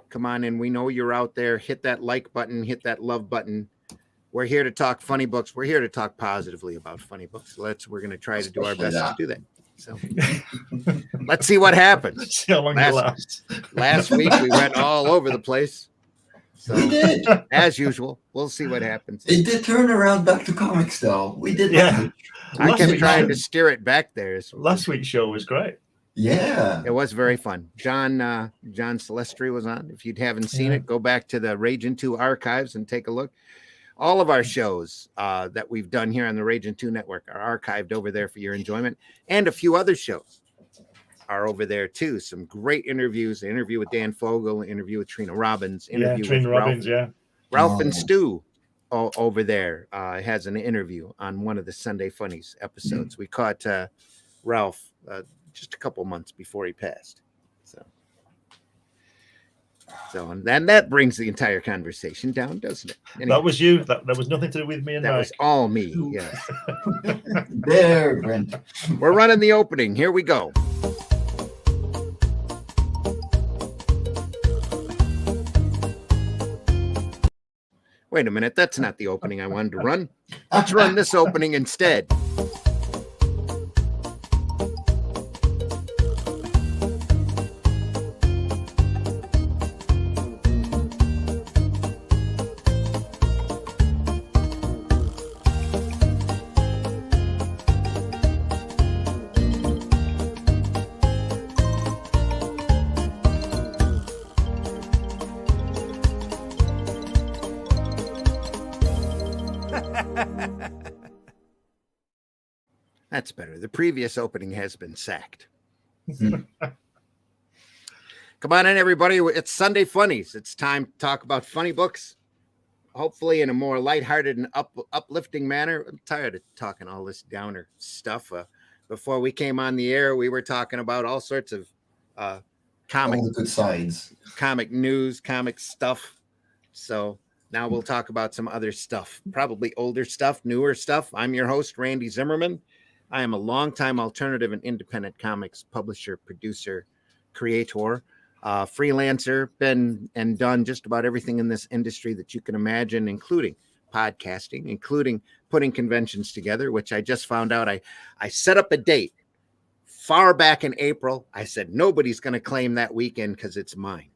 come on in. We know you're out there. Hit that like button, hit that love button. We're here to talk funny books. We're here to talk positively about funny books. We're going to try to do our best to do that. So let's see what happens. See how long it lasts. Last week we went all over the place. So We did. as usual, we'll see what happens. It did turn around back to comics, though. We did. Yeah. I kept trying to steer it back there. Last week's show was great. Yeah. It was very fun. John Celestri was on. If you haven't seen it, go back to the Ragin 2 archives and take a look. All of our shows that we've done here on the Ragin 2 network are archived over there for your enjoyment. And a few other shows are over there too. Some great interviews. An interview with Dan Fogel, an interview with Trina Robbins, interview Trina with Robbins, Ralph and Stu over there has an interview on one of the Sunday Funnies episodes. We caught Ralph just a couple months before he passed. So and then that brings the entire conversation down, doesn't it? Anyway, that was you. That was nothing to do with me and that Mike. was all me. Yes. There, Brent. We're running the opening. Here we go. Wait a minute. That's not the opening I wanted to run. Let's run this opening instead. That's better. The previous opening has been sacked. Come on in, everybody. It's Sunday Funnies. It's time to talk about funny books, hopefully in a more lighthearted and uplifting manner. I'm tired of talking all this downer stuff. Before we came on the air, we were talking about all sorts of comic, all the good sides, comic news, comic stuff. So now we'll talk about some other stuff, probably older stuff, newer stuff. I'm your host, Randy Zimmerman. I am a longtime alternative and independent comics publisher, producer, creator, freelancer, been and done just about everything in this industry that you can imagine, including podcasting, including putting conventions together, which I just found out. I set up a date far back in April. I said, nobody's going to claim that weekend because it's mine.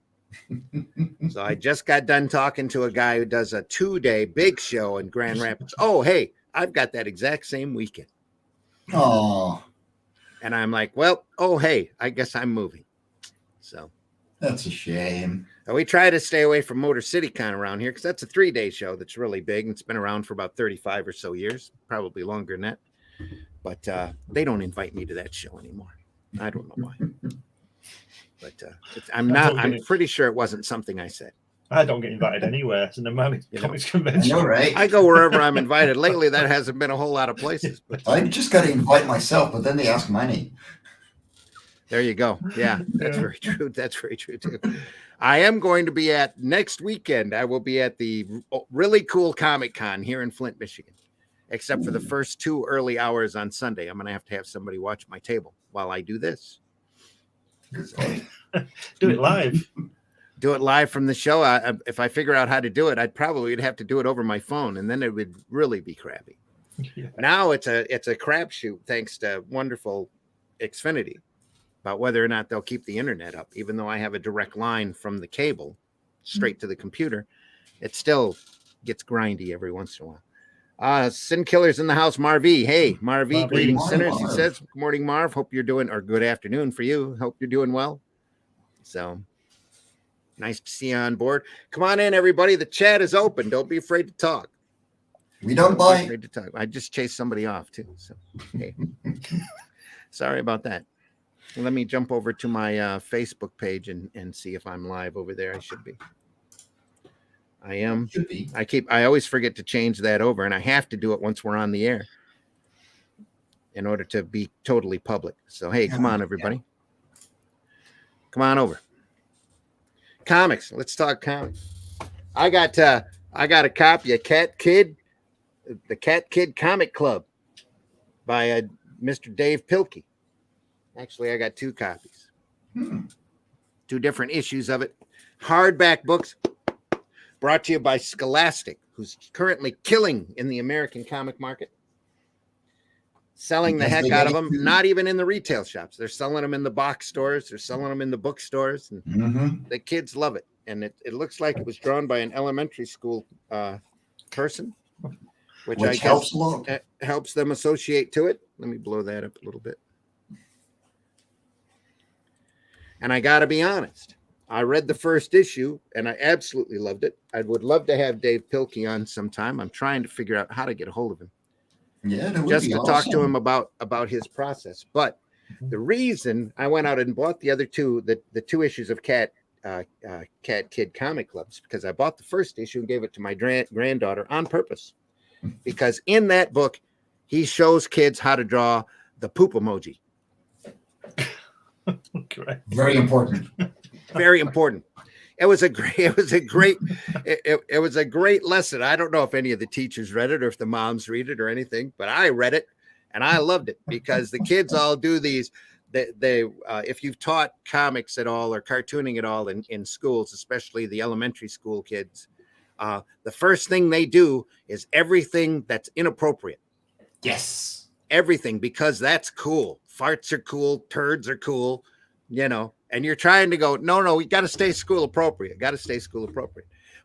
So I just got done talking to a guy who does a 2-day big show in Grand Rapids. Oh, hey, I've got that exact same weekend. Oh, and I'm like, well, oh, hey, I guess I'm moving. So that's a shame. We try to stay away from Motor City Con around here because that's a 3-day show that's really big. And it's been around for about 35 or so years, probably longer than that. But they don't invite me to that show anymore. I don't know why. But I'm pretty sure it wasn't something I said. I don't get invited anywhere. It's an American comics convention. I know, right? I go wherever I'm invited. Lately, that hasn't been a whole lot of places. But I just got to invite myself, but then they ask my name. There you go. Yeah, that's very true. That's very true, too. I am going to be at next weekend. I will be at the really cool Comic Con here in Flint, Michigan, except for the first 2 early hours on Sunday. I'm going to have somebody watch my table while I do this. So. Do it live. Do it live from the show. If I figure out how to do it, I'd probably have to do it over my phone, and then it would really be crappy. Yeah. Now it's a crapshoot, thanks to wonderful Xfinity, about whether or not they'll keep the internet up. Even though I have a direct line from the cable straight to the computer, it still gets grindy every once in a while. Sin Killer's in the house. Marv-E. Hey, Marv-E, greetings, sinners. He says, good morning, Marv. Hope you're doing, or good afternoon for you. Hope you're doing well. So nice to see you on board. Come on in, everybody. The chat is open. Don't be afraid to talk. We don't bite. Afraid to talk. I just chased somebody off too. So, hey, sorry about that. Let me jump over to my Facebook page and see if I'm live over there. I should be. I am. Should be. I always forget to change that over, and I have to do it once we're on the air in order to be totally public. So, hey, come on, everybody. Yeah. Come on over. Comics. Let's talk comics. I got a copy of Cat Kid, the Cat Kid Comic Club by Mr. Dave Pilkey. Actually, I got 2 copies. 2 different issues of it. Hardback books brought to you by Scholastic, who's currently killing in the American comic market. Selling the Because heck they out get of it them, too. not even in the retail shops. They're selling them in the box stores. They're selling them in the bookstores. And Mm-hmm. the kids love it. And it looks like it was drawn by an elementary school person, which I guess helps a lot. helps them associate to it. Let me blow that up a little bit. And I got to be honest, I read the first issue and I absolutely loved it. I would love to have Dave Pilkey on sometime. I'm trying to figure out how to get a hold of him. Yeah, that would Just be to awesome. talk to him about his process. But the reason I went out and bought the other 2, the 2 issues of Cat Kid Comic Clubs, because I bought the first issue and gave it to my granddaughter on purpose. Because in that book, he shows kids how to draw the poop emoji. Correct. Very important. Very important. It was a great lesson. I don't know if any of the teachers read it or if the moms read it or anything, but I read it and I loved it because the kids all do these. They if you've taught comics at all or cartooning at all in schools, especially the elementary school kids, the first thing they do is everything that's inappropriate. Yes. Everything, because that's cool. Farts are cool. Turds are cool, and you're trying to go, no, we got to stay school appropriate.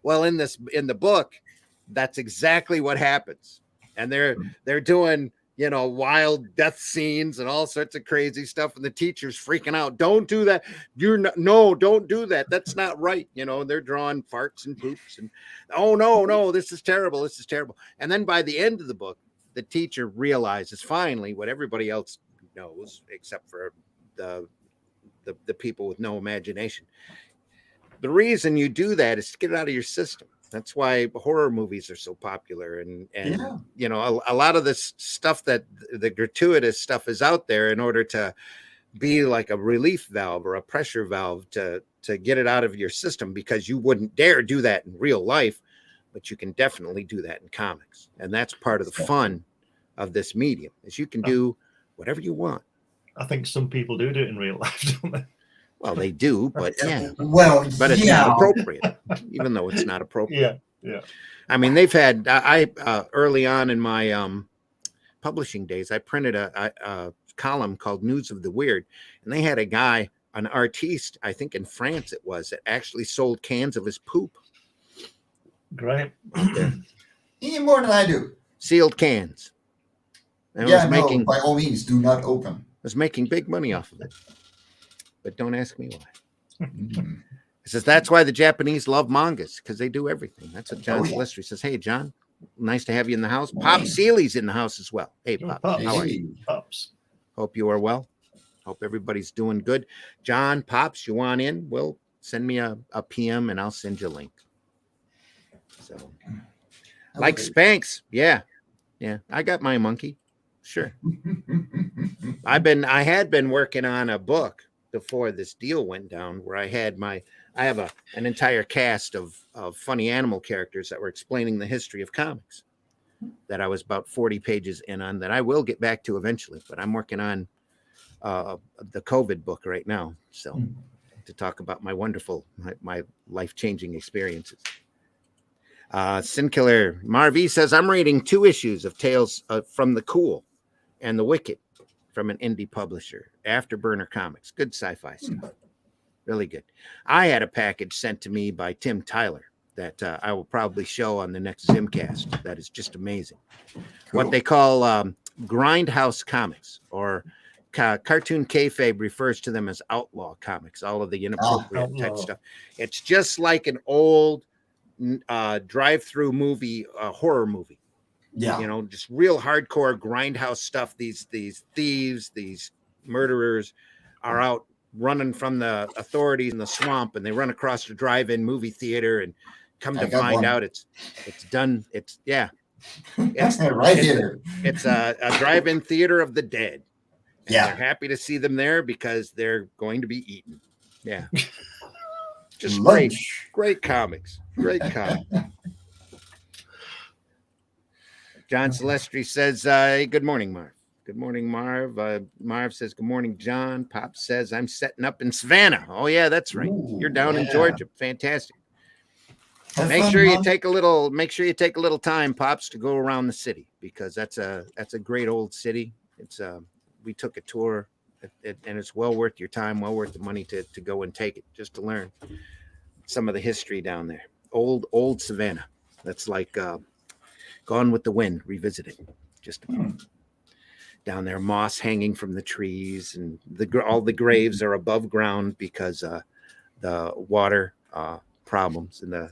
Well, in the book, that's exactly what happens. And they're doing, wild death scenes and all sorts of crazy stuff. And the teacher's freaking out. Don't do that. Don't do that. That's not right. They're drawing farts and poops and, oh, no, this is terrible. And then by the end of the book, the teacher realizes finally what everybody else knows, except for the people with no imagination. The reason you do that is to get it out of your system. That's why horror movies are so popular. And a lot of this stuff, that the gratuitous stuff, is out there in order to be like a relief valve or a pressure valve to get it out of your system, because you wouldn't dare do that in real life, but you can definitely do that in comics. And that's part of the fun of this medium, is you can do whatever you want. I think some people do it in real life, don't they? Well, they do, but yeah. Well, But it's not appropriate, even though it's not appropriate. Yeah. I mean, they've had, early on in my publishing days, I printed a column called News of the Weird, and they had a guy, an artiste, I think in France it was, that actually sold cans of his poop. Great. Even more than I do. Sealed cans. And by all means, do not open. was making big money off of it. But don't ask me why. Mm. He says that's why the Japanese love mangas, because they do everything. That's what John Celestri says. Hey, John, nice to have you in the house. Pop Seeley's in the house as well. Hey, Pop, how are you? Pops. Hope you are well. Hope everybody's doing good. John, Pops, you want in? Well, send me a PM and I'll send you a link. So, like Spanx, yeah, I got my monkey. Sure. I had been working on a book before this deal went down, where I have an entire cast of funny animal characters that were explaining the history of comics, that I was about 40 pages in on, that I will get back to eventually, but I'm working on the COVID book right now. So to talk about my wonderful, my life-changing experiences. Sinkiller Marv says, I'm reading 2 issues of Tales from the Cool and the Wicked from an indie publisher, Afterburner Comics. Good sci-fi stuff. Really good. I had a package sent to me by Tim Tyler that I will probably show on the next Zimcast. That is just amazing. Cool. What they call Grindhouse Comics, or Cartoon Kayfabe refers to them as outlaw comics, all of the inappropriate type stuff. It's just like an old drive-through movie, horror movie. Yeah, just real hardcore grindhouse stuff. These thieves, these murderers are out running from the authorities in the swamp, and they run across the drive-in movie theater, and come to find out it's done. It's right here. It's a drive-in theater of the dead. And they're happy to see them there because they're going to be eaten. Yeah. Just great comics. Great comics. John Celestri says, good morning, Mark. Good morning, Marv. Marv says, good morning, John. Pop says, I'm setting up in Savannah. Oh, yeah, that's right. You're down in yeah. Georgia. Fantastic. Have Make fun, sure you Mom. take a little time, Pops, to go around the city, because that's a great old city. It's we took a tour, and it's well worth your time, well worth the money to go and take it, just to learn some of the history down there. Old Savannah. That's like Gone with the Wind revisited. Just down there, moss hanging from the trees, and all the graves are above ground because the water problems in the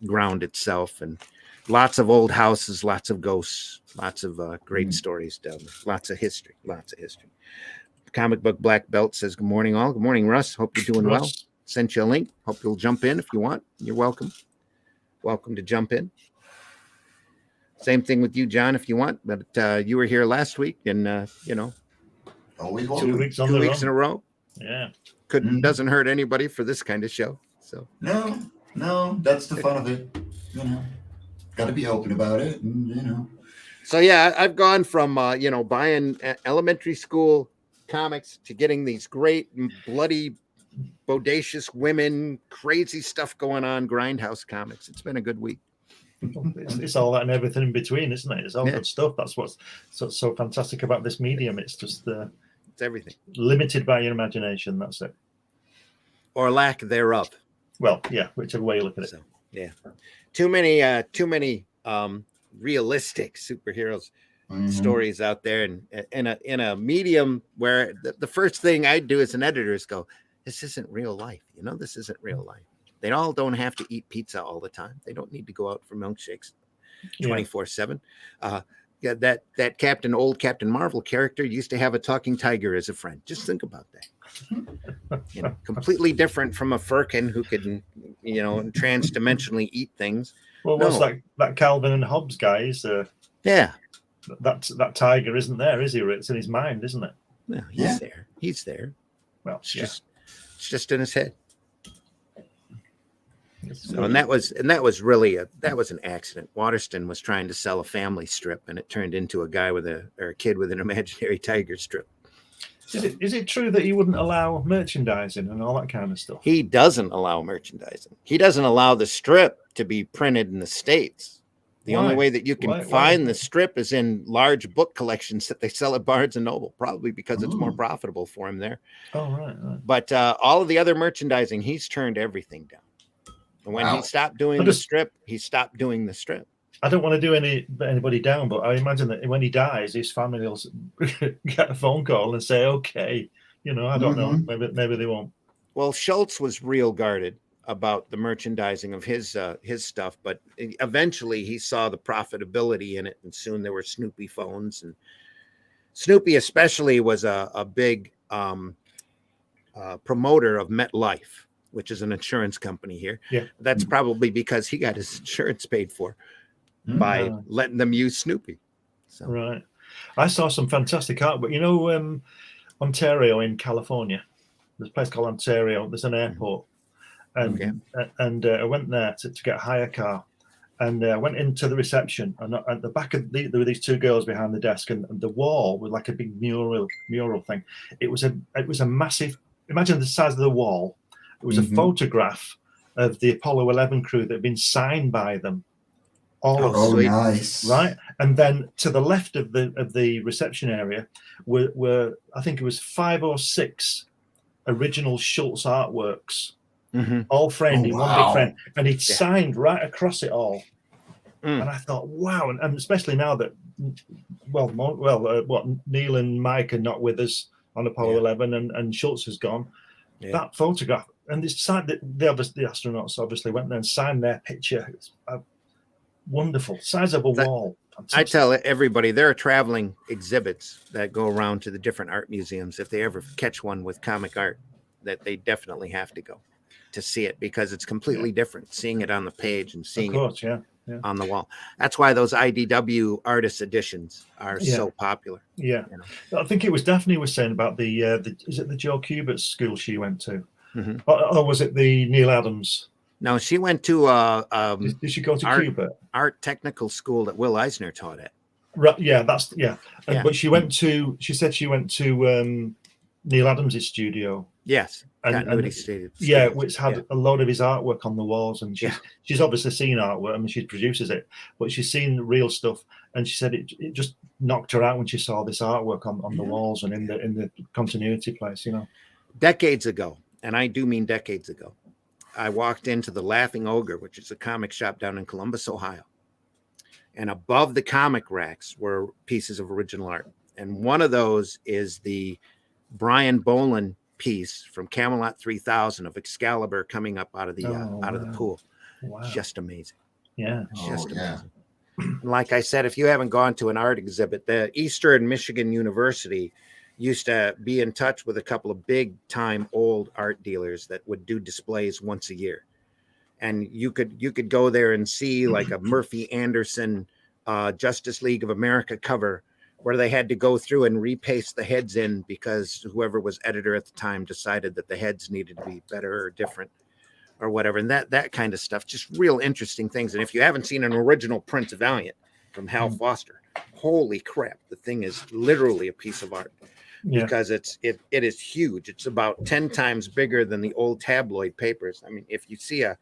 ground itself, and lots of old houses, lots of ghosts, lots of great stories down there, lots of history. Comic Book Black Belt says, good morning, all. Good morning, Russ. Hope you're doing well. Sent you a link. Hope you'll jump in if you want. You're welcome to jump in. Same thing with you, John, if you want, but you were here last week, and Always 2 welcome. weeks on 2 the weeks in a run. row. Yeah. Doesn't hurt anybody for this kind of show. So No, that's the fun of it. Got to be open about it. And, So yeah, I've gone from buying elementary school comics to getting these great bloody bodacious women, crazy stuff going on, Grindhouse Comics. It's been a good week. It's all that and everything in between, isn't it? It's all good stuff. That's what's so fantastic about this medium. It's just it's everything limited by your imagination. That's it, or lack thereof. Well, yeah, whichever way you look at it. So, yeah, too many realistic superheroes stories out there, and in a medium where the first thing I'd do as an editor is go, this isn't real life. This isn't real life. They all don't have to eat pizza all the time. They don't need to go out for milkshakes 24/7. Yeah, that old Captain Marvel character used to have a talking tiger as a friend. Just think about that. Completely different from a Firkin who could, trans-dimensionally eat things. Well, what's that Calvin and Hobbes guy? That tiger isn't there, is he? It's in his mind, isn't it? No, he's there. He's there. Well, it's just in his head. So, and that was really that was an accident. Waterston was trying to sell a family strip, and it turned into a kid with an imaginary tiger strip. Is it true that he wouldn't allow merchandising and all that kind of stuff? He doesn't allow merchandising. He doesn't allow the strip to be printed in the States. The only way that you can find the strip is in large book collections that they sell at Barnes and Noble, probably because it's more profitable for him there. Oh, right. But all of the other merchandising, he's turned everything down. And when he stopped doing the strip, he stopped doing the strip. I don't want to do anybody down, but I imagine that when he dies, his family will get a phone call and say, okay, I don't know, maybe they won't. Well, Schultz was real guarded about the merchandising of his stuff, but eventually he saw the profitability in it, and soon there were Snoopy phones, and Snoopy especially was a big promoter of MetLife, which is an insurance company here. Yeah, that's probably because he got his insurance paid for by letting them use Snoopy. So. Right. I saw some fantastic artwork. Ontario in California. There's a place called Ontario. There's an airport. And I went there to get a hire car. And I went into the reception. And at the back of there were these two girls behind the desk. And the wall was like a big mural thing. It was a massive, imagine the size of the wall. It was a photograph of the Apollo 11 crew that had been signed by them. Nice. Right, and then to the left of the reception area were I think it was 5 or 6 original Schultz artworks, all framed in one big frame, and he'd signed right across it all. And I thought, wow, and especially now that Neil and Mike are not with us on Apollo 11, and Schultz has gone. That photograph, and this side that the astronauts obviously went there and signed their picture. It's wonderful, size of a wall. Fantastic. I tell everybody there are traveling exhibits that go around to the different art museums. If they ever catch one with comic art, that they definitely have to go to see it, because it's completely different seeing it on the page and seeing it on the wall. That's why those IDW artist editions are so popular. Yeah, I think it was Daphne was saying about the is it the Joe Kubert school she went to, or was it the Neil Adams? No, she went to did she go to Kubert? Art technical school that Will Eisner taught at. Right, yeah, that's yeah. Yeah. But she said she went to Neil Adams' studio. Yes. And Continuity Studios. Yeah, which had a lot of his artwork on the walls, and she's obviously seen artwork. I mean, she produces it, but she's seen real stuff, and she said it just knocked her out when she saw this artwork on the walls and in the continuity place. You know, decades ago, and I do mean decades ago, I walked into the Laughing Ogre, which is a comic shop down in Columbus, Ohio, and above the comic racks were pieces of original art, and one of those is the Brian Boland piece from Camelot 3000 of Excalibur coming up out of the out of the pool. Wow. Just amazing. Yeah, just amazing. Like I said, if you haven't gone to an art exhibit, the Eastern Michigan University used to be in touch with a couple of big time old art dealers that would do displays once a year, and you could go there and see like a Murphy Anderson Justice League of America cover, where they had to go through and repaste the heads in because whoever was editor at the time decided that the heads needed to be better or different or whatever. And that kind of stuff, just real interesting things. And if you haven't seen an original print of Valiant from Hal Foster, holy crap, the thing is literally a piece of art because it is huge. It's about 10 times bigger than the old tabloid papers. I mean, if you see a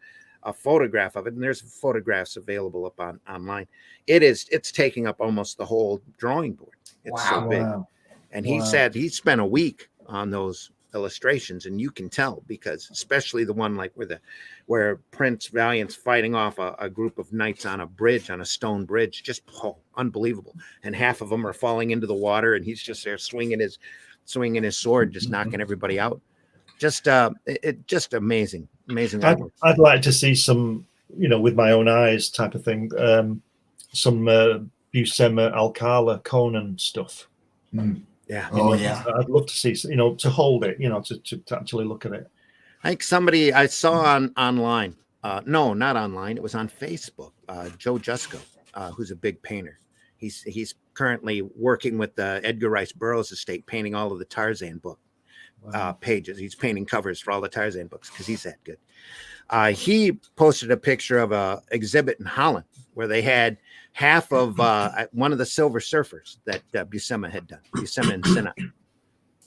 photograph of it, and there's photographs available up online, it's taking up almost the whole drawing board. It's so big. And he said he spent a week on those illustrations, and you can tell, because especially the one like where Prince Valiant's fighting off a group of knights on a bridge, on a stone bridge, just unbelievable. And half of them are falling into the water, and he's just there swinging his sword, just knocking everybody out. Just just amazing. I'd like to see some, with my own eyes type of thing. Some Buscema, Alcala, Conan stuff. Yeah. I'd love to see, to hold it, to actually look at it. I think somebody I saw online. No, not online. It was on Facebook. Joe Jusko, who's a big painter. He's currently working with the Edgar Rice Burroughs estate, painting all of the Tarzan book pages. He's painting covers for all the Tarzan books because he's that good. He posted a picture of a exhibit in Holland where they had half of one of the Silver Surfers that Buscema had done. Buscema and Sinha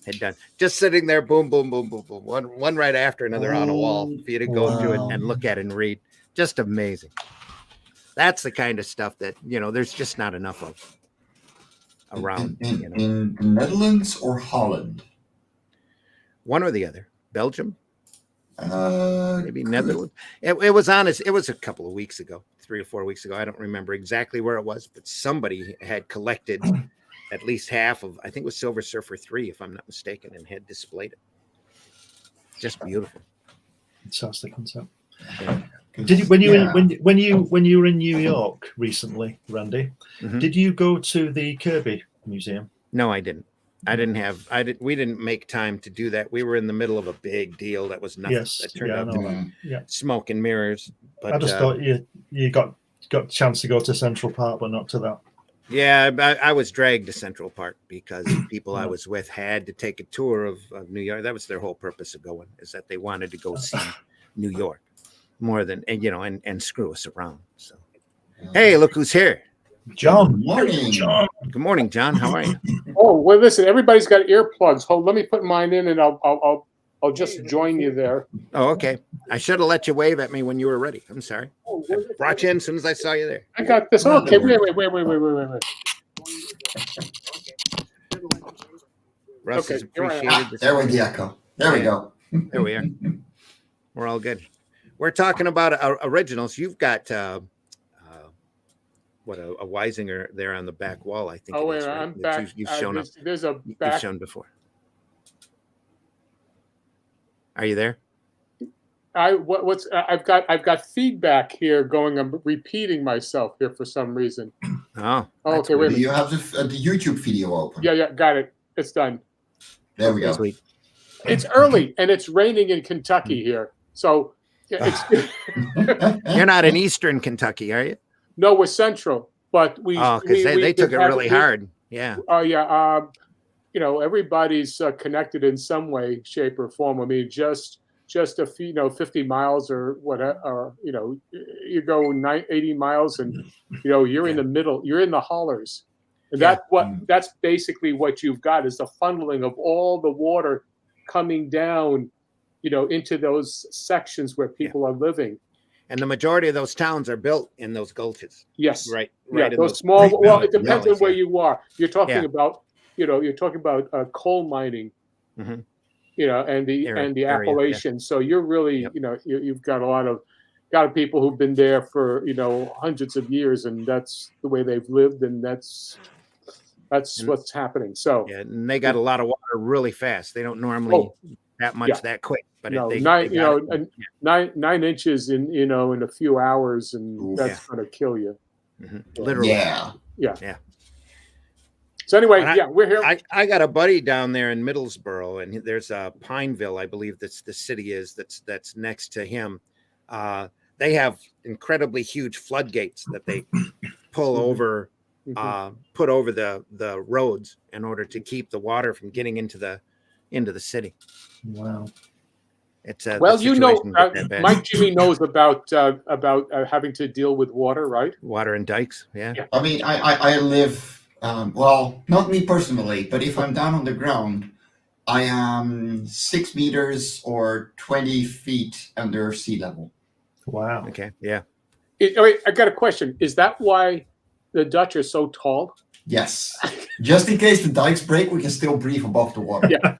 had done, just sitting there, boom, boom, boom, boom, boom, one right after another on a wall for you to go through it and look at and read. Just amazing. That's the kind of stuff that there's just not enough of around. In the Netherlands or Holland? One or the other. Belgium. Maybe Netherlands. It was honest. It was a couple of weeks ago, 3 or 4 weeks ago. I don't remember exactly where it was, but somebody had collected at least half of, I think it was Silver Surfer 3, if I'm not mistaken, and had displayed it. Just beautiful. Fantastic concept. Yeah. Did you when you were in New York recently, Randy? Mm-hmm. Did you go to the Kirby Museum? No, I didn't. We didn't make time to do that. We were in the middle of a big deal that was nothing. Yes, that turned out to be smoke and mirrors. But I just thought you got a chance to go to Central Park, but not to that. Yeah, I was dragged to Central Park because people I was with had to take a tour of New York. That was their whole purpose of going, is that they wanted to go see New York more than and screw us around. So, hey, look who's here. John. Good morning. John. Good morning, John. How are you? Oh, well, listen, everybody's got earplugs. Hold, let me put mine in, and I'll just join you there. Oh, okay. I should have let you wave at me when you were ready. I'm sorry. I brought you in as soon as I saw you there. I got this. Oh, okay, wait. Russ is appreciated. There we go. There we go. There we are. We're all good. We're talking about originals. You've got a Weisinger there on the back wall, I think. Oh, wait, I'm back. You've shown up. There's a back. You've shown before. Are you there? I've got feedback here going. I'm repeating myself here for some reason. Oh, okay. Wait a minute. Do you have the YouTube video open? Yeah, got it. It's done. There we go. Sweet. It's early and it's raining in Kentucky here, so it's. You're not in Eastern Kentucky, are you? No, we're Central, but because they took it really hard. Yeah. Oh yeah. Everybody's connected in some way, shape, or form. I mean, just a few, 50 miles or whatever. You go 80 miles, and you're in the middle. You're in the hollers. And Yeah. that's basically what you've got is the funneling of all the water coming down, into those sections where people are living. And the majority of those towns are built in those gulches. Yes. Right. Yeah. In Those small. Right. Well, it depends valleys, on where yeah. you are. You're talking Yeah. about, coal mining. Mhm. And the Area, Appalachians. So you're really, Yep. you've got a lot of people who've been there for hundreds of years, and that's the way they've lived, and that's And- what's happening. So Yeah, and they got a lot of water really fast. They don't normally that much yeah. that quick, but no, they nine, got it. and 9 inches in in a few hours, and Oof. that's going to kill you. Mhm. Literally. Yeah. So anyway, And we're here. I got a buddy down there in Middlesboro, and there's a Pineville, I believe that's the city is that's next to him. They have incredibly huge floodgates that they pull over, put over the roads in order to keep the water from getting into the city. Wow. It's the well, situation got that bad. Mike Jimmy knows about having to deal with water, right? Water and dikes, yeah. I mean, I live, well, not me personally, but if I'm down on the ground, I am 6 meters or 20 feet under sea level. Wow. Okay, yeah. Wait, I got a question. Is that why the Dutch are so tall? Yes. Just in case the dikes break, we can still breathe above the water. Yeah.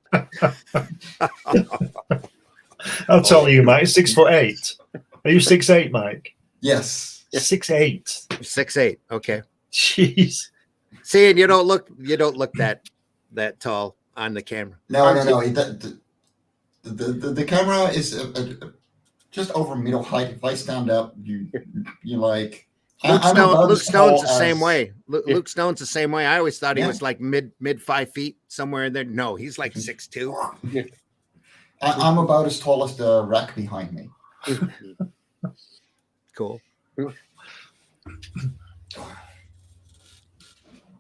How tall are you, Mike? 6'8". Are you 6'8", Mike? Yes. 6'8". 6'8". Okay. Jeez. See, and you don't look that tall on the camera. No. The camera is just over middle height. If I stand up, you like. Luke Stone's the same way. Yeah. Luke Stone's the same way. I always thought he was like mid 5 feet somewhere in there. No, he's like 6'2". Yeah. I'm about as tall as the rack behind me. Cool.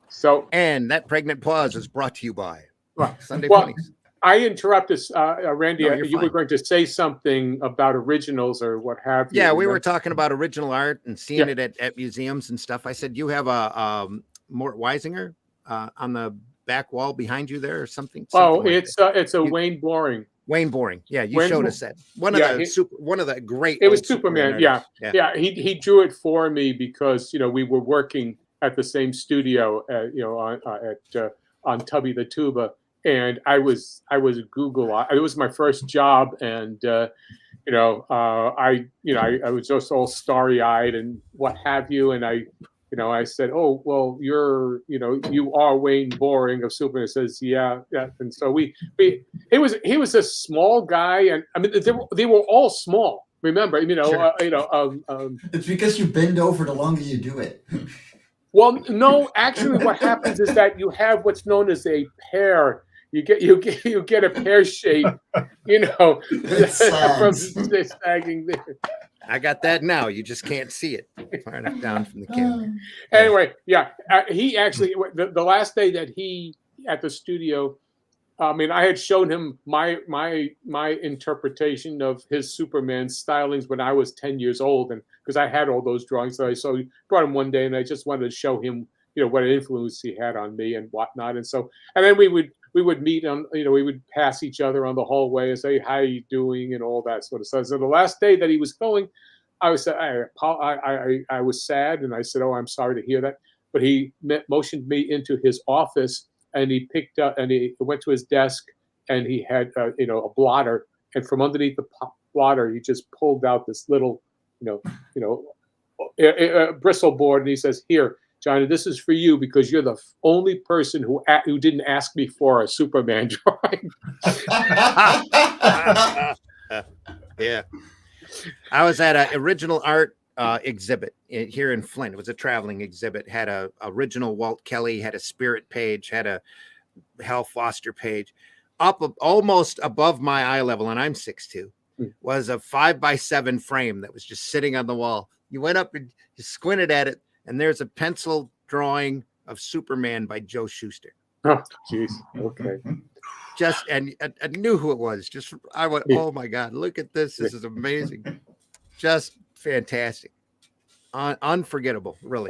So, And that pregnant pause is brought to you by Sunday well, Funnies. I interrupted, Randy. No, you're you were fine. going to say something about originals or what have you. Yeah, we were talking about original art and seeing Yeah. it at museums and stuff. I said, you have a Mort Weisinger on the back wall behind you there or something? Oh, like it's a Wayne Boring. Wayne Boring. Yeah, you Wayne showed Bo- us that. One of the great. It was old Superman. artists. Yeah. He drew it for me because we were working at the same studio, on Tubby the Tuba, and I was Google. It was my first job, and I was just all starry eyed and what have you, and I said, oh, well, you are Wayne Boring of Superman. It says, yeah. And so he was a small guy. And I mean, they were all small. Remember, Sure. It's because you bend over the longer you do it. Well, no, actually what happens is that you have what's known as a pear. You get a pear shape, It from sags. sagging there. I got that now. You just can't see it far enough down from the camera. Anyway, he actually the last day that he at the studio, I mean, I had shown him my interpretation of his Superman stylings when I was 10 years old, and because I had all those drawings, so he brought him one day, and I just wanted to show him, what an influence he had on me and whatnot, and then we would meet on, we would pass each other on the hallway and say, how you doing, and all that sort of stuff. So the last day that he was going, I was sad, and I said, oh, I'm sorry to hear that. But he motioned me into his office, and he picked up, and he went to his desk, and he had, a blotter, and from underneath the blotter, he just pulled out this little, bristle board, and he says, here, Johnny, this is for you because you're the only person who didn't ask me for a Superman drawing. Yeah. I was at an original art exhibit here in Flint. It was a traveling exhibit. Had a original Walt Kelly, had a Spirit page, had a Hal Foster page. Almost above my eye level, and I'm 6'2", was a 5x7 frame that was just sitting on the wall. You went up and you squinted at it, and there's a pencil drawing of Superman by Joe Shuster. Oh, jeez. Okay. And I knew who it was. I went, oh my God, look at this. This is amazing. Just fantastic. Unforgettable, really.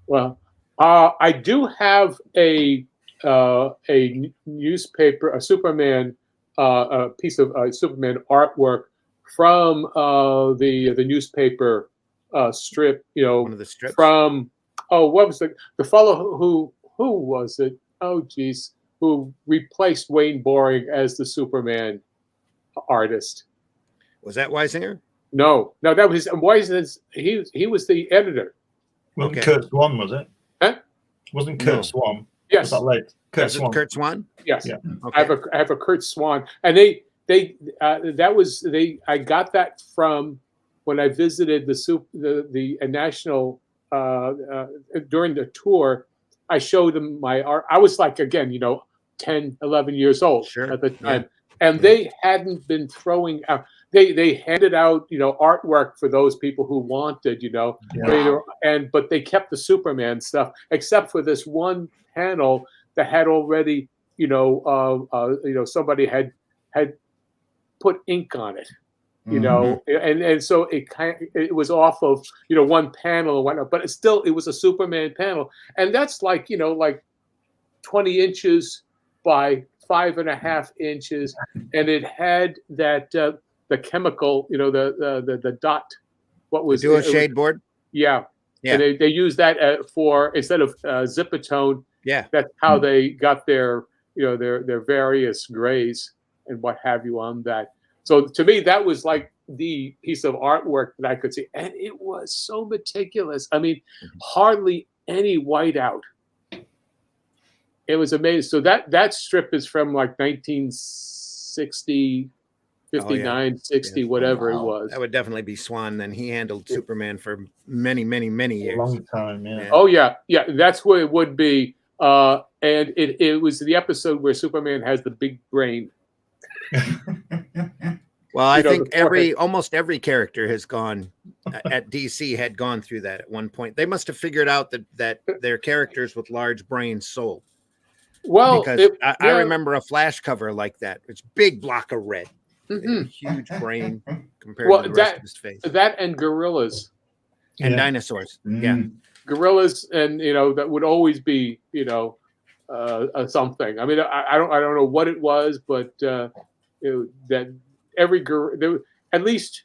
Well, I do have a newspaper, a Superman, a piece of Superman artwork from the newspaper strip. You know, One of the strips. from what was the fellow who was it? Oh, geez, who replaced Wayne Boring as the Superman artist? Was that Weisinger? No, that was he was the editor. Wasn't Okay. Kurt Swan, was it? Huh? Wasn't No. Kurt Swan? Yes. Was that late? Kurt Was it Swan. Kurt Swan? Yes. Yeah. Okay. I have a Kurt Swan, and I got that from when I visited the national during the tour. I showed them my art. I was like, again, 10, 11 years old Sure. at the time, Yeah. and they hadn't been throwing out. They handed out artwork for those people who wanted, Yeah. but they kept the Superman stuff except for this one panel that had already somebody had put ink on it, and so it was off of one panel and whatnot, but it was a Superman panel, and that's like 20 inches by 5.5 inches, and it had that the chemical, the dot. What was Duo shade board? Yeah. Yeah. And they use that for instead of Zipatone. Yeah. That's how they got their their various grays and what have you on that. So to me, that was like the piece of artwork that I could see, and it was so meticulous. I mean, hardly any whiteout. It was amazing. So that strip is from like 1960, 59, 60, Yeah. whatever Wow. it was. That would definitely be Swan. Then he handled Superman for many, many, many A years. long time, yeah. Oh yeah, that's where it would be. And it was the episode where Superman has the big brain. Well, I think the forehead. almost every character has gone at DC had gone through that at one point. They must have figured out that their characters with large brains sold. Well, Because I remember a Flash cover like that. It's big block of red, mhm. huge brain compared Well, to the rest of his face, that and gorillas, and Yeah. dinosaurs. Yeah, gorillas, and that would always be something. I mean, I don't know what it was, but that every there at least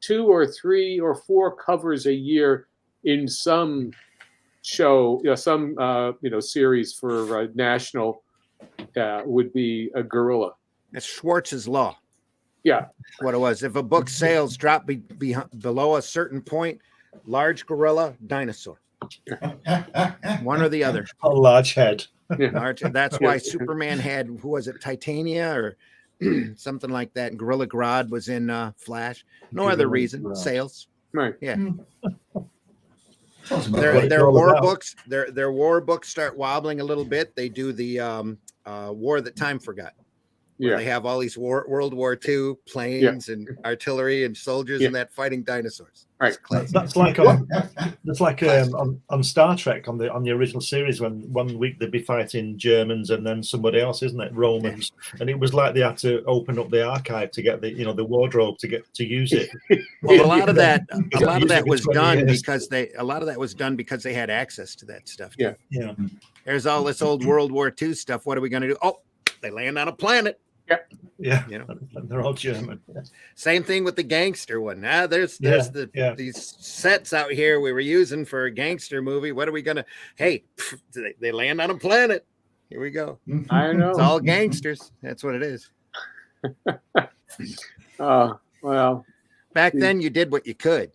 2 or 3 or 4 covers a year in some show, some series for national would be a gorilla. that's Schwartz's law. Yeah. What it was. If a book sales drop below a certain point, large gorilla, dinosaur, one or the other. A large head. Large. That's why Superman had, who was it, Titania or something like that. And Gorilla Grodd was in Flash. No Gorilla other reason. Grodd. Sales. Right. Yeah. Sounds about Their right. all war about. books. Their war books start wobbling a little bit. They do the War That Time Forgot. Where Yeah. they have all these World War II planes and artillery and soldiers and that fighting dinosaurs. Right. It's classic. That's like on Star Trek on the original series when one week they'd be fighting Germans and then somebody else, isn't it? Romans. And it was like they had to open up the archive to get the wardrobe to use it. Well, a lot of that was for 20 done years. because they had access to that stuff. Yeah. Yeah. There's all this old World War II stuff. What are we going to do? Oh, they land on a planet. Yeah. You know. They're all German. Same thing with the gangster one. There's these sets out here we were using for a gangster movie. What are we gonna? Hey, they land on a planet. Here we go. I know. It's all gangsters. That's what it is. Well, Back then, you did what you could.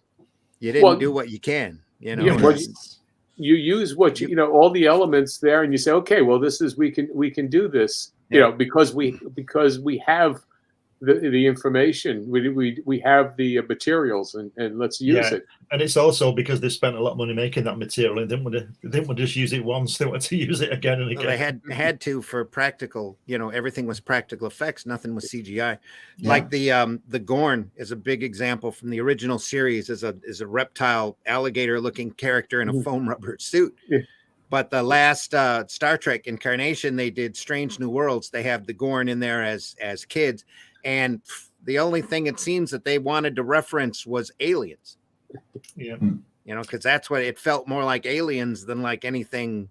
You didn't do what you can. You know. Yeah, well, you use what all the elements there, and you say, okay, well, this is we can do this. Because we have the information, we have the materials, and let's use it. And it's also because they spent a lot of money making that material and they didn't want to just use it once. They wanted to use it again and again. Well, they had to for practical. Everything was practical effects. Nothing was CGI. Like the Gorn is a big example from the original series. Is a reptile alligator looking character in a foam rubber suit. Yeah. But the last Star Trek incarnation, they did Strange New Worlds. They have the Gorn in there as kids, and the only thing it seems that they wanted to reference was aliens. Yeah. You know, because that's what it felt more like aliens than like anything,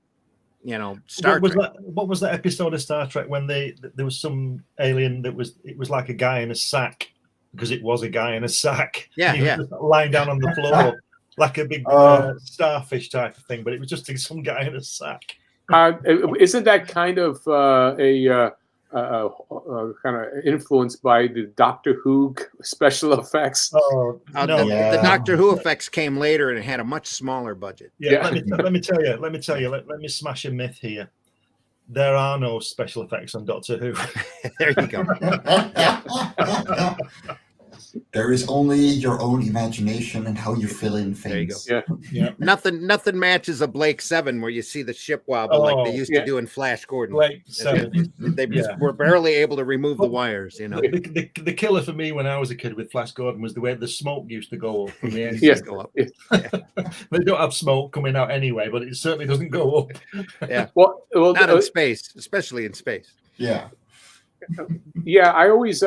you know, Star Trek. What was that episode of Star Trek when there was some alien it was like a guy in a sack, because it was a guy in a sack. Yeah, he was just lying down on the floor like a big starfish type of thing, but it was just some guy in a sack. Isn't that kind of kind of influenced by the Doctor Who special effects? No. The Doctor Who effects came later and it had a much smaller budget. Yeah. Let me tell you. Let me smash a myth here. There are no special effects on Doctor Who. There you go. There is only your own imagination and how you fill in things. There you go. Yeah. Nothing matches a Blake 7 where you see the ship wobble like they used to do in Flash Gordon. Blake 7. They were barely able to remove the wires, you know. The killer for me when I was a kid with Flash Gordon was the way the smoke used to go up from the end. Yes, go up. Yeah. They don't have smoke coming out anyway, but it certainly doesn't go up. Yeah. Well, not in space, especially in space. Yeah. Yeah, I always,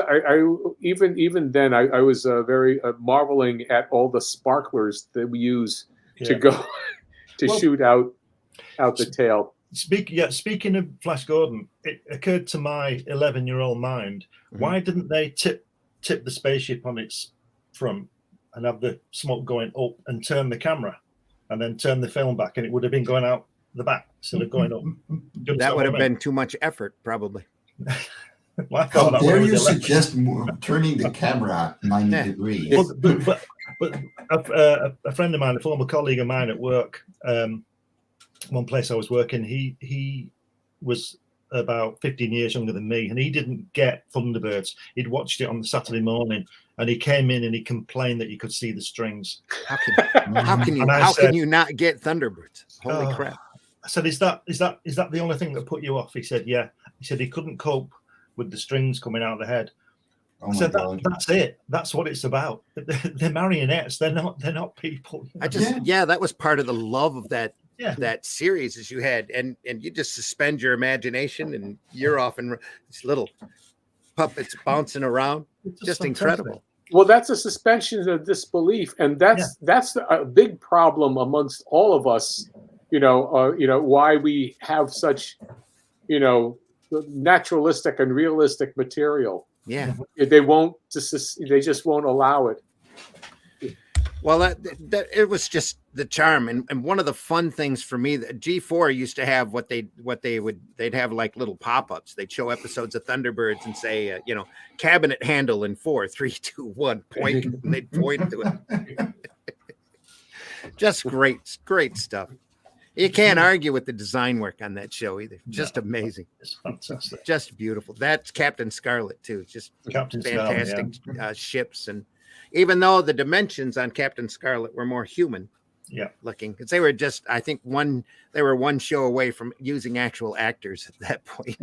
even then, I was very marveling at all the sparklers that we use to go to shoot out the tail. Speaking of Flash Gordon, it occurred to my 11-year-old mind, why didn't they tip the spaceship on its front and have the smoke going up and turn the camera and then turn the film back, and it would have been going out the back instead of going up? That would have been too much effort, probably. Well, how dare you suggest turning the camera 90 degrees? But a friend of mine, a former colleague of mine at work, one place I was working, he was about 15 years younger than me, and he didn't get Thunderbirds. He'd watched it on the Saturday morning, and he came in and he complained that you could see the strings. How can you not get Thunderbirds? Holy crap! I said, is that the only thing that put you off? He said, yeah. He said he couldn't cope with the strings coming out of the head. I said, that's it. That's what it's about. They're marionettes. They're not people. That was part of the love of that series, as you had, and you just suspend your imagination, and you're off in these little puppets bouncing around. Just incredible. Well, that's a suspension of disbelief, and that's a big problem amongst all of us. Why we have such, naturalistic and realistic material. Yeah, they just won't allow it. Well, that it was just the charm, and one of the fun things for me, that G4 used to have they'd have like little pop-ups. They'd show episodes of Thunderbirds and say, cabinet handle in 4, 3, 2, 1, point, and they'd point to it. Just great stuff. You can't argue with the design work on that show either. Just amazing. It's fantastic. Just beautiful. That's Captain Scarlet too. Just Captain fantastic ships. And even though the dimensions on Captain Scarlet were more human looking, because they were just, I think they were one show away from using actual actors at that point.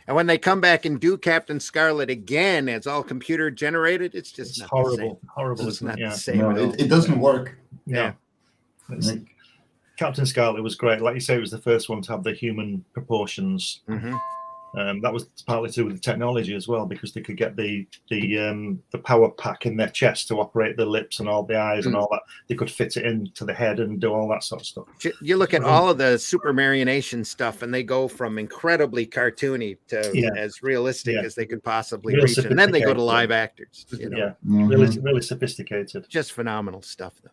And when they come back and do Captain Scarlet again, it's all computer generated. It's just not horrible. the same. Horrible. It's not the same. No, it doesn't work. Yeah. Captain Scarlet was great. Like you say, it was the first one to have the human proportions. Mm-hmm. That was partly to do with the technology as well, because they could get the power pack in their chest to operate the lips and all the eyes and all that. They could fit it into the head and do all that sort of stuff. You look at all of the super marionation stuff, and they go from incredibly cartoony to as realistic as they could possibly reach, and then they go to live actors. Really sophisticated. Just phenomenal stuff, though.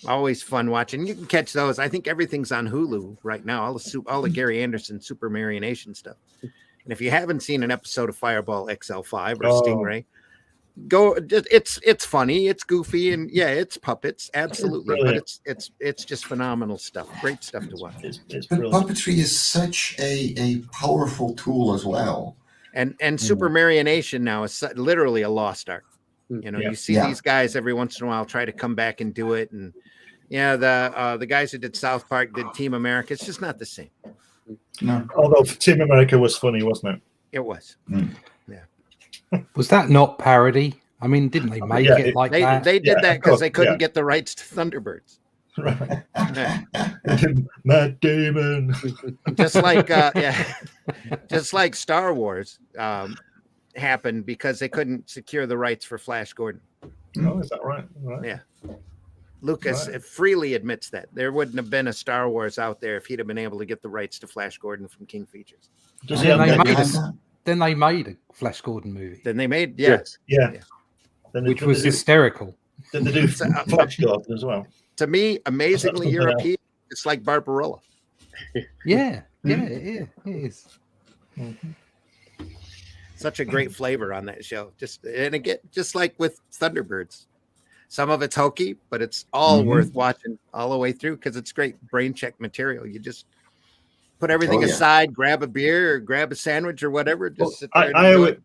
Always fun watching. You can catch those. I think everything's on Hulu right now. All the Gary Anderson super marionation stuff. And if you haven't seen an episode of Fireball XL5 or Stingray, go. It's funny. It's goofy, and it's puppets, absolutely. But it's just phenomenal stuff. Great stuff to watch. But puppetry is such a powerful tool as well. And super marionation now is literally a lost art. You see these guys every once in a while try to come back and do it, and the guys who did South Park did Team America. It's just not the same. No. Although Team America was funny, wasn't it? It was. Yeah. Was that not parody? I mean, didn't they make it like that? They did that because they couldn't get the rights to Thunderbirds. Right. Matt Damon. Just like Star Wars happened because they couldn't secure the rights for Flash Gordon. Oh, is that right? Right. Yeah. Lucas Right. freely admits that there wouldn't have been a Star Wars out there if he'd have been able to get the rights to Flash Gordon from King Features. Does And he then have they that made behind a, then they made a Flash Gordon movie, Then they made, Yes. Yeah. Yeah. Then which did was they do, hysterical. did they do Flash Gordon as well? To me, amazingly something else? European. It's like Barbarella. Yeah, it is. Such a great flavor on that show. And again, just like with Thunderbirds, some of it's hokey, but it's all worth watching all the way through because it's great brain check material. You just put everything aside, grab a beer or grab a sandwich or whatever. Just sit there and enjoy it.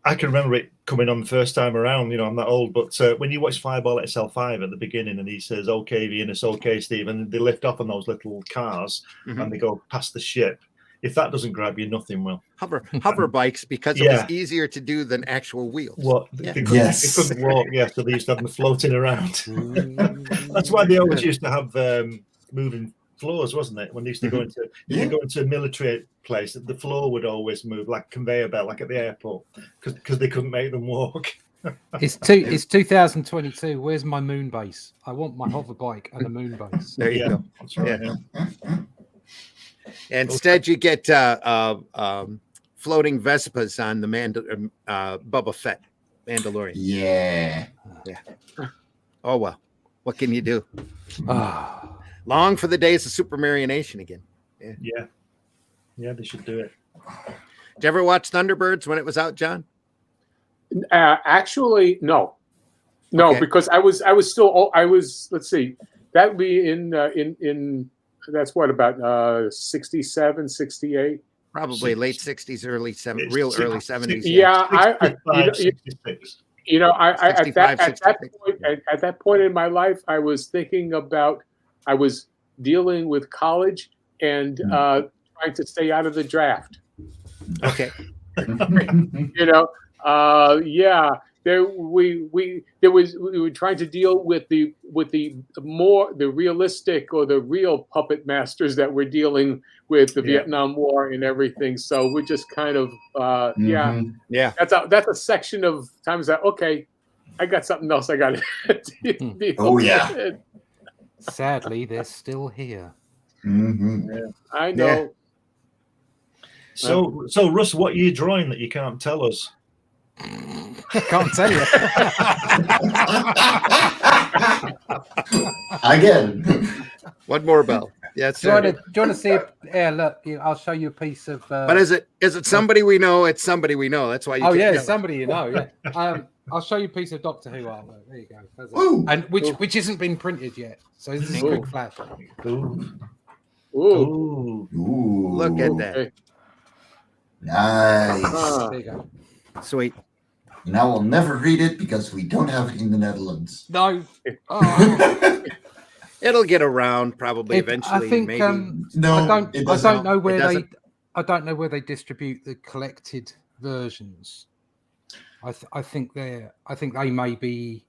I can remember it coming on the first time around. I'm not old, but when you watch Fireball XL5 at the beginning, and he says, "Okay, Venus, okay, Steve," and they lift off on those little cars and they go past the ship. If that doesn't grab you, nothing will. Hover bikes because it was easier to do than actual wheels. What? They couldn't walk. Yeah, so they used to have them floating around. That's why they always used to have moving floors, wasn't it? When they used to go into go into a military place, the floor would always move like conveyor belt, like at the airport, because they couldn't make them walk. It's 2022. Where's my moon base? I want my hover bike and a moon base. There you go. That's right. Instead, you get floating Vespas on the Boba Fett Mandalorian. Yeah. Oh well, what can you do? Ah. Long for the days of Super Marionation again. Yeah, they should do it. Did you ever watch Thunderbirds when it was out, John? Actually, no, Okay. because I was still. Let's see, that would be in that's what about 67, 68. Probably late 60s, early 70s, early 70s. Yeah, 66. At 65, that point in my life, I was thinking about. I was dealing with college and trying to stay out of the draft. Okay. We were trying to deal with the realistic or the real puppet masters that were dealing with the Vietnam War and everything. So we're just kind of that's a section of times that I got something else I got to deal with. Sadly, they're still here. I know. Yeah. So Russ, what are you drawing that you can't tell us? Can't tell you. Again. One more bell. Yes, Do you sir. want to see if? Yeah, look. I'll show you a piece of. But is it somebody we know? It's somebody we know. That's why you. Oh can't yeah, tell. it's somebody you know. Yeah. I'll show you a piece of Doctor Who artwork. There you go. That's it. Ooh. And which isn't been printed yet. So this is a quick flash. Ooh. Ooh. Ooh. Look at that. Okay. Nice. There you go. Sweet. Now we'll never read it because we don't have it in the Netherlands. No. Oh. It'll get around probably eventually. I think maybe. No, I don't know where It they distribute the collected versions. I think they may be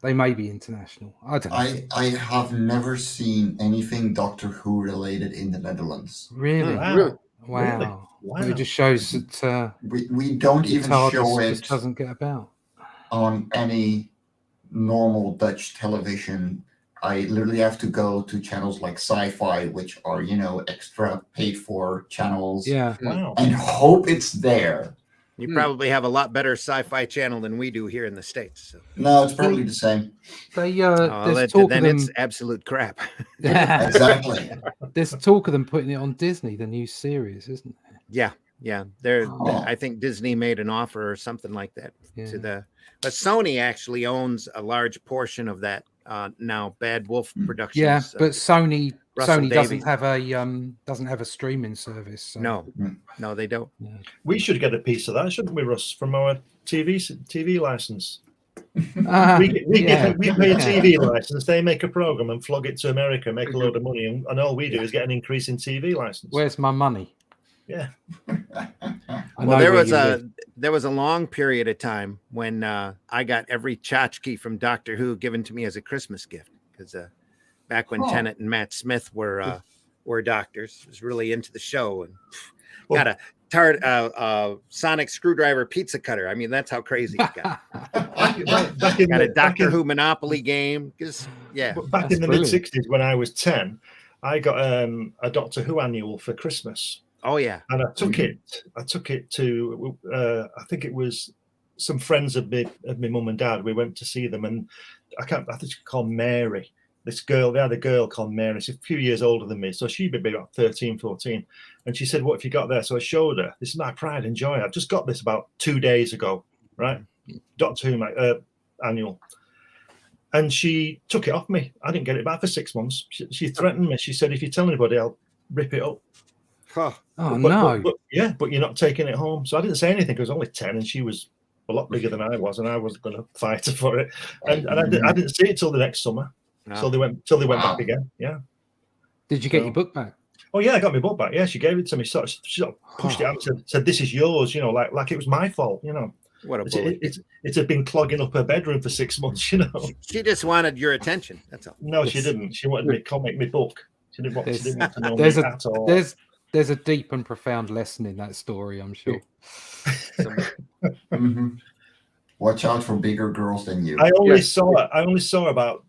international. I don't know. I have never seen anything Doctor Who related in the Netherlands. Really? Wow. Wow. Wow. It just shows that We don't even TARDIS show just it doesn't get about. on any normal Dutch television. I literally have to go to channels like Sci-Fi, which are, extra paid for channels. Yeah. Wow. And hope it's there. You probably have a lot better sci-fi channel than we do here in the States. So. No, it's probably the same. There's talk of them. It's absolute crap. Exactly. There's talk of them putting it on Disney, the new series, isn't there? Yeah. Oh. I think Disney made an offer or something like that Yeah. but Sony actually owns a large portion of that now. Bad Wolf Productions. Yeah, but Sony Russell doesn't Davies. have a streaming service. So. No, they don't. Yeah. We should get a piece of that, shouldn't we, Russ, from our TV license? We pay a TV license, they make a program and flog it to America, make a load of money, and all we do is get an increase in TV license. Where's my money? Yeah. Well, there was a long period of time when I got every tchotchke from Doctor Who given to me as a Christmas gift because back when Tennant and Matt Smith were doctors, I was really into the show, and got a sonic screwdriver pizza cutter. I mean, that's how crazy it got. Got a Doctor Who Monopoly game. Yeah. Back in the mid 60s, when I was 10, I got a Doctor Who annual for Christmas. Oh yeah. And I took it to I think it was some friends of my mum and dad. We went to see them, and I think she's called Mary. This girl, they had a girl called Mary. She's a few years older than me, so she'd be about 13, 14. And she said, "What have you got there?" So I showed her. This is my pride and joy. I've just got this about 2 days ago, right? Doctor Who annual. And she took it off me. I didn't get it back for 6 months. She threatened me. She said, "If you tell anybody, I'll rip it up." Huh. But you're not taking it home. So I didn't say anything because I was only 10 and she was a lot bigger than I was, and I was going to fight her for it. And I didn't see it till the next summer. No. So they went back again. Yeah. Did you get your book back? Oh yeah, I got my book back. Yeah, she gave it to me. She sort of pushed it out and said, "This is yours." You know, like it was my fault. You know. What a bully. It had been clogging up her bedroom for 6 months. You know. She just wanted your attention. That's all. No, she didn't. She wanted me comic, my book. She didn't want to know me at all. There's a deep and profound lesson in that story, I'm sure. Mm-hmm. Watch out for bigger girls than you. I only saw about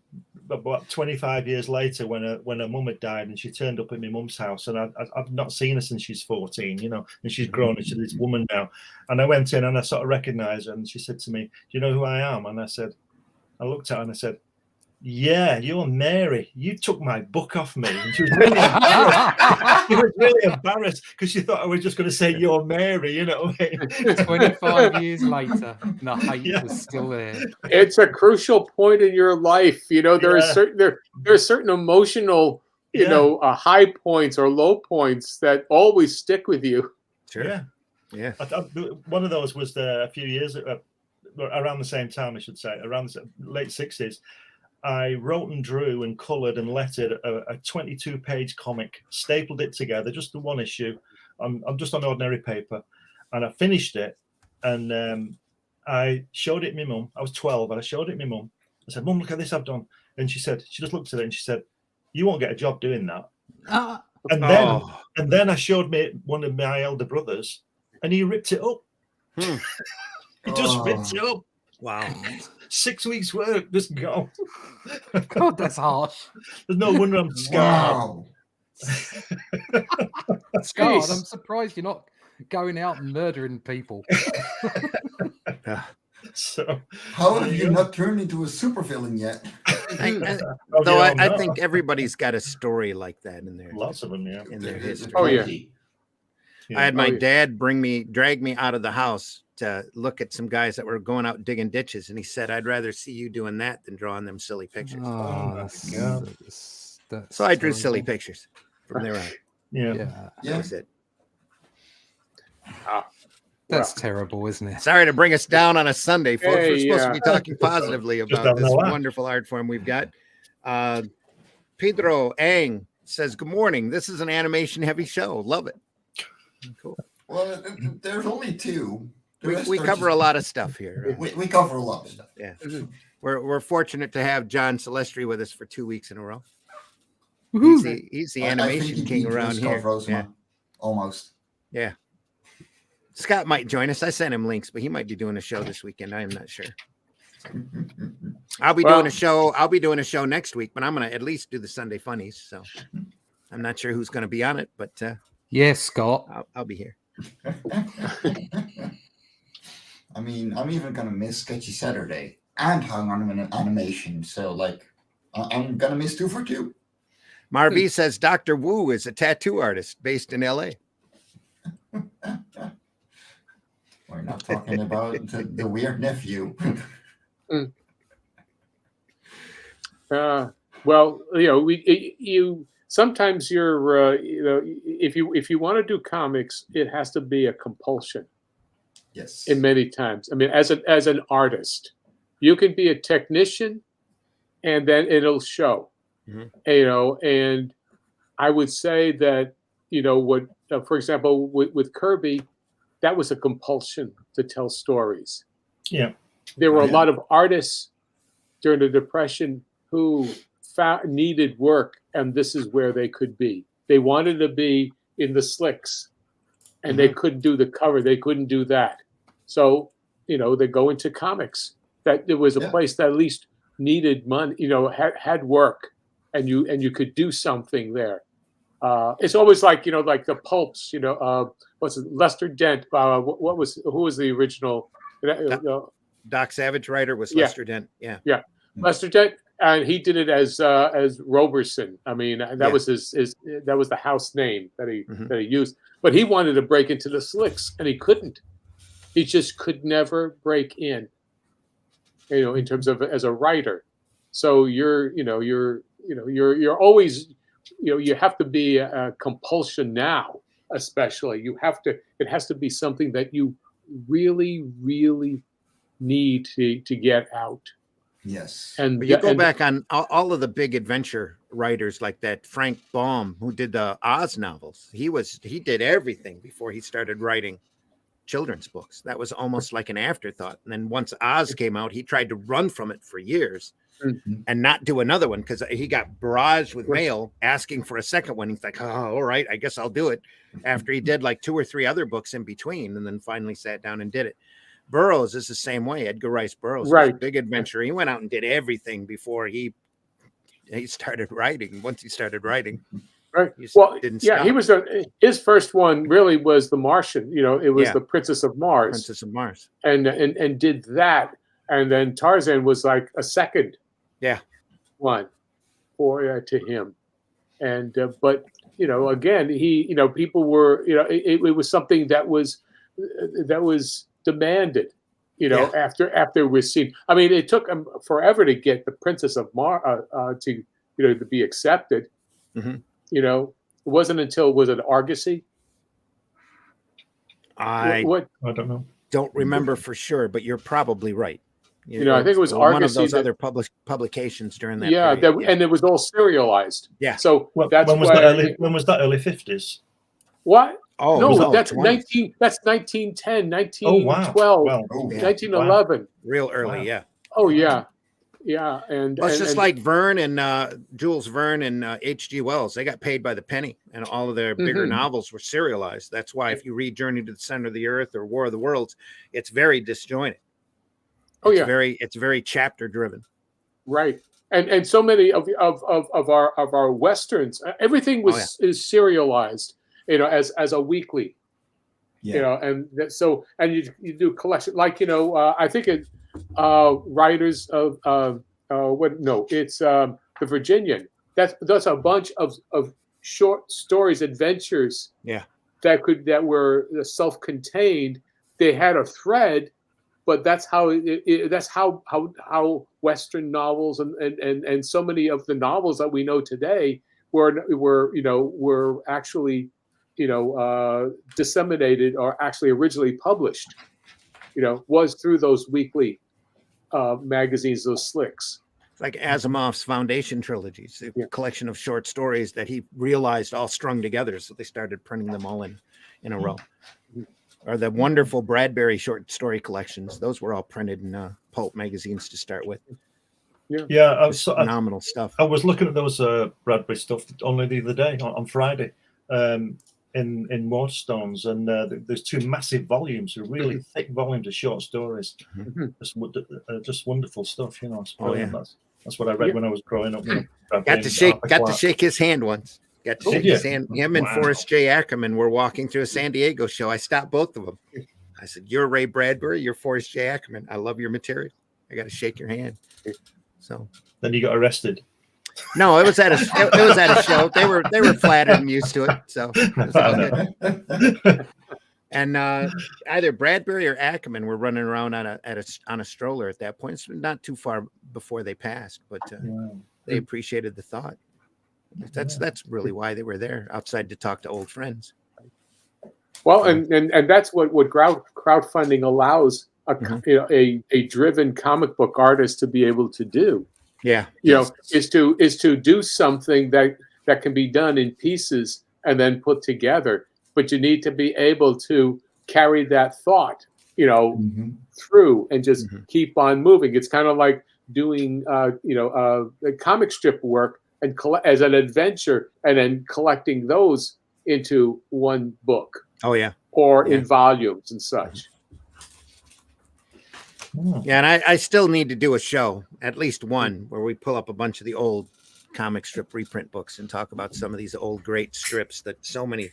25 years later when her mum had died, and she turned up at my mum's house, and I've not seen her since she's 14, you know, and she's grown into this woman now. And I went in and I sort of recognized her, and she said to me, "Do you know who I am?" And I looked at her and I said, "Yeah, you're Mary. You took my book off me." And she was really embarrassed. She was really embarrassed because she thought I was just going to say you're Mary, you know. 25 years later, the hate was still there. It's a crucial point in your life. You know, there are certain emotional, you know, high points or low points that always stick with you. Sure. Yeah. One of those was a few years around the same time, I should say, around the late 60s. I wrote and drew and coloured and lettered a 22-page comic, stapled it together, just the one issue. I'm just on ordinary paper, and I finished it, and I showed it to my mum. I was 12, and I showed it to my mum. I said, "Mum, look at this I've done." And she just looked at it and she said, "You won't get a job doing that." And then I showed one of my elder brothers, and he ripped it up. He just ripped it up. Wow. 6 weeks' work, just go. God, that's harsh. There's no wonder I'm scarred. Wow. Scarred. I'm surprised you're not going out and murdering people. So, how have you not turned into a supervillain yet? I think everybody's got a story like that in there. Lots of them, yeah. In their history. Oh yeah. I had my dad drag me out of the house to look at some guys that were going out digging ditches, and he said, "I'd rather see you doing that than drawing them silly pictures." So I drew silly pictures from there on. Yeah. That was it. That's terrible, isn't it? Sorry to bring us down on a Sunday, folks. Hey, We're supposed to be talking positively about this wonderful art form we've got. Pedro Ang says, "Good morning. This is an animation-heavy show. Love it." Cool. Well, there's only two. We cover a lot of stuff here. We cover a lot of stuff. Yeah. We're fortunate to have John Celestri with us for 2 weeks in a row. He's the animation king around here. Yeah. Almost. Yeah. Scott might join us. I sent him links, but he might be doing a show this weekend. I am not sure. I'll be doing a show. I'll be doing a show next week, but I'm going to at least do the Sunday Funnies. So I'm not sure who's going to be on it, but yes, Scott. I'll be here. I mean, I'm even going to miss Sketchy Saturday and Hung on an Animation. So, I'm going to miss 2 for 2. Marby says Dr. Wu is a tattoo artist based in LA. We're not talking about the weird nephew. Well, you know, sometimes you're, you know, if you want to do comics, it has to be a compulsion. Yes. In many times, I mean, as an artist, you can be a technician, and then it'll show. Mm-hmm. You know, and I would say that, you know, what, for example, with Kirby, that was a compulsion to tell stories. Yeah. There were a lot of artists during the Depression who needed work, and this is where they could be. They wanted to be in the slicks, and they couldn't do the cover. They couldn't do that. So, they go into comics. That there was a place that at least needed money, had work, and you could do something there. It's always like, like the pulps, what's it, Lester Dent? Who was the original? Doc Savage writer was Lester Dent. Yeah. Lester Dent, and he did it as Roberson. I mean, that was his that was the house name that he used. But he wanted to break into the slicks, and he couldn't. He just could never break in. In terms of as a writer. So you're always, you have to be a compulsion now, especially. It has to be something that you really, really need to get out. Yes. And you go back on all of the big adventure writers like that, Frank Baum, who did the Oz novels. He did everything before he started writing children's books. That was almost like an afterthought. And then once Oz came out, he tried to run from it for years and not do another one because he got barraged with mail asking for a second one. He's like, oh, all right, I guess I'll do it. After he did like 2 or 3 other books in between, and then finally sat down and did it. Burroughs is the same way. Edgar Rice Burroughs, right? Big adventure. He went out and did everything before he started writing. Once he started writing. Right. Well, he was his first one really was The Martian. It was The Princess of Mars. Princess of Mars. And did that, and then Tarzan was like a second. One to him, and but again people were it was something that was demanded. After it was seen. I mean, it took him forever to get The Princess of Mars to be accepted. It wasn't until, was it Argosy? I don't know. Don't remember for sure, but you're probably right. I think it was one Argosy. Of those other publications during that. Yeah, period. and it was all serialized. Yeah. So that's when was that? Early 50s. What? Oh no, that's 19. That's 1910, 1912, 1911. Real early, yeah. Oh yeah. Yeah, and it's just like Verne and Jules Verne and H.G. Wells. They got paid by the penny, and all of their bigger novels were serialized. That's why if you read Journey to the Center of the Earth or War of the Worlds, it's very disjointed. It's very chapter driven. Right, and so many of our westerns, everything is serialized. As a weekly. And you do collection like I think it. Writers of it's the Virginian. That's a bunch of short stories, adventures. That were self-contained. They had a thread, but that's how how Western novels and so many of the novels that we know today were actually disseminated or actually originally published. Was through those weekly magazines, those slicks. It's like Asimov's Foundation trilogies, a collection of short stories that he realized all strung together, so they started printing them all in a row. Or the wonderful Bradbury short story collections; those were all printed in pulp magazines to start with. Phenomenal stuff. I was looking at those Bradbury stuff only the other day on Friday. In Waterstones, and there's 2 massive volumes, really thick volumes of short stories. Just wonderful stuff, It's brilliant. That's what I read when I was growing up. Got to shake his hand once. Got to shake his hand. Him and Forrest J. Ackerman were walking through a San Diego show. I stopped both of them. I said, "You're Ray Bradbury. You're Forrest J. Ackerman. I love your material. I got to shake your hand." So then you got arrested. No, it was at a show. They were flattered and used to it. So it was all good. And either Bradbury or Ackerman were running around on a stroller at that point. It's not too far before they passed, but they appreciated the thought. That's really why they were there, outside to talk to old friends. Well, and that's what crowdfunding allows a driven comic book artist to be able to do. Is to do something that can be done in pieces and then put together. But you need to be able to carry that thought, through and just keep on moving. It's kind of like doing, comic strip work and as an adventure, and then collecting those into one book. Oh yeah. or Yeah. in volumes and such. Yeah, and I still need to do a show, at least one, where we pull up a bunch of the old comic strip reprint books and talk about some of these old great strips that so many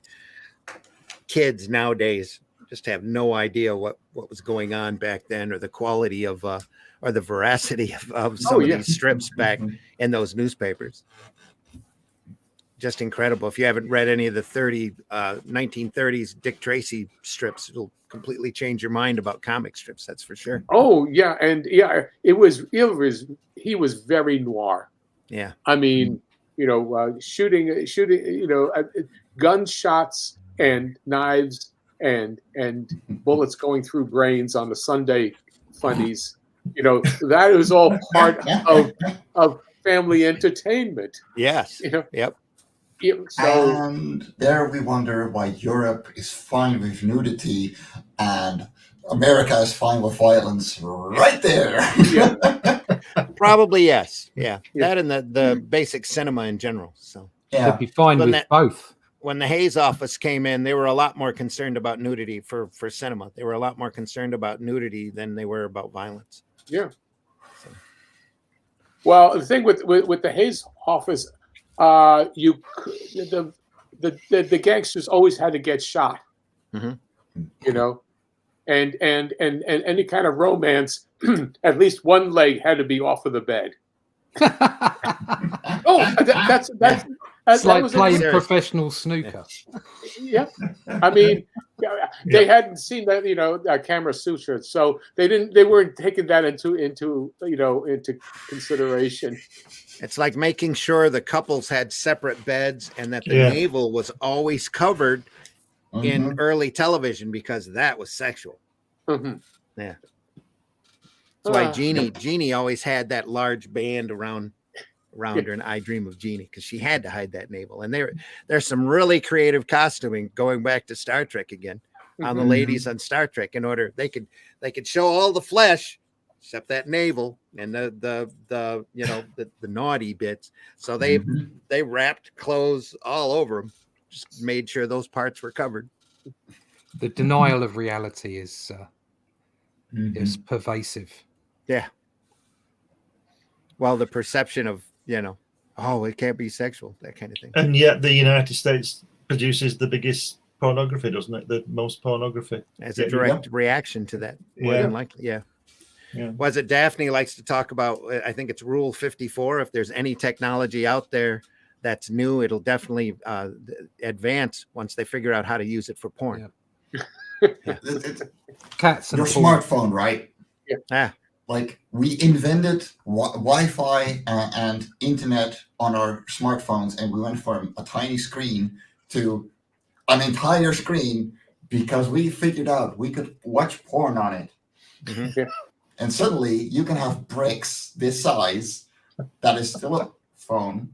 kids nowadays just have no idea what was going on back then, or the quality of or the veracity of some of these strips back in those newspapers. Just incredible. If you haven't read any of the 1930s Dick Tracy strips, it'll completely change your mind about comic strips. That's for sure. Oh yeah, and yeah, he was very noir. Yeah. I mean, shooting, gunshots and knives and bullets going through brains on the Sunday funnies. That is all part of family entertainment. Yes. Yep. So, and there we wonder why Europe is fine with nudity and America is fine with violence right there. Probably yes. Yeah. That and the basic cinema in general. So They'd be fine with both. When the Hayes office came in, they were a lot more concerned about nudity for cinema. They were a lot more concerned about nudity than they were about violence. Yeah. So. Well, the thing with the Hayes office, the gangsters always had to get shot. Mm-hmm. And any kind of romance, at least one leg had to be off of the bed. That's it's like playing professional snooker. Yeah, I mean, they hadn't seen that Camera Sutra, so they weren't taking that into consideration. It's like making sure the couples had separate beds and that the navel was always covered in early television, because that was sexual. Mm-hmm. Yeah. That's why Jeannie always had that large band around her in I Dream of Jeannie, because she had to hide that navel. And there's some really creative costuming, going back to Star Trek again, on the ladies on Star Trek, in order they could show all the flesh except that navel and the naughty bits. So they wrapped clothes all over them, just made sure those parts were covered. The denial of reality is pervasive. Yeah. Well, the perception of, it can't be sexual, that kind of thing. And yet the United States produces the biggest pornography, doesn't it? The most pornography. As a direct reaction to that. More than likely, yeah. Was it Daphne likes to talk about, I think it's Rule 54, if there's any technology out there that's new, it'll definitely advance once they figure out how to use it for porn. Cats and your smartphone, right? Yeah. Like, we invented Wi-Fi and internet on our smartphones, and we went from a tiny screen to an entire screen because we figured out we could watch porn on it. Mm-hmm. And suddenly you can have bricks this size that is still a phone.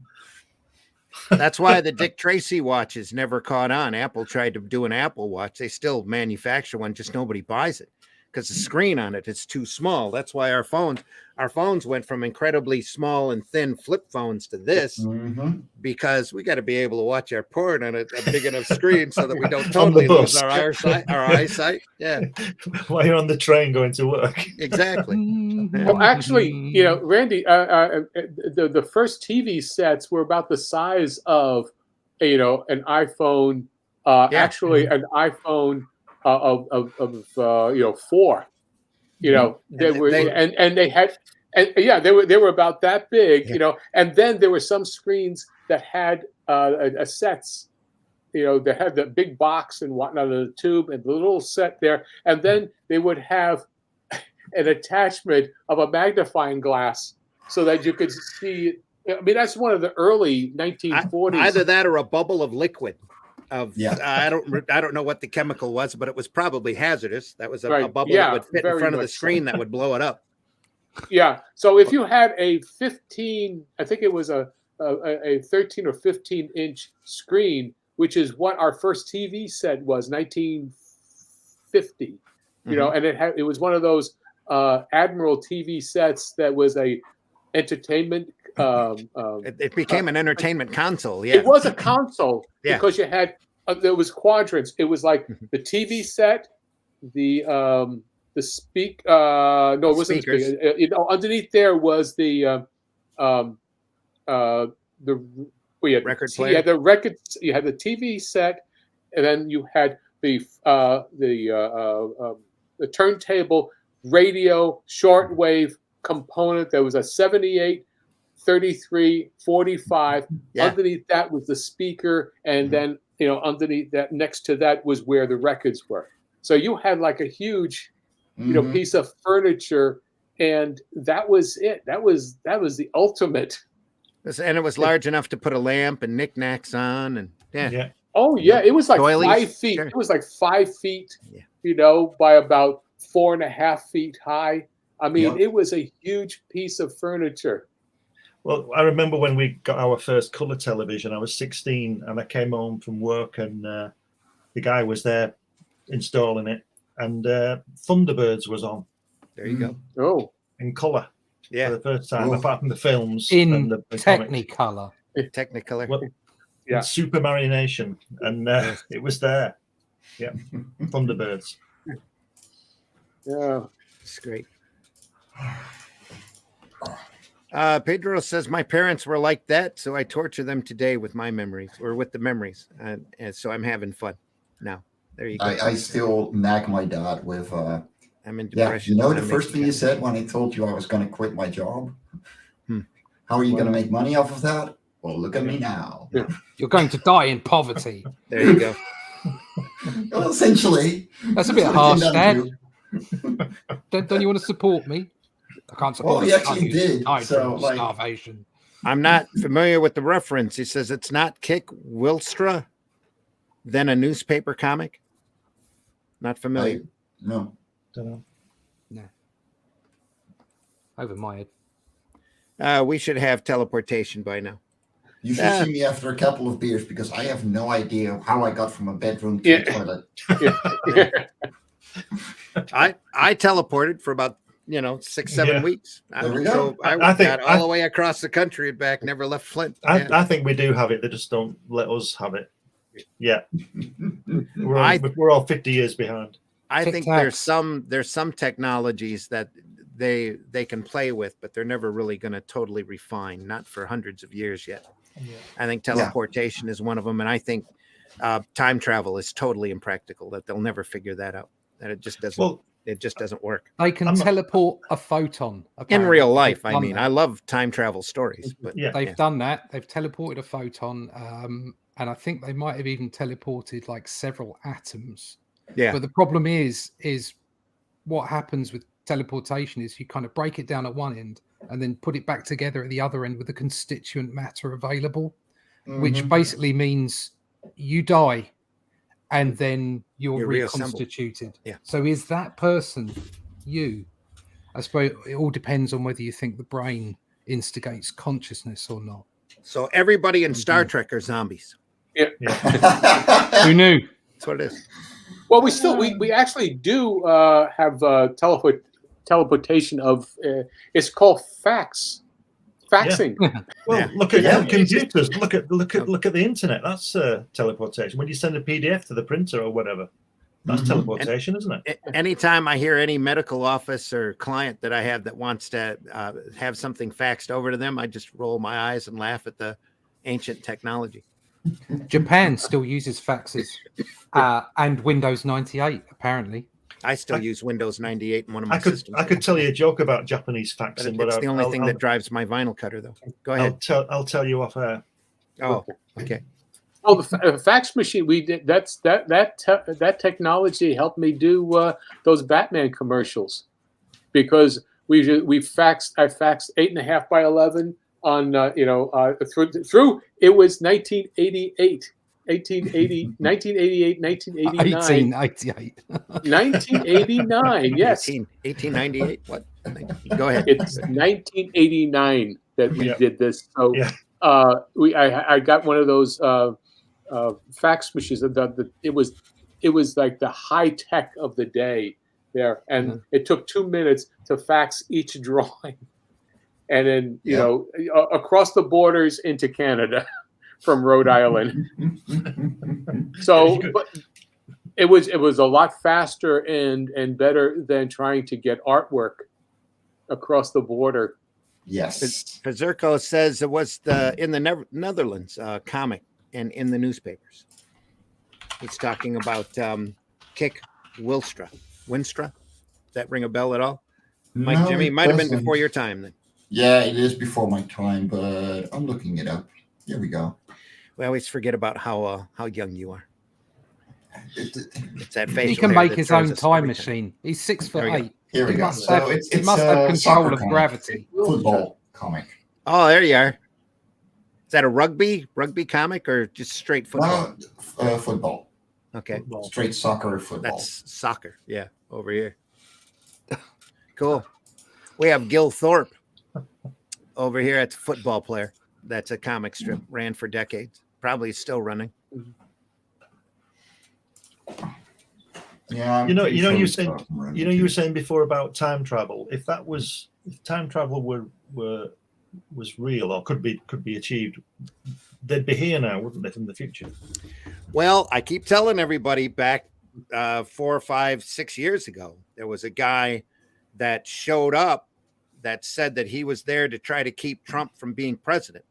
That's why the Dick Tracy watches never caught on. Apple tried to do an Apple Watch. They still manufacture one, just nobody buys it because the screen on it is too small. That's why our phones went from incredibly small and thin flip phones to this, because we got to be able to watch our porn on a big enough screen so that we don't totally lose our eyesight. Yeah. While you're on the train going to work. Exactly. Well, actually, Randy, the first TV sets were about the size of, an iPhone. Actually, an iPhone of 4. They were about that big. And then there were some screens that had sets. They had the big box and whatnot, the tube and the little set there, and then they would have an attachment of a magnifying glass so that you could see. I mean, that's one of the early 1940s. Either that or a bubble of liquid. I don't know what the chemical was, but it was probably hazardous. That was a bubble that would fit in front of the screen that would blow it up. Yeah. So if you had a 15, I think it was a 13 or 15 inch screen, which is what our first TV set was, 1950. And it was one of those Admiral TV sets that was a entertainment. It became an entertainment console. Yeah, it was a console because you had there was quadrants. It was like the TV set, the speak. No, it wasn't Speakers. the speaker. Underneath there was the we had Record You player? had the record. You had the TV set, and then you had the turntable, radio, shortwave component. There was a 78, 33, 45. Yeah. Underneath that was the speaker, and then underneath that, next to that was where the records were. So you had like a huge, piece of furniture, and that was it. That was the ultimate. And it was large enough to put a lamp and knickknacks on, and Yeah. Oh yeah, it was like Doilies? 5 feet. Sure. It was like 5 feet, Yeah. by about 4.5 feet high. I mean, Yep. it was a huge piece of furniture. Well, I remember when we got our first colour television. I was 16, and I came home from work, and the guy was there installing it, and Thunderbirds was on there you go. Oh, in colour for Yeah, the first time, Oh. apart from the films In and the comics. Technicolor. Technicolor. Well, Yeah. Super Marination, and it was there. Yeah, Thunderbirds. yeah. It's great. Pedro says my parents were like that, so I torture them today with my memories or with the memories, and so I'm having fun now. There you go. I still nag my dad with, I'm in yeah, depression. you know and the I'm first making thing you cat- said when I told you I was going to quit my job? Hmm. How are you going to make money off of that? Well, look at me now. Yeah. You're going to die in poverty. There you go. Well, essentially. That's a bit that's what harsh, it came down Dad. to. Don't you want to support me? I can't support. Well, he a actually son who's did, died so, from like- starvation. I'm not familiar with the reference. He says it's not Kick Wilstra, then a newspaper comic. Not familiar. No. Don't know. Over my head. We should have teleportation by now. You should Yeah. see me after a couple of beers because I have no idea how I got from a bedroom to Yeah. a toilet. Yeah. I teleported for about 6-7 Yeah. weeks. There we So go. I I think- got all the way across the country and back. Never left Flint. Yeah. I think we do have it. They just don't let us have it. Yeah, I- we're all 50 years behind. I think Tic-tacs. there's some technologies that they can play with, but they're never really going to totally refine. Not for hundreds of years yet. Yeah. I think teleportation is one of them, and I think time travel is totally impractical. That they'll never figure that out. That it just doesn't. Well, It just doesn't work They can I'm not- teleport a photon. in apparently. real life. They've I done mean, that. I love time travel stories, but yeah, They've done that. They've teleported a photon, and I think they might have even teleported like several atoms. yeah, But the problem is what happens with teleportation is you kind of break it down at one end and then put it back together at the other end with the constituent matter available, which Mhm. basically means you die and then you're You're reassembled. reconstituted. Yeah. So is that person you? I suppose it all depends on whether you think the brain instigates consciousness or not. so everybody in Star Trek are zombies. Who knew? That's what it is. Well, we actually do have teleportation of. It's called faxing. Well, Yeah. look at Yeah. computers. Look at the internet. That's teleportation. When you send a PDF to the printer or whatever, that's Mhm. teleportation, isn't it? Anytime I hear any medical office or client that I have that wants to have something faxed over to them, I just roll my eyes and laugh at the ancient technology. Japan still uses faxes and Windows 98, apparently. I still use Windows 98 in one of my I could systems. I could tell you a joke about Japanese but faxing, it's but the only thing that drives my vinyl cutter, though. Go ahead. I'll tell you off air. Oh, okay. Oh, the fax machine. We did that technology helped me do those Batman commercials because I faxed 8.5 by 11 on through it was 1988. 1988, 1989, 1888. 1989. Yes, 1898. What? Go ahead. it's 1989 that we Yeah. did this. So Yeah. I got one of those fax machines. It was like the high tech of the day there, and it took 2 minutes to fax each drawing, and then across the borders into Canada from Rhode Island. So, but it was a lot faster and better than trying to get artwork across the border. Yes. Pazurko says it was in the Netherlands comic and in the newspapers. He's talking about Kik Winstra. Does that ring a bell at all? Mike, No, Jimmy, it might have been doesn't. before your time then. Yeah, it is before my time, but I'm looking it up. Here we go. We always forget about how young you are. It's that facial He can hair make that his throws own us time every time. machine. He's 6'8". Here we He go. must So have, it's he must have a control soccer of comic. gravity. Football comic. Oh, there you are. Is that a rugby comic or just straight football? No, football. Okay, Football. Straight soccer football. that's soccer. Yeah, over here. Cool. We have Gil Thorpe over here. That's a football player. That's a comic strip. Ran for decades. Probably still running. Yeah, I'm You pretty sure you it's said got them running you were too. saying before about time travel. If time travel was real or could be achieved, they'd be here now, wouldn't they, from the future? Well, I keep telling everybody back 4 or 5, 6 years ago, there was a guy that showed up that said that he was there to try to keep Trump from being president.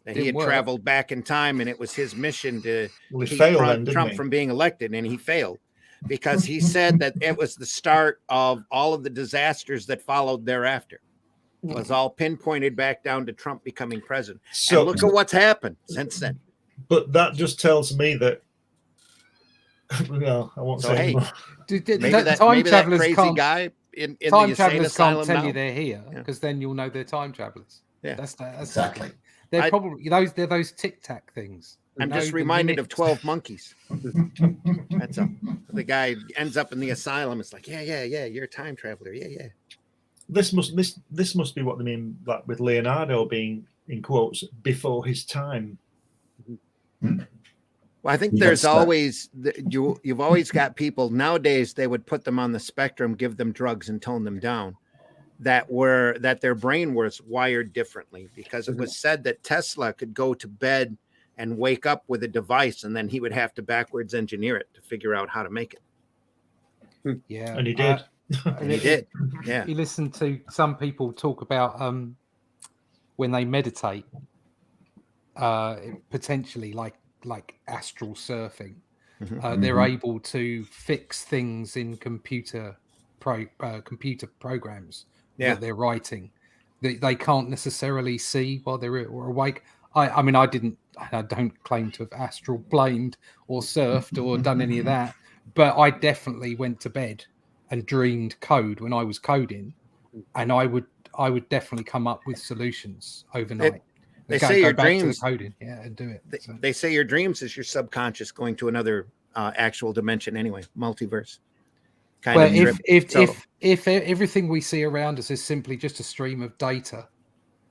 That he Didn't had work. traveled back in time and it was his mission to Well, he keep failed then, didn't Trump he? from being elected, and he failed because he said that it was the start of all of the disasters that followed thereafter. It was all pinpointed back down to Trump becoming president. So And look at what's happened since then. but that just tells me that. No, I won't So, say hey, anymore. Maybe that time maybe that travelers crazy can't. guy in the Time insane travelers can't asylum tell now. you they're here Yeah. because then you'll know they're time travelers. Yeah. That's Exactly. They're I- probably they're those tic tac things. I'm know just the reminded of minute- 12 Monkeys. That's all. The guy ends up in the asylum. It's like, yeah, you're a time traveler. Yeah. This must be what they mean, like with Leonardo being in quotes before his time. Well, I think You there's got stuck. always you've always got people nowadays. They would put them on the spectrum, give them drugs, and tone them down. That their brain was wired differently because it was said that Tesla could go to bed and wake up with a device, and then he would have to backwards engineer it to figure out how to make it. Yeah, And he did. And he did. Yeah. You listen to some people talk about when they meditate, potentially like astral surfing. Mhm. They're able to fix things in computer programs Yeah. that they're writing. They can't necessarily see while they're awake. I mean, I don't claim to have astral planed or surfed or done any of that, but I definitely went to bed and dreamed code when I was coding, and I would definitely come up with solutions overnight. They say your back to the dreams- coding, yeah, and do it. So. They say your dreams is your subconscious going to another actual dimension anyway, multiverse. Kind Well, of trip. if everything we see around us is simply just a stream of data,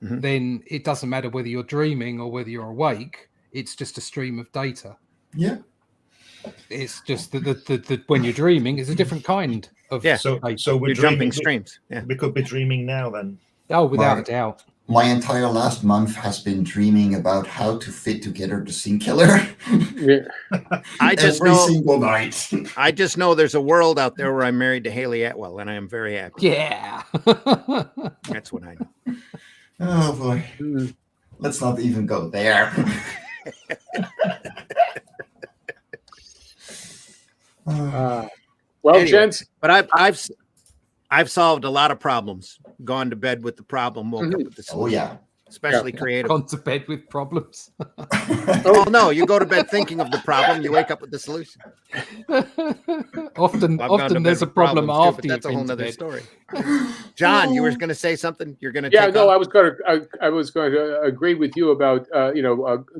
Mhm. then it doesn't matter whether you're dreaming or whether you're awake. It's just a stream of data. Yeah. It's just that when you're dreaming, it's a different kind of Yeah. So data. we're You're jumping dreaming. streams. Yeah. We could be dreaming now then. Oh, without a Right. doubt. My entire last month has been dreaming about how to fit together the Scene Killer Yeah. I just every know single night. I just know there's a world out there where I'm married to Haley Atwell, and I am very happy. Yeah. That's what I know. Oh boy. Mm. Let's not even go there. Well, Anyway. gents, But I've solved a lot of problems. Gone to bed with the problem, woke up with the Oh solution. yeah. Especially creative. Gone to bed with problems. Oh no, you go to bed thinking of the problem, you wake up with the solution. often I've gone to bed there's a with problem problems, too, after but you've that's a been whole to nother bed. story. John, you were going to say something. You're going to yeah, take no, on? I was going to agree with you about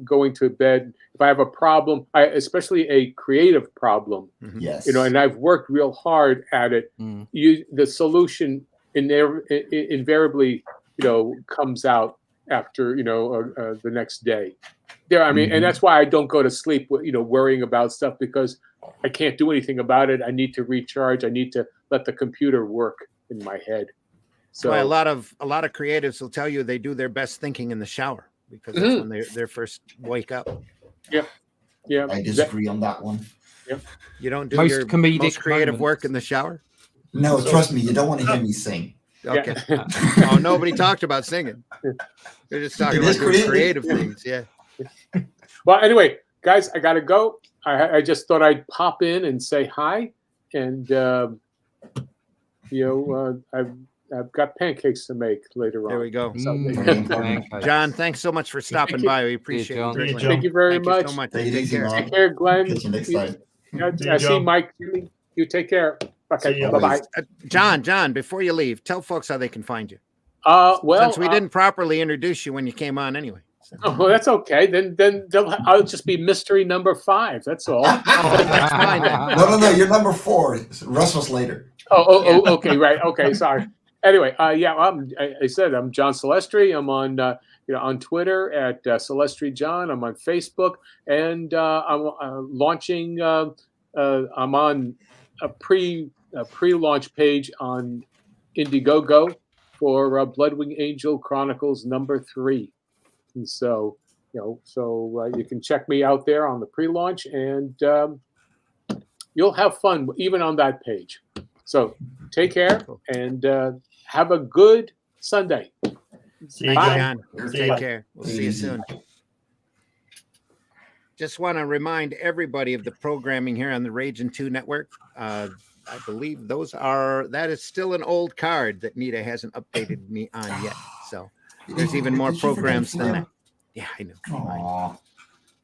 going to bed. If I have a problem, especially a creative problem, Yes. and I've worked real hard at it. Mm. The solution invariably, comes out after the next day. There, I mean, Mhm. and that's why I don't go to sleep, worrying about stuff, because I can't do anything about it. I need to recharge. I need to let the computer work in my head. So Well, a lot of creatives will tell you they do their best thinking in the shower. because that's when they're first wake up. Yeah, I disagree on that one. You don't do Most your comedic most creative moments. work in the shower? No, trust me, you don't want to hear me sing. Okay. Yeah. Oh, nobody talked about singing. They're just talking It about is doing creative creative. things. Yeah. Well, anyway, guys, I gotta go. I just thought I'd pop in and say hi, and I've got pancakes to make later on. There we go. Pancakes. John, thanks so much for stopping you. by. We appreciate John. it. greatly. John. Thank you very Thank much. you so much. Take it Take easy, care. man. Take care, Glenn. Catch you next time. See you, I see John. Mike. You take care. See Okay, you. bye bye. John, before you leave, tell folks how they can find you. Well, Since we didn't properly introduce you when you came on anyway. So. Oh, well, that's okay. Then I'll just be mystery number 5. That's all. That's fine then. No, you're number 4. Russ was later. Okay, right. Okay, sorry. Anyway, I said I'm John Celestri. I'm on on Twitter at Celestri John. I'm on Facebook, and I'm launching. I'm on a pre-launch page on Indiegogo for Bloodwing Angel Chronicles #3. And so, you can check me out there on the pre-launch, and you'll have fun even on that page. So take care and have a good Sunday. See you, Bye, John. John. See you. Take care. We'll see you soon. Just want to remind everybody of the programming here on the Ragin 2 network. I believe that is still an old card that Nita hasn't updated me on yet. So there's even more Did you programs forget than to that. Yeah, I know. Aw.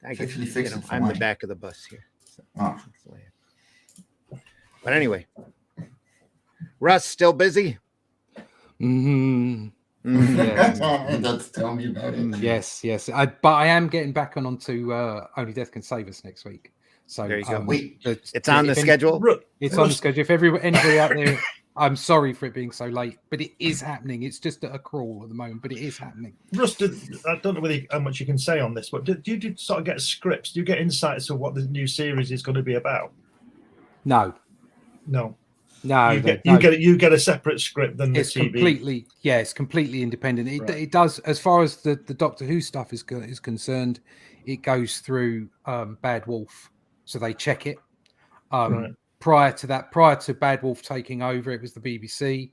I guess, Actually fix it for I'm the mine. back of the bus here. So Oh. that's the way but anyway, Russ, still busy? Mhm. Mhm. That's tell me about it. Yes. But I am getting back onto Only Death Can Save Us next week. So There you go. Wait. It's on the schedule. It's on the schedule. If anybody out there, I'm sorry for it being so late, but it is happening. It's just at a crawl at the moment, but it is happening. Russ, I don't know how much you can say on this, but do you sort of get scripts? Do you get insights of what the new series is going to be about? No. You get a separate script than the It's TV. it's completely independent. Right. It does, as far as the Doctor Who stuff is concerned, it goes through Bad Wolf, so they check it. Right. Prior to Bad Wolf taking over, it was the BBC.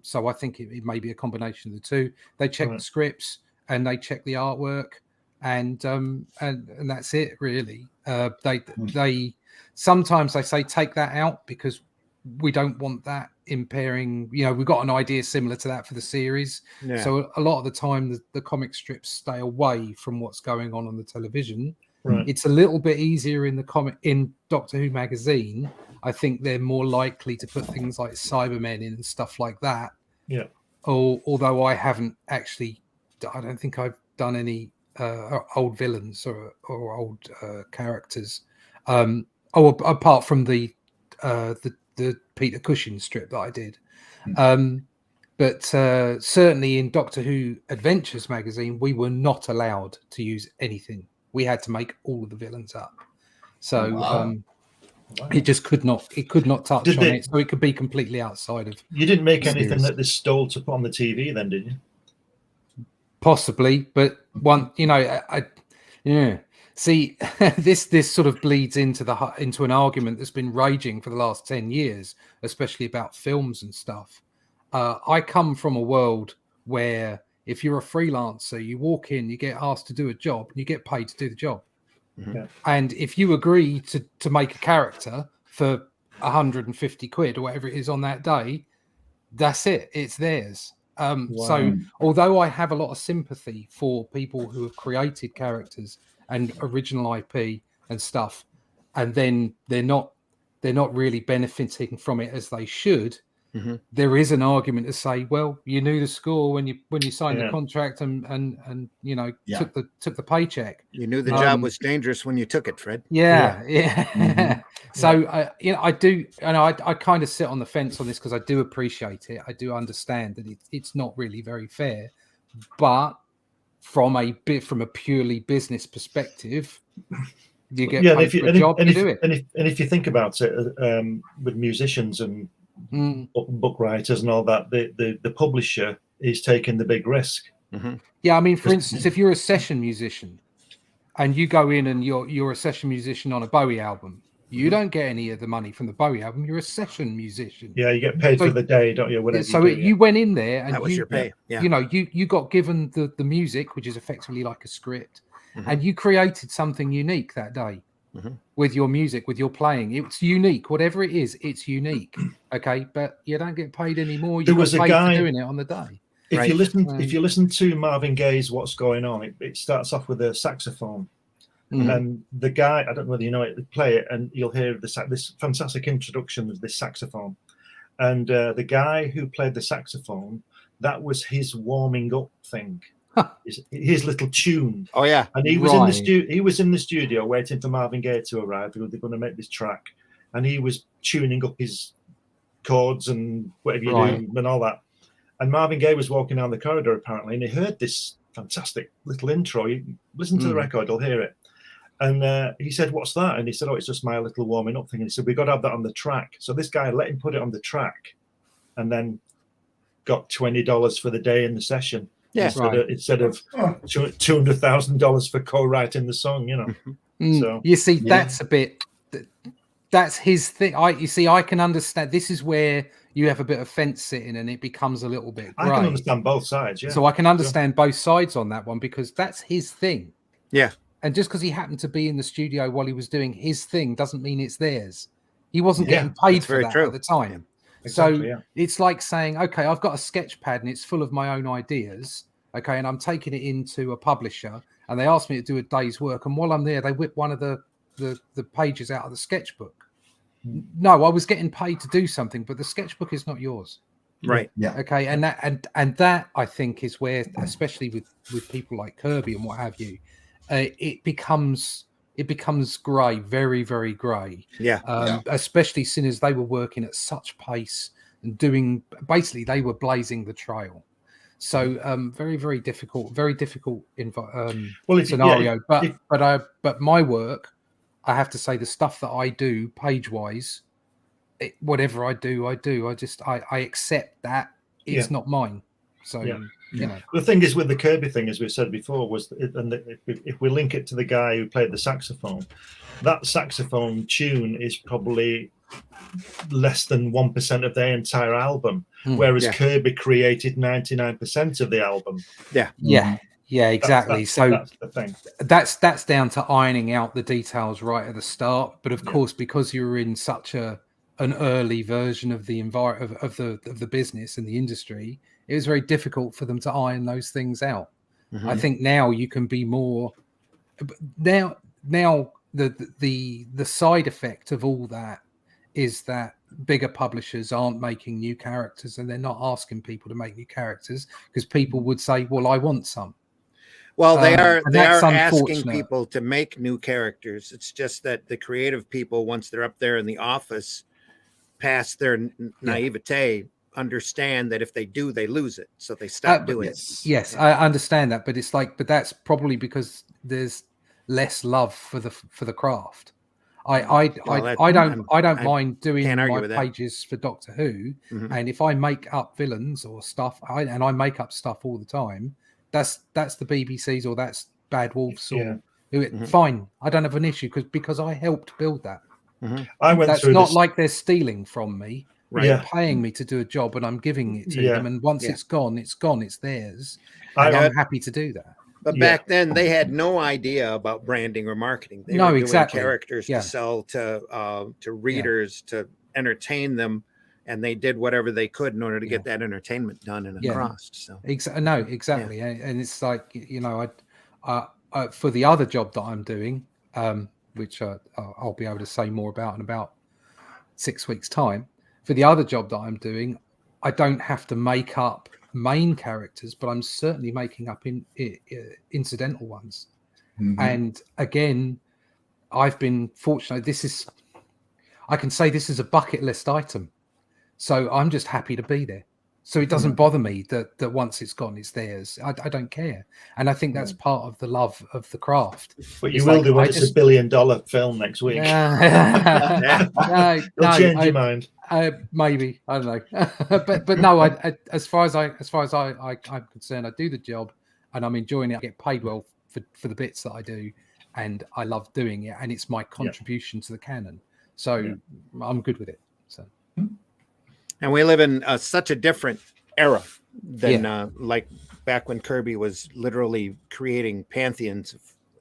So I think it may be a combination of the two. They check the scripts and they check the artwork, and that's it really. They sometimes they say take that out because we don't want that impairing. We've got an idea similar to that for the series. Yeah. So a lot of the time the comic strips stay away from what's going on the television. Right. It's a little bit easier in Doctor Who magazine. I think they're more likely to put things like Cybermen in and stuff like that. Yeah. Although I haven't actually, I don't think I've done any old villains or old characters. Apart from the Peter Cushing strip that I did. But certainly in Doctor Who Adventures magazine, we were not allowed to use anything. We had to make all of the villains up. So it just could not touch on it. So it could be completely outside of. You didn't make series. anything that they stole to put on the TV, then, did you? Possibly, but See, this sort of bleeds into an argument that's been raging for the last 10 years, especially about films and stuff. I come from a world where if you're a freelancer, you walk in, you get asked to do a job, and you get paid to do the job. Yeah. And if you agree to make a character for 150 quid or whatever it is on that day, that's it. It's theirs. So although I have a lot of sympathy for people who have created characters and original IP and stuff, and then they're not really benefiting from it as they should. Mm-hmm. There is an argument to say, well, you knew the score when you signed the contract and took the paycheck. You knew the job was dangerous when you took it, Fred. Yeah. Mm-hmm. So I do, and I kind of sit on the fence on this because I do appreciate it. I do understand that it's not really very fair, but from a purely business perspective, you get paid for a job to do it. And if you think about it, with musicians and book writers and all that, the publisher is taking the big risk Yeah, I mean, for instance, if you're a session musician and you go in and you're a session musician on a Bowie album, you don't get any of the money from the Bowie album. You're a session musician. Yeah, you get paid for the day, don't you? Whatever So you do, you went in there and That was your pay. Yeah. You know, you got given the music, which is effectively like a script, and you created something unique that day with your music, with your playing. It's unique, whatever it is, it's unique. Okay, but you don't get paid anymore. You got paid for doing it on the day. If you listen to Marvin Gaye's "What's Going On," it starts off with a saxophone. And the guy, I don't know whether you know it, play it, and you'll hear this fantastic introduction of this saxophone. And the guy who played the saxophone, that was his warming up thing, his little tune. Oh yeah, and he was in the studio. He was in the studio waiting for Marvin Gaye to arrive because they're going to make this track, and he was tuning up his chords and whatever you do and all that. And Marvin Gaye was walking down the corridor apparently, and he heard this fantastic little intro. You listen to the record, you'll hear it. And he said, "What's that?" And he said, "Oh, it's just my little warming up thing." And he said, "We've got to have that on the track." So this guy let him put it on the track, and then got $20 for the day in the session. Yeah, instead of $200,000 for co-writing the song, you know. So you see, that's his thing. I can understand. This is where you have a bit of fence sitting, and it becomes a little bit grey. I can understand both sides. Yeah. So I can understand both sides on that one because that's his thing. Yeah. And just because he happened to be in the studio while he was doing his thing doesn't mean it's theirs. He wasn't getting paid for that at the time. Exactly, it's like saying, okay, I've got a sketch pad and it's full of my own ideas. Okay, and I'm taking it into a publisher and they ask me to do a day's work. And while I'm there, they whip one of the pages out of the sketchbook. No, I was getting paid to do something, but the sketchbook is not yours. Right. Yeah. Okay. And that I think is where, especially with people like Kirby and what have you, it becomes grey, very, very grey. Especially since they were working at such pace and they were blazing the trail. So very, very difficult scenario. But my work, I have to say, the stuff that I do page wise, whatever I do. I accept that it's not mine. So you know. The thing is with the Kirby thing, as we've said before, if we link it to the guy who played the saxophone, that saxophone tune is probably less than 1% of their entire album, whereas Kirby created 99% of the album. Yeah, exactly. That's the thing. That's down to ironing out the details right at the start. But of course, because you were in such an early version of the of the business and the industry, it was very difficult for them to iron those things out. I think now you can be more. Now the side effect of all that is that bigger publishers aren't making new characters and they're not asking people to make new characters because people would say, "Well, I want some." Well, they are asking unfortunate. people to make new characters. It's just that the creative people, once they're up there in the office, past their naivete, understand that if they do, they lose it. So they stop doing it. Yes, I understand that, but it's but that's probably because there's less love for the craft. I don't mind doing my pages for Doctor Who, and if I make up villains or stuff, I make up stuff all the time. That's the BBC's or that's Bad Wolves or fine. I don't have an issue because I helped build that. That's not like they're stealing from me. Right. They're paying me to do a job and I'm giving it to them. And once it's gone, it's theirs. And I'm happy to do that. But back then they had no idea about branding or marketing. They were doing characters to sell to readers to entertain them. And they did whatever they could in order to get that entertainment done and across. So exactly. Yeah. And it's like, you know, for the other job that I'm doing, which I'll be able to say more about in about 6 weeks' time. For the other job that I'm doing, I don't have to make up main characters, but I'm certainly making up incidental ones. And again, I've been fortunate. I can say this is a bucket list item. So I'm just happy to be there. So it doesn't bother me that once it's gone, it's theirs. I don't care. And I think that's part of the love of the craft. But you will do when it's $1 billion film next week. You'll change your mind. Maybe. I don't know. but no, as far as I'm concerned, I do the job. and I'm enjoying it. I get paid well for the bits that I do, and I love doing it, and it's my contribution to the canon. So I'm good with it. So, and we live in such a different era than like back when Kirby was literally creating pantheons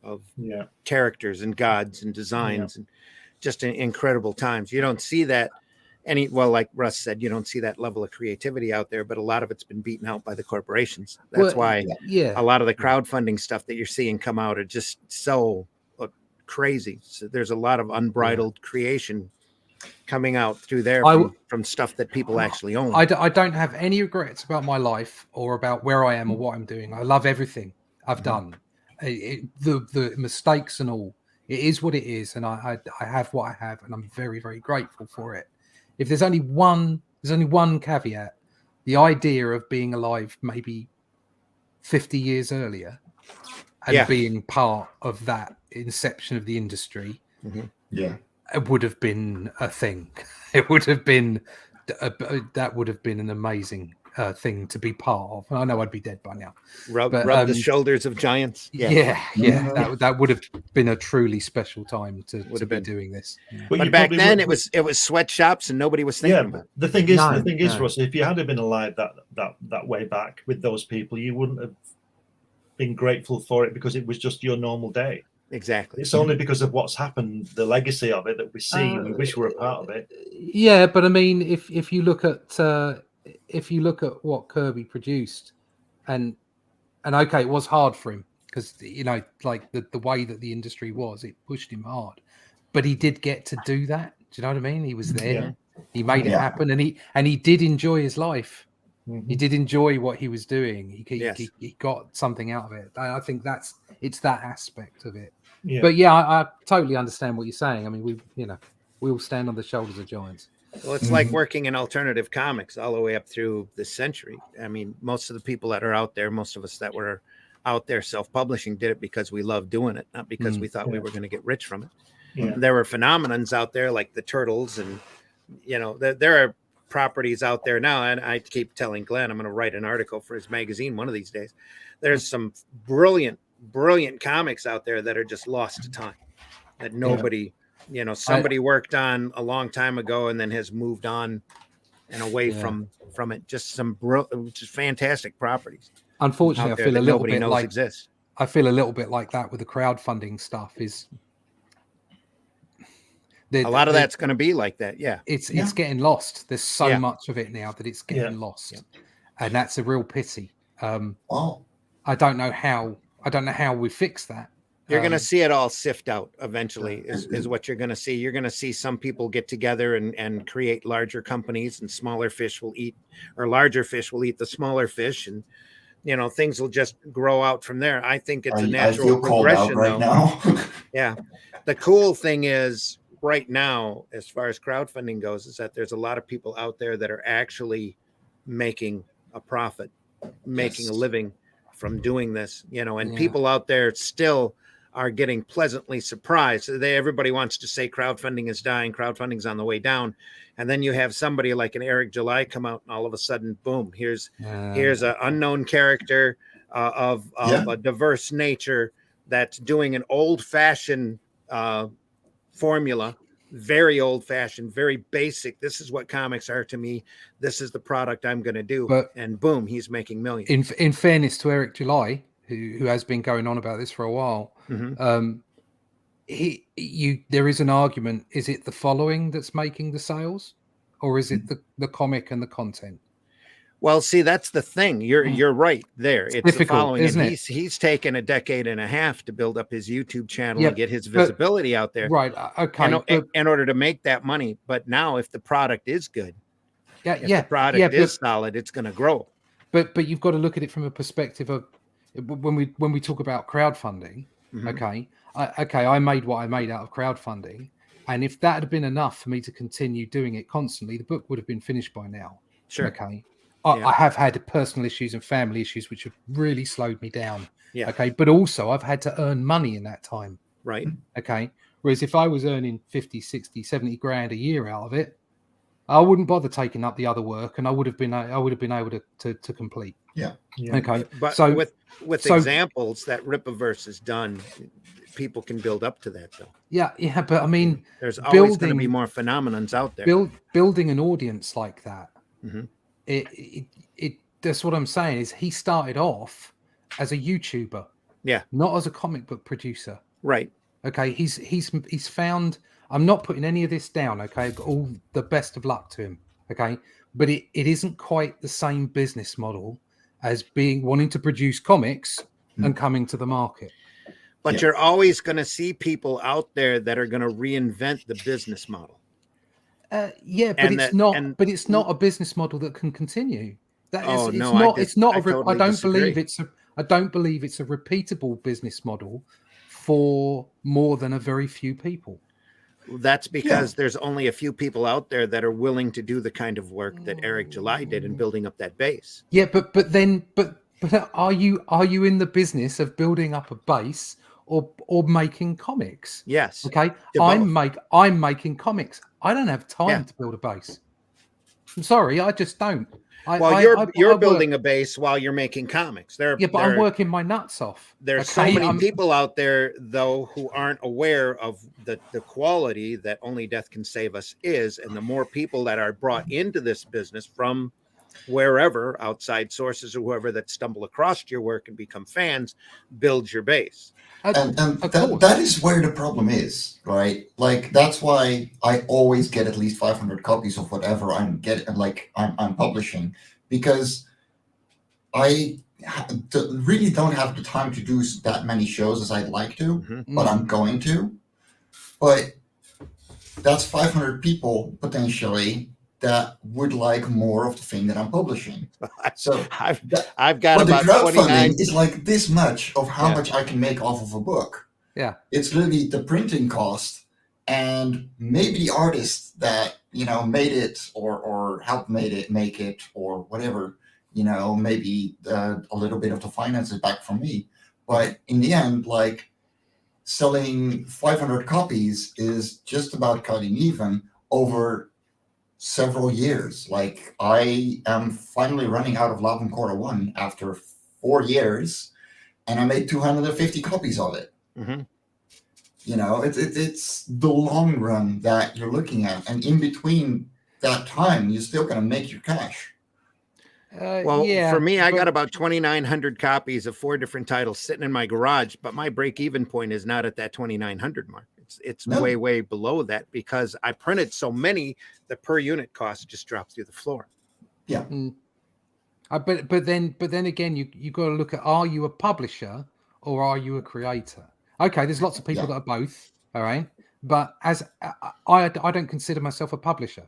of characters and gods and designs and just incredible times. You don't see that like Russ said, you don't see that level of creativity out there, but a lot of it's been beaten out by the corporations. That's why a lot of the crowdfunding stuff that you're seeing come out are just so crazy. So there's a lot of unbridled creation coming out through there from stuff that people actually own. I don't have any regrets about my life or about where I am or what I'm doing. I love everything I've done. The mistakes and all. It is what it is, and I have what I have, and I'm very, very grateful for it. If there's only one caveat, the idea of being alive maybe 50 years earlier and being part of that inception of the industry, it would have been a thing. It would have been that would have been an amazing thing to be part of. I know I'd be dead by now. Rub the shoulders of giants. That would have been a truly special time to be doing this. But back then it was sweatshops and nobody was thinking about it. The thing is, Russ, if you had been alive that way back with those people, you wouldn't have been grateful for it because it was just your normal day. Exactly. It's only because of what's happened, the legacy of it, that we see and we wish we were a part of it. Yeah, but I mean, if you look at what Kirby produced, and okay, it was hard for him because like the way that the industry was, it pushed him hard, but he did get to do that. Do you know what I mean? He was there, he made it happen, and he did enjoy his life. He did enjoy what he was doing. He got something out of it. I think it's that aspect of it. Yeah. But I totally understand what you're saying. I mean, we all stand on the shoulders of giants. Well, it's like working in alternative comics all the way up through the century. I mean, most of the people that are out there, most of us that were out there self-publishing did it because we loved doing it, not because we thought we were going to get rich from it. Yeah. There were phenomenons out there like the Turtles, and there are properties out there now. And I keep telling Glenn I'm going to write an article for his magazine one of these days. There's some brilliant comics out there that are just lost to time, that nobody somebody worked on a long time ago and then has moved on and away from it. Just some just fantastic properties. Unfortunately, I feel a little bit like exists. I feel a little bit like that with the crowdfunding stuff. Is a lot of that's going to be like that? Yeah, it's getting lost. There's so much of it now that it's getting lost, and that's a real pity. I don't know how we fix that. You're going to see it all sift out eventually is what you're going to see. You're going to see some people get together and create larger companies, and smaller fish will eat, or larger fish will eat the smaller fish. And, things will just grow out from there. I think it's a natural progression right now. Yeah. The cool thing is right now, as far as crowdfunding goes, is that there's a lot of people out there that are actually making a profit, making a living from doing this, and people out there still are getting pleasantly surprised. Everybody wants to say crowdfunding is dying, crowdfunding's on the way down, and then you have somebody like an Eric July come out, and all of a sudden, boom! Here's an unknown character of a diverse nature that's doing an old-fashioned formula, very old-fashioned, very basic. This is what comics are to me. This is the product I'm going to do, and boom, he's making millions. In fairness to Eric July, who has been going on about this for a while, there is an argument. Is it the following that's making the sales, or is it the comic and the content? Well, see, that's the thing. You're right there. It's difficult, the following, isn't and it? He's taken a decade and a half to build up his YouTube channel and get his visibility out there. Right. Okay. In order to make that money. But now, if the product is good, if the product is solid, it's going to grow. But you've got to look at it from a perspective of when we talk about crowdfunding. I made what I made out of crowdfunding, and if that had been enough for me to continue doing it constantly, the book would have been finished by now. Sure. Okay. I have had personal issues and family issues which have really slowed me down. Yeah. Okay. But also I've had to earn money in that time. Right. Okay. Whereas if I was earning 50, 60, 70 grand a year out of it, I wouldn't bother taking up the other work, and I would have been able to complete. Yeah. Okay. But So with so- examples that Rippaverse has done, people can build up to that though. yeah, but I mean, There's always going to be building- more phenomenons out there. building an audience like that, Mhm. it that's what I'm saying is he started off as a YouTuber, Yeah. not as a comic book producer. Right. Okay, he's found. I'm not putting any of this down. Okay, all the best of luck to him. Okay, but it isn't quite the same business model as wanting to produce comics and coming to the market. But Yeah. you're always going to see people out there that are going to reinvent the business model. Yeah, but And it's that- not. and- But it's not a business model that can continue. That is, Oh, it's no, not. I It's not. I I totally don't disagree. believe it's a. I don't believe it's a repeatable business model for more than a very few people. That's because there's only a few people out there that are willing to do the kind of work that Eric July did in building up that base. Yeah, but are you in the business of building up a base or making comics? Yes. Okay, To I'm both. making comics. I don't have time Yeah. to build a base. I'm sorry, I just don't. Well, you're building a base while you're making comics. Yeah, but I'm working my nuts off. There's so okay? many people out there, though, who aren't aware of the quality that Only Death Can Save Us is. And the more people that are brought into this business from wherever, outside sources or whoever that stumble across your work and become fans, builds your base. And Of course. that is where the problem is, right? Like that's why I always get at least 500 copies of whatever I'm publishing, because I really don't have the time to do that many shows as I'd like to, Mhm. but I'm going to. But that's 500 people potentially that would like more of the thing that I'm publishing. So I've got but the about crowdfunding 29. is like this much of how Yeah. much I can make off of a book. Yeah. It's literally the printing cost and maybe the artist that, made it or helped make it or whatever, maybe a little bit of the finances back from me. But in the end, like selling 500 copies is just about cutting even over several years. Like I am finally running out of Love and Quarter 1 after 4 years, and I made 250 copies of it. Mhm. It's the long run that you're looking at, and in between that time, you're still gonna make your cash. Well, yeah, for me, I but- got about 2,900 copies of 4 different titles sitting in my garage, but my break-even point is not at that 2,900 mark. It's No. way below that because I printed so many, the per unit cost just dropped through the floor. But then again, you got to look at, are you a publisher or are you a creator? Okay, there's lots of people Yeah. that are both. All right, but as I don't consider myself a publisher.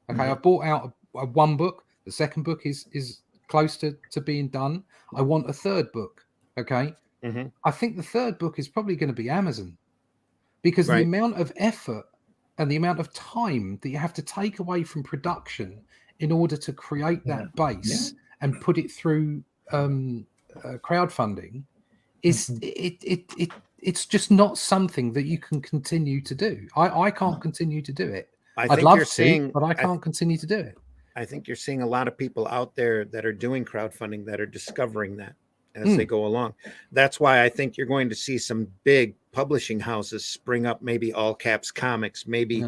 Okay, Mhm. I bought out one book. The second book is close to being done. I want a third book. Okay, Mhm. I think the third book is probably going to be Amazon, because the Right. amount of effort and the amount of time that you have to take away from production in order to create that base and put it through crowdfunding is it's just not something that you can continue to do. I can't continue to do it. I'd think love you're to, seeing, but I can't continue to do it. I think you're seeing a lot of people out there that are doing crowdfunding that are discovering that as they go along. That's why I think you're going to see some big publishing houses spring up, maybe All Caps Comics, maybe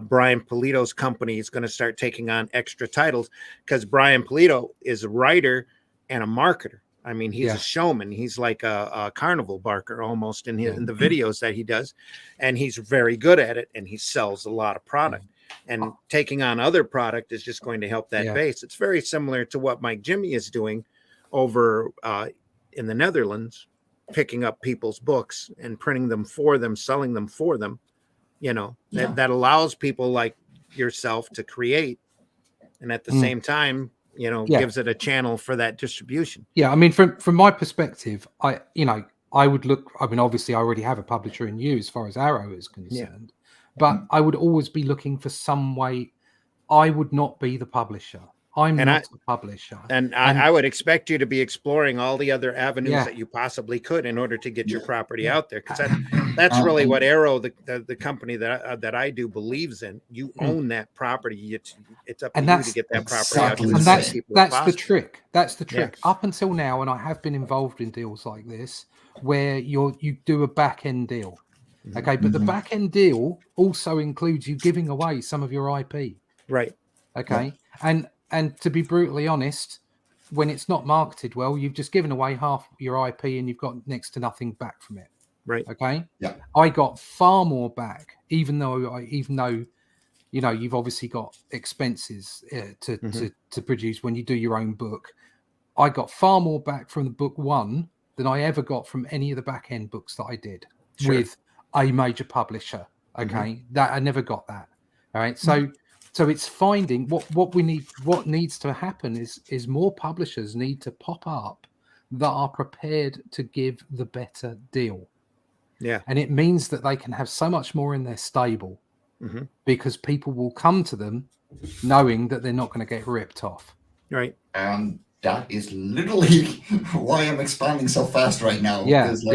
Brian Polito's company is going to start taking on extra titles, because Brian Polito is a writer and a marketer. I mean, he's a showman. He's like a carnival barker almost in the videos that he does, and he's very good at it, and he sells a lot of product. And taking on other product is just going to help that base. It's very similar to what Mike Jimmy is doing over in the Netherlands, picking up people's books and printing them for them, selling them for them. That allows people like yourself to create, and at the same time, gives it a channel for that distribution. Yeah, I mean, from my perspective, I would look. I mean, obviously, I already have a publisher in Muse as far as Arrow is concerned, but I would always be looking for some way. I would not be the publisher. I'm And not a publisher. And I would expect you to be exploring all the other avenues that you possibly could in order to get your property out there, because that's really what Arrow, the company that I do, believes in. You own that property. It's up to you to get that property out to exactly as the many same. people as That's the possible. trick. That's the trick. Up until now, and I have been involved in deals like this, where you do a back end deal. Okay, but the back end deal also includes you giving away some of your IP. Right. Okay, and to be brutally honest, when it's not marketed well, you've just given away half your IP and you've got next to nothing back from it. Right. Okay. Yeah. I got far more back, even though you know you've obviously got expenses to produce when you do your own book. I got far more back from the book one than I ever got from any of the back end books that I did with a major publisher. Okay, that I never got that. All right, so it's finding what we need. What needs to happen is more publishers need to pop up that are prepared to give the better deal. Yeah, and it means that they can have so much more in their stable because people will come to them knowing that they're not going to get ripped off. Right. And that is literally why I'm expanding so fast right now. Because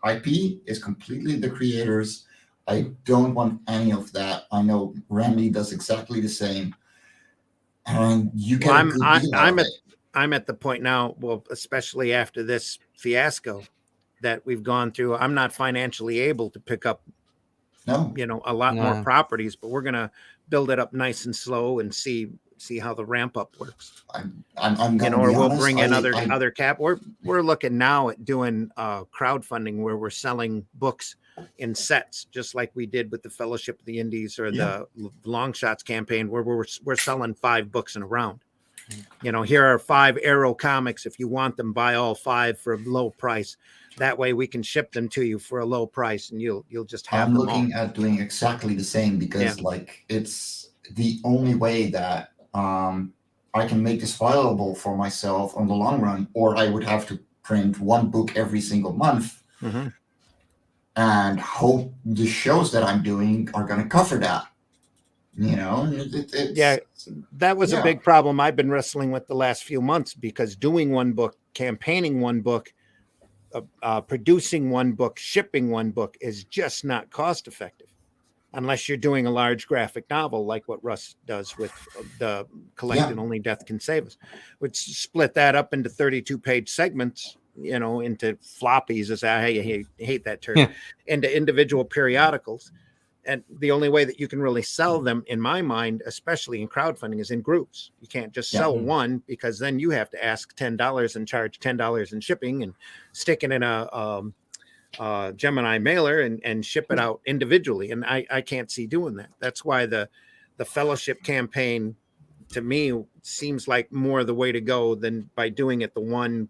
IP is completely the creators. I don't want any of that. I know Randy does exactly the same. And you get a good deal out of it. I'm at the point now, well, especially after this fiasco that we've gone through, I'm not financially able to pick up a lot more properties, but we're going to build it up nice and slow and see how the ramp up works. I'm going or we'll bring in other cap. We're looking now at doing crowdfunding where we're selling books in sets, just like we did with the Fellowship of the Indies or the Long Shots campaign, where we're selling 5 books in a round. Here are 5 Arrow comics. If you want them, buy all 5 for a low price. That way we can ship them to you for a low price, and you'll just have them all. I'm looking at doing exactly the same because it's the only way that I can make this viable for myself on the long run, or I would have to print 1 book every single month and hope the shows that I'm doing are going to cover that. That was a big problem I've been wrestling with the last few months, because doing 1 book, campaigning 1 book, producing 1 book, shipping 1 book is just not cost effective unless you're doing a large graphic novel like what Russ does with the Collected Only Death Can Save Us, which split that up into 32-page segments, into floppies, as I hate that term, into individual periodicals. And the only way that you can really sell them, in my mind, especially in crowdfunding, is in groups. You can't just sell 1, because then you have to ask $10 and charge $10 in shipping and stick it in a Gemini mailer and ship it out individually. And I can't see doing that. That's why the Fellowship campaign, to me, seems like more the way to go than by doing it the 1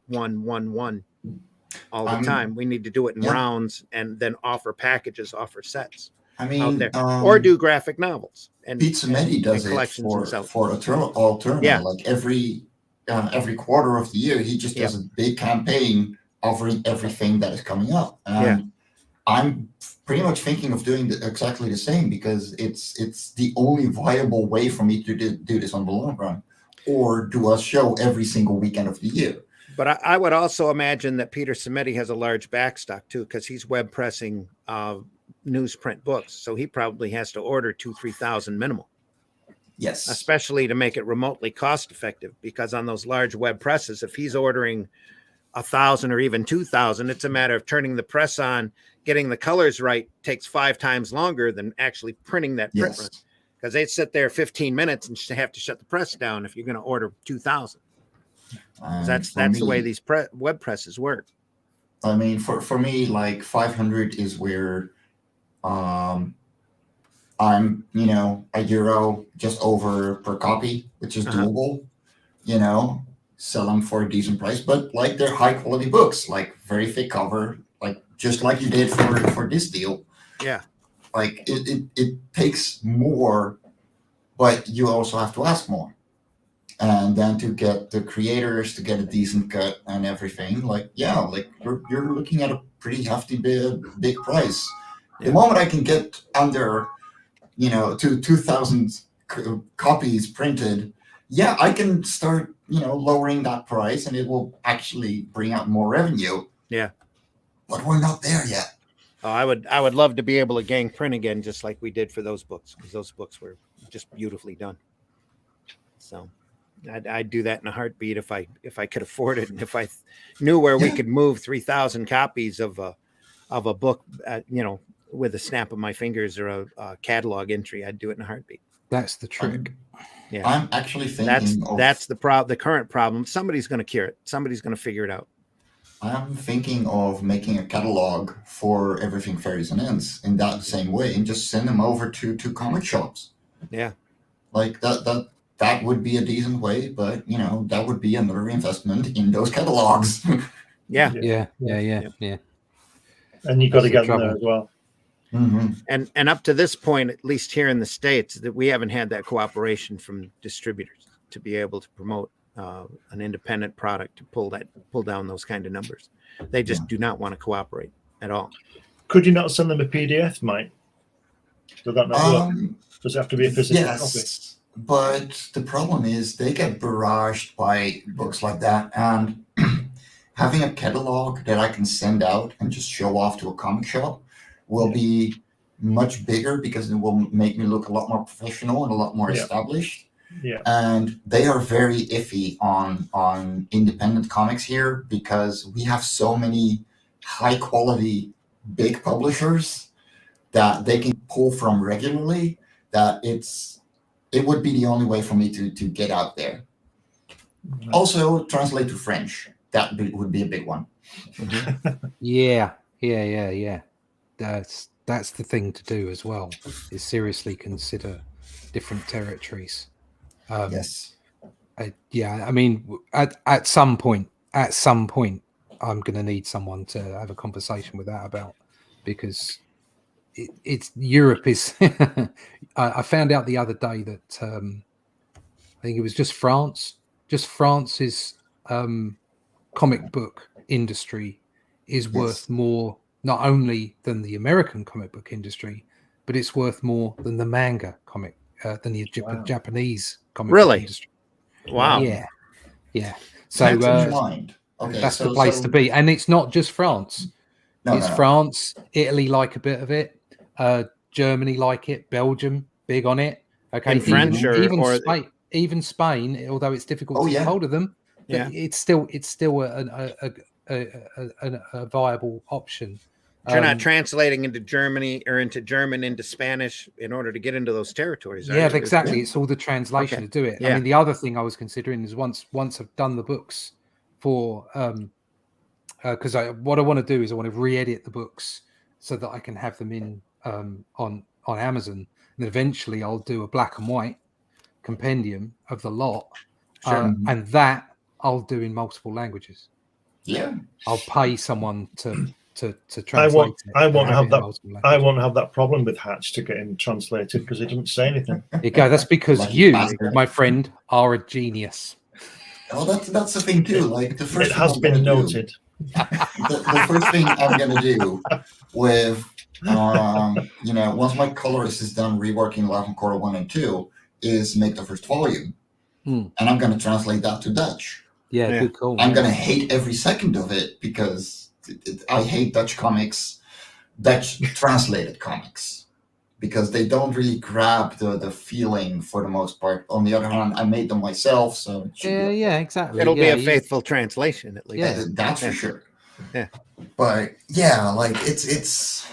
all the time. We need to do it in rounds and then offer packages, offer sets. I mean, out there, or do graphic novels. And Pizza Medi does it for Alterna. Like every quarter of the year, he just does a big campaign offering everything that is coming up. And I'm pretty much thinking of doing exactly the same, because it's the only viable way for me to do this on the long run, or do a show every single weekend of the year. But I would also imagine that Peter Samedi has a large backstock too, because he's web pressing newsprint books, so he probably has to order 2,000-3,000 minimal. Yes, especially to make it remotely cost effective, because on those large web presses, if he's ordering 1,000 or even 2,000, it's a matter of turning the press on, getting the colors right, takes 5 times longer than actually printing that print run, because they'd sit there 15 minutes and have to shut the press down if you're going to order 2,000. That's the way these web presses work. I mean, for me, like 500 is where I'm, €1 just over per copy, which is doable, sell them for a decent price, but like they're high quality books, like very thick cover, like just like you did for this deal. Yeah. Like it takes more, but you also have to ask more. And then to get the creators to get a decent cut and everything, you're looking at a pretty hefty big price. The moment I can get under, 2,000 copies printed, yeah, I can start, lowering that price, and it will actually bring out more revenue. Yeah. But we're not there yet. Oh, I would love to be able to gang print again, just like we did for those books, because those books were just beautifully done. So I'd do that in a heartbeat if I could afford it, and if I knew where we could move 3,000 copies of a book, with a snap of my fingers or a catalog entry, I'd do it in a heartbeat. That's the trick. Yeah, I'm actually thinking that's the current problem. Somebody's going to cure it. Somebody's going to figure it out. I'm thinking of making a catalog for everything Fairies and Ends in that same way, and just send them over to comic shops. Yeah, like that would be a decent way, but that would be another investment in those catalogs. yeah. And you got to get them there as well. Mm-hmm. And up to this point, at least here in the States, that we haven't had that cooperation from distributors to be able to promote an independent product to pull down those kind of numbers. They just do not want to cooperate at all. Could you not send them a PDF, Mike? Does that not work? Does it have to be a physical copy? But the problem is they get barraged by books like that, and having a catalog that I can send out and just show off to a comic shop will be much bigger, because it will make me look a lot more professional and a lot more established. Yeah. And they are very iffy on independent comics here, because we have so many high quality big publishers that they can pull from regularly, that it would be the only way for me to get out there. Mm-hmm. Also, translate to French. That would be a big one. Mm-hmm. Yeah. That's the thing to do as well, is seriously consider different territories. Yes. I mean, at some point, I'm going to need someone to have a conversation with that about, because it's Europe is. I found out the other day that I think it was just France's comic book industry is worth more, not only than the American comic book industry, but it's worth more than the manga comic, than the Japanese comic book industry. Wow. Yeah. So that's the place to be. And it's not just France. It's France, Italy like a bit of it, Germany like it, Belgium big on it. Okay, in French even Spain, although it's difficult to get hold of them, it's still a viable option. You're not translating into Germany or into German into Spanish in order to get into those territories. Yeah, exactly. It's all the translation to do it. Yeah. I mean, the other thing I was considering is once I've done the books for, because what I want to do is I want to re-edit the books so that I can have them in on Amazon, and eventually I'll do a black and white compendium of the lot, and that I'll do in multiple languages. Yeah, I'll pay someone to translate I won't have that problem with Hatch to get him translated, because he doesn't say anything. There you go. That's because you, my friend, are a genius. Well, that's the thing too. Like the first, it has been noted. The first thing I'm gonna do with, once my colorist is done reworking Latin Quarter 1 and 2, is make the first volume, and I'm gonna translate that to Dutch. Yeah, good call. I'm gonna hate every second of it, because I hate Dutch comics, Dutch translated comics, because they don't really grab the feeling for the most part. On the other hand, I made them myself, so exactly. It'll be a faithful translation, at least. Yeah, that's for sure. Yeah, but like it's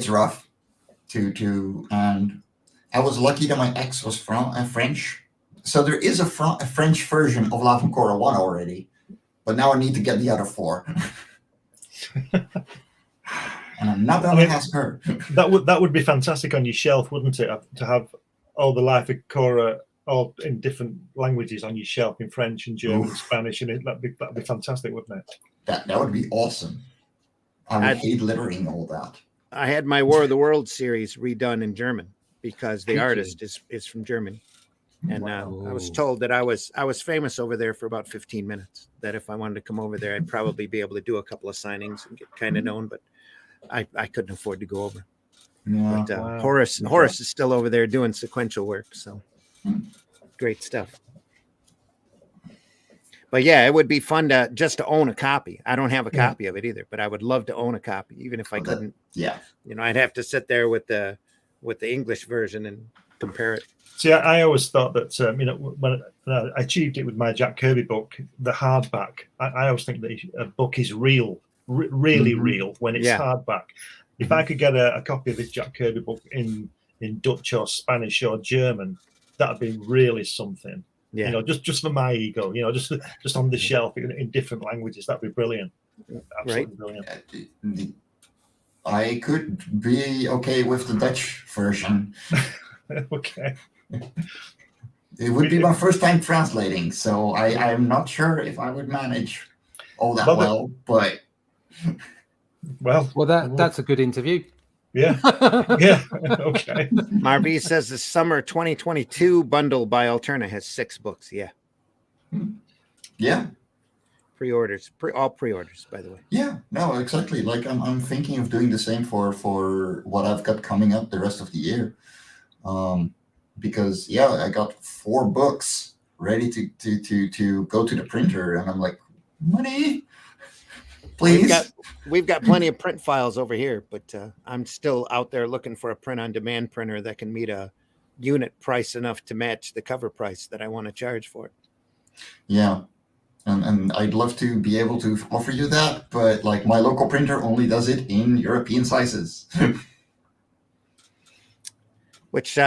rough to and I was lucky that my ex was French, so there is a French version of Latin Quarter 1 already. But now I need to get the other 4. And I'm not going to ask her. That would be fantastic on your shelf, wouldn't it? To have all the Life of Cora all in different languages on your shelf, in French and German, and Spanish, and that'd be fantastic, wouldn't it? That would be awesome. I would hate littering all that. I had my War of the Worlds series redone in German, because the artist is from Germany. And I was told that I was famous over there for about 15 minutes, that if I wanted to come over there, I'd probably be able to do a couple of signings and get kind of known, but I couldn't afford to go over. Yeah. But Horace is still over there doing sequential work. So great stuff. But yeah, it would be fun to own a copy. I don't have a copy of it either, but I would love to own a copy, even if I couldn't. Yeah. I'd have to sit there with the English version and compare it. See, I always thought that when I achieved it with my Jack Kirby book, the hardback. I always think that a book is real, really real when it's hardback. If I could get a copy of this Jack Kirby book in Dutch or Spanish or German, that'd be really something. Yeah. Just for my ego, just on the shelf in different languages, that'd be brilliant. Absolutely brilliant. I could be okay with the Dutch version. Okay. It would be my first time translating, so I'm not sure if I would manage all that but that's a good interview. Yeah. Yeah. Okay. Marby says the summer 2022 bundle by Alterna has 6 books. Yeah. Yeah. Pre-orders. All pre-orders, by the way. Yeah. No, exactly. Like I'm thinking of doing the same for what I've got coming up the rest of the year. Because I got 4 books ready to go to the printer, and I'm like, money. Please. We've got plenty of print files over here, but I'm still out there looking for a print-on-demand printer that can meet a unit price enough to match the cover price that I want to charge for it. Yeah, and I'd love to be able to offer you that, but like my local printer only does it in European sizes. Which,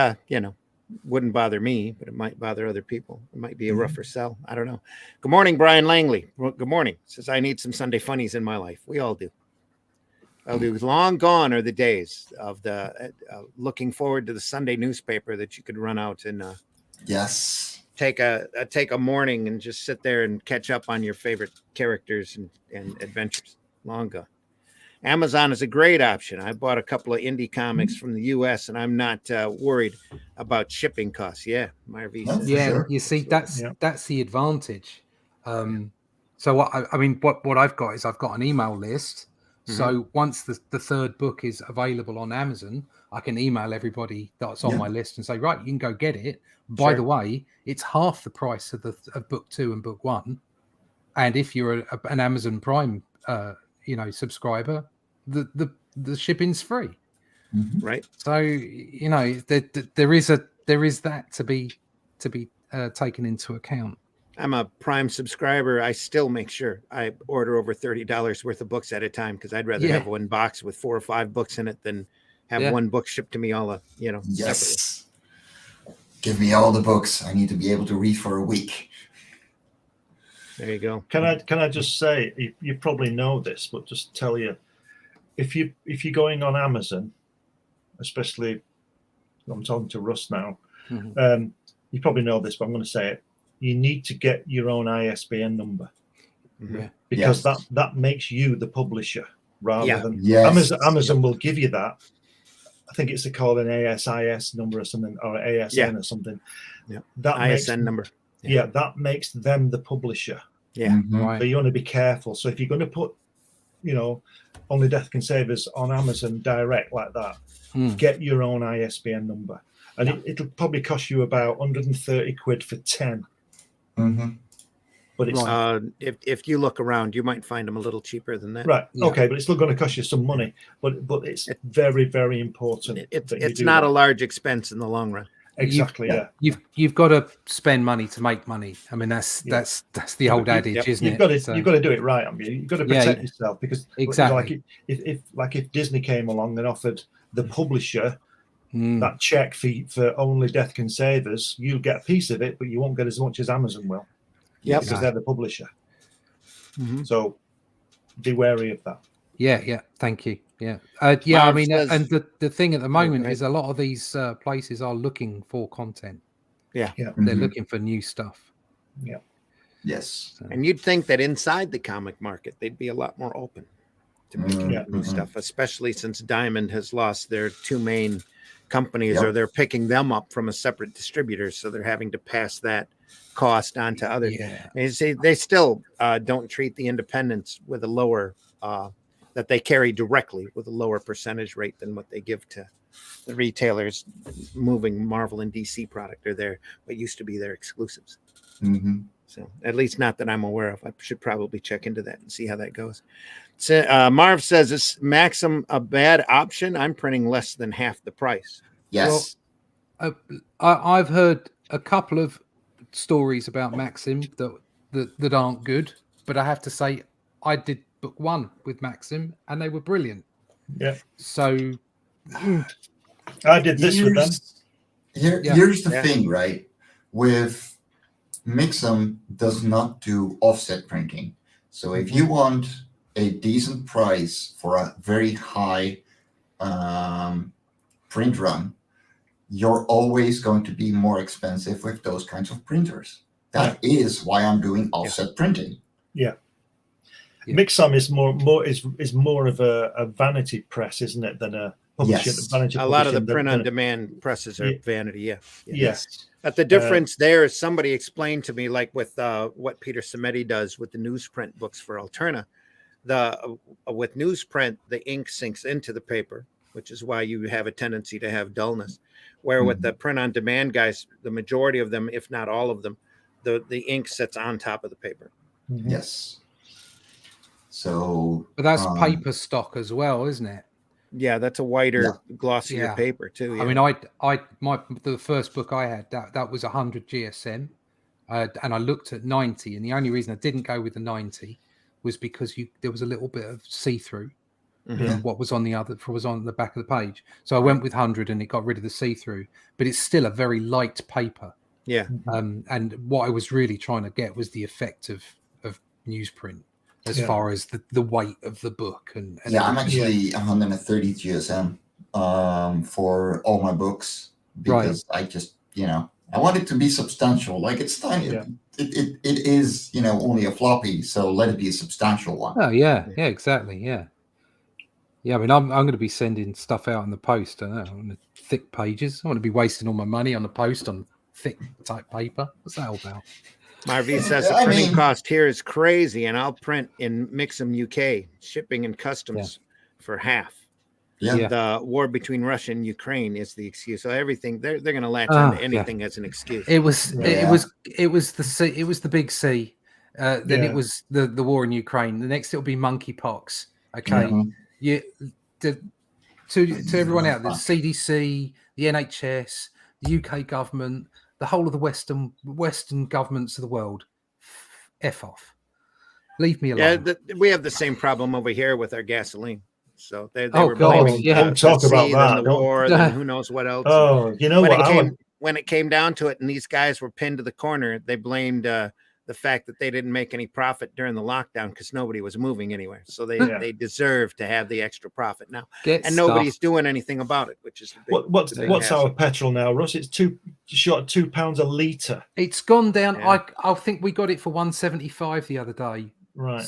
wouldn't bother me, but it might bother other people. It might be a rougher sell. I don't know. Good morning, Brian Langley. Good morning. Says, I need some Sunday funnies in my life. We all do. Long gone are the days of the looking forward to the Sunday newspaper that you could run out and take a morning and just sit there and catch up on your favorite characters and adventures. Long gone. Amazon is a great option. I bought a couple of indie comics from the U.S. and I'm not worried about shipping costs. Yeah, Marvy says. Sure. You see, that's the advantage. So what I've got is I've got an email list. So once the third book is available on Amazon, I can email everybody that's on my list and say, right, you can go get it. By the way, it's half the price of book 2 and book 1. And if you're an Amazon Prime subscriber, the shipping's free. Right. So there is that to be taken into account. I'm a Prime subscriber. I still make sure I order over $30 worth of books at a time because I'd rather have one box with 4 or 5 books in it than have one book shipped to me all yes. Separately. Give me all the books. I need to be able to read for a week. There you go. Can I just say, you probably know this, but just tell you, if you're going on Amazon, especially, I'm talking to Russ now, you probably know this, but I'm going to say it. You need to get your own ISBN number, because that makes you the publisher rather than Amazon will give you that. I think it's called an ASIS number or something, or ASN or something. Yeah, that ISN number. Yeah, that makes them the publisher. Yeah, right. So you want to be careful. So if you're going to put, Only Death Can Save Us on Amazon direct like that, get your own ISBN number, and it'll probably cost you about 130 quid for 10. But it's if you look around, you might find them a little cheaper than that. Right. Yeah. Okay, but it's still going to cost you some money. But it's very, very important. It's not a large expense in the long run. Exactly. You've got to spend money to make money. I mean, that's the old adage, isn't it? You've got to do it right. I mean, you've got to protect yourself, because exactly. If Disney came along and offered the publisher that check for Only Death Can Save Us, you'll get a piece of it, but you won't get as much as Amazon will. Yeah, because they're the publisher. So be wary of that. Yeah. Thank you. Yeah. I mean, and the thing at the moment is a lot of these places are looking for content. Yeah. They're looking for new stuff. Yeah. Yes. And you'd think that inside the comic market, they'd be a lot more open to making new stuff, especially since Diamond has lost their 2 main companies, or they're picking them up from a separate distributor. So they're having to pass that cost on to others. And you see, they still don't treat the independents with a lower that they carry directly with a lower percentage rate than what they give to the retailers moving Marvel and DC product are there, what used to be their exclusives. Mm-hmm. So at least not that I'm aware of. I should probably check into that and see how that goes. So, Marv says, is Maxim a bad option? I'm printing less than half the price. Yes. I've heard a couple of stories about Maxim that aren't good, but I have to say I did book one with Maxim and they were brilliant. Yeah. So I did this with them. Here's the thing, right? With Mixum does not do offset printing. So if you want a decent price for a very high print run, you're always going to be more expensive with those kinds of printers. That is why I'm doing offset printing. Yeah. Yeah. Mixum is more of a vanity press, isn't it, than a publishing? Yes. A lot of the print-on-demand presses are vanity, Yes. But the difference there is somebody explained to me, like with what Peter Samedi does with the newsprint books for Alterna, with newsprint, the ink sinks into the paper, which is why you have a tendency to have dullness. Where with the print-on-demand guys, the majority of them, if not all of them, the ink sits on top of the paper. Mm-hmm. Yes. So, but that's paper stock as well, isn't it? Yeah, that's a whiter, glossier paper too. Yeah. I mean, the first book I had that was 100 GSM, and I looked at 90, and the only reason I didn't go with the 90 was because there was a little bit of see-through. What was on the back of the page. So I went with 100 and it got rid of the see-through, but it's still a very light paper. Yeah. And what I was really trying to get was the effect of newsprint as far as the weight of the book. And I'm actually 130 GSM for all my books because I just, I want it to be substantial. Like it's tiny. Yeah. It is, only a floppy. So let it be a substantial one. Oh, yeah. Yeah, exactly. Yeah. Yeah, I mean, I'm going to be sending stuff out in the post. I don't know, on the thick pages. I want to be wasting all my money on the post on thick type paper. What's that all about? Marvi says the printing cost here is crazy, and I'll print in Mixum UK, shipping and customs for half. Yeah. The war between Russia and Ukraine is the excuse. So everything they're going to latch onto anything as an excuse. It was the big C. Then it was the war in Ukraine. The next it'll be monkeypox. Okay. To everyone out there, the CDC, the NHS, the UK government, the whole of the Western governments of the world, F off. Leave me alone. Yeah, we have the same problem over here with our gasoline. So they were don't blaming talk about that. The war, then who knows what else. Oh, you know when it came down to it, and these guys were pinned to the corner, they blamed the fact that they didn't make any profit during the lockdown because nobody was moving anywhere. So they deserve to have the extra profit now. Nobody's doing anything about it, which is the big what's our petrol now, Russ? It's £2 a litre. It's gone down. Yeah. I think we got it for 175 the other day. Right.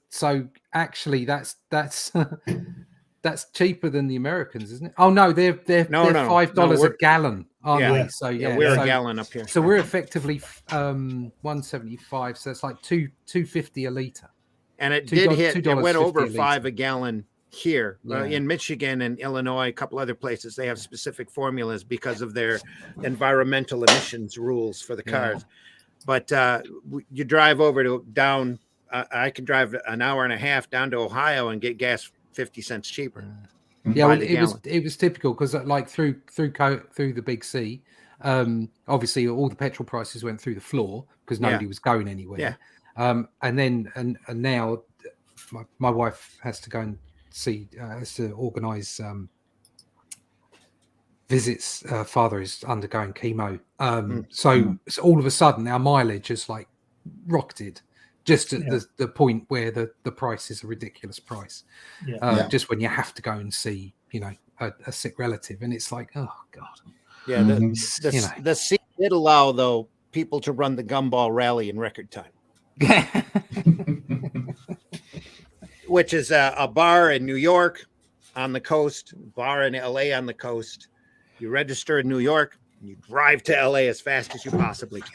So actually that's that's cheaper than the Americans, isn't it? Oh no, they're $5 a gallon, aren't they? So we're a gallon up here. So we're effectively 175. So it's like $2.50 a liter. And it did hit. It went over $5 a gallon here in Michigan and Illinois. A couple other places they have specific formulas because of their environmental emissions rules for the cars. But you drive over to down. I can drive an hour and a half down to Ohio and get gas 50 cents cheaper. Yeah, well, it was typical because like through the big C, obviously all the petrol prices went through the floor because nobody was going anywhere. Yeah. And now my wife has to go and has to organise visits. Father is undergoing chemo, so all of a sudden our mileage has like rocketed. Just at the point where the price is a ridiculous price. Just when you have to go and see, a sick relative, and it's like, oh god. Yeah, the C did allow though people to run the gumball rally in record time, which is a bar in New York on the coast, bar in LA on the coast. You register in New York, and you drive to LA as fast as you possibly can.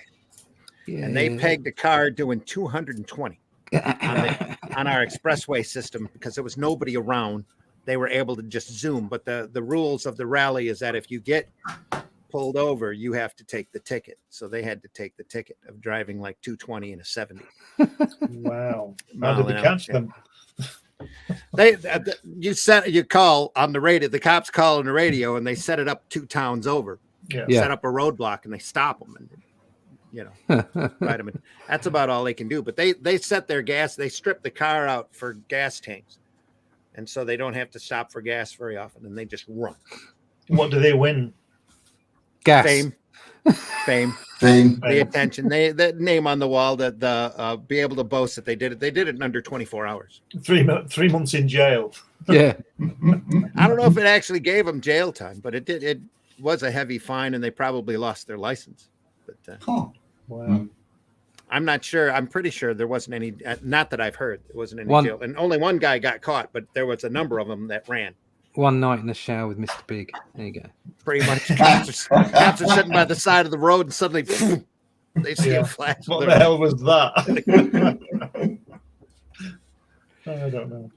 Yeah. And they pegged a car doing 220 on our expressway system because there was nobody around they were able to just zoom. But the rules of the rally is that if you get pulled over, you have to take the ticket. So they had to take the ticket of driving like 220 and a 70. Wow. How did they catch them? You call on the radio, the cops call on the radio, and they set it up 2 towns over. Yeah. Set up a roadblock and they stop them and right them in. That's about all they can do. But they set their gas, they strip the car out for gas tanks, and so they don't have to stop for gas very often, and they just run. What do they win? Gas. Fame. The attention. The name on the wall, that the be able to boast that they did it. They did it in under 24 hours. 3 months in jail. Yeah. I don't know if it actually gave them jail time, but it did. It was a heavy fine, and they probably lost their license. But Wow. I'm not sure. I'm pretty sure there wasn't any. Not that I've heard. There wasn't any jail, and only one guy got caught. But there was a number of them that ran. One night in the shower with Mr. Big. There you go. Pretty much, cops are sitting by the side of the road, and suddenly they see a flash. What the hell was that? I don't know.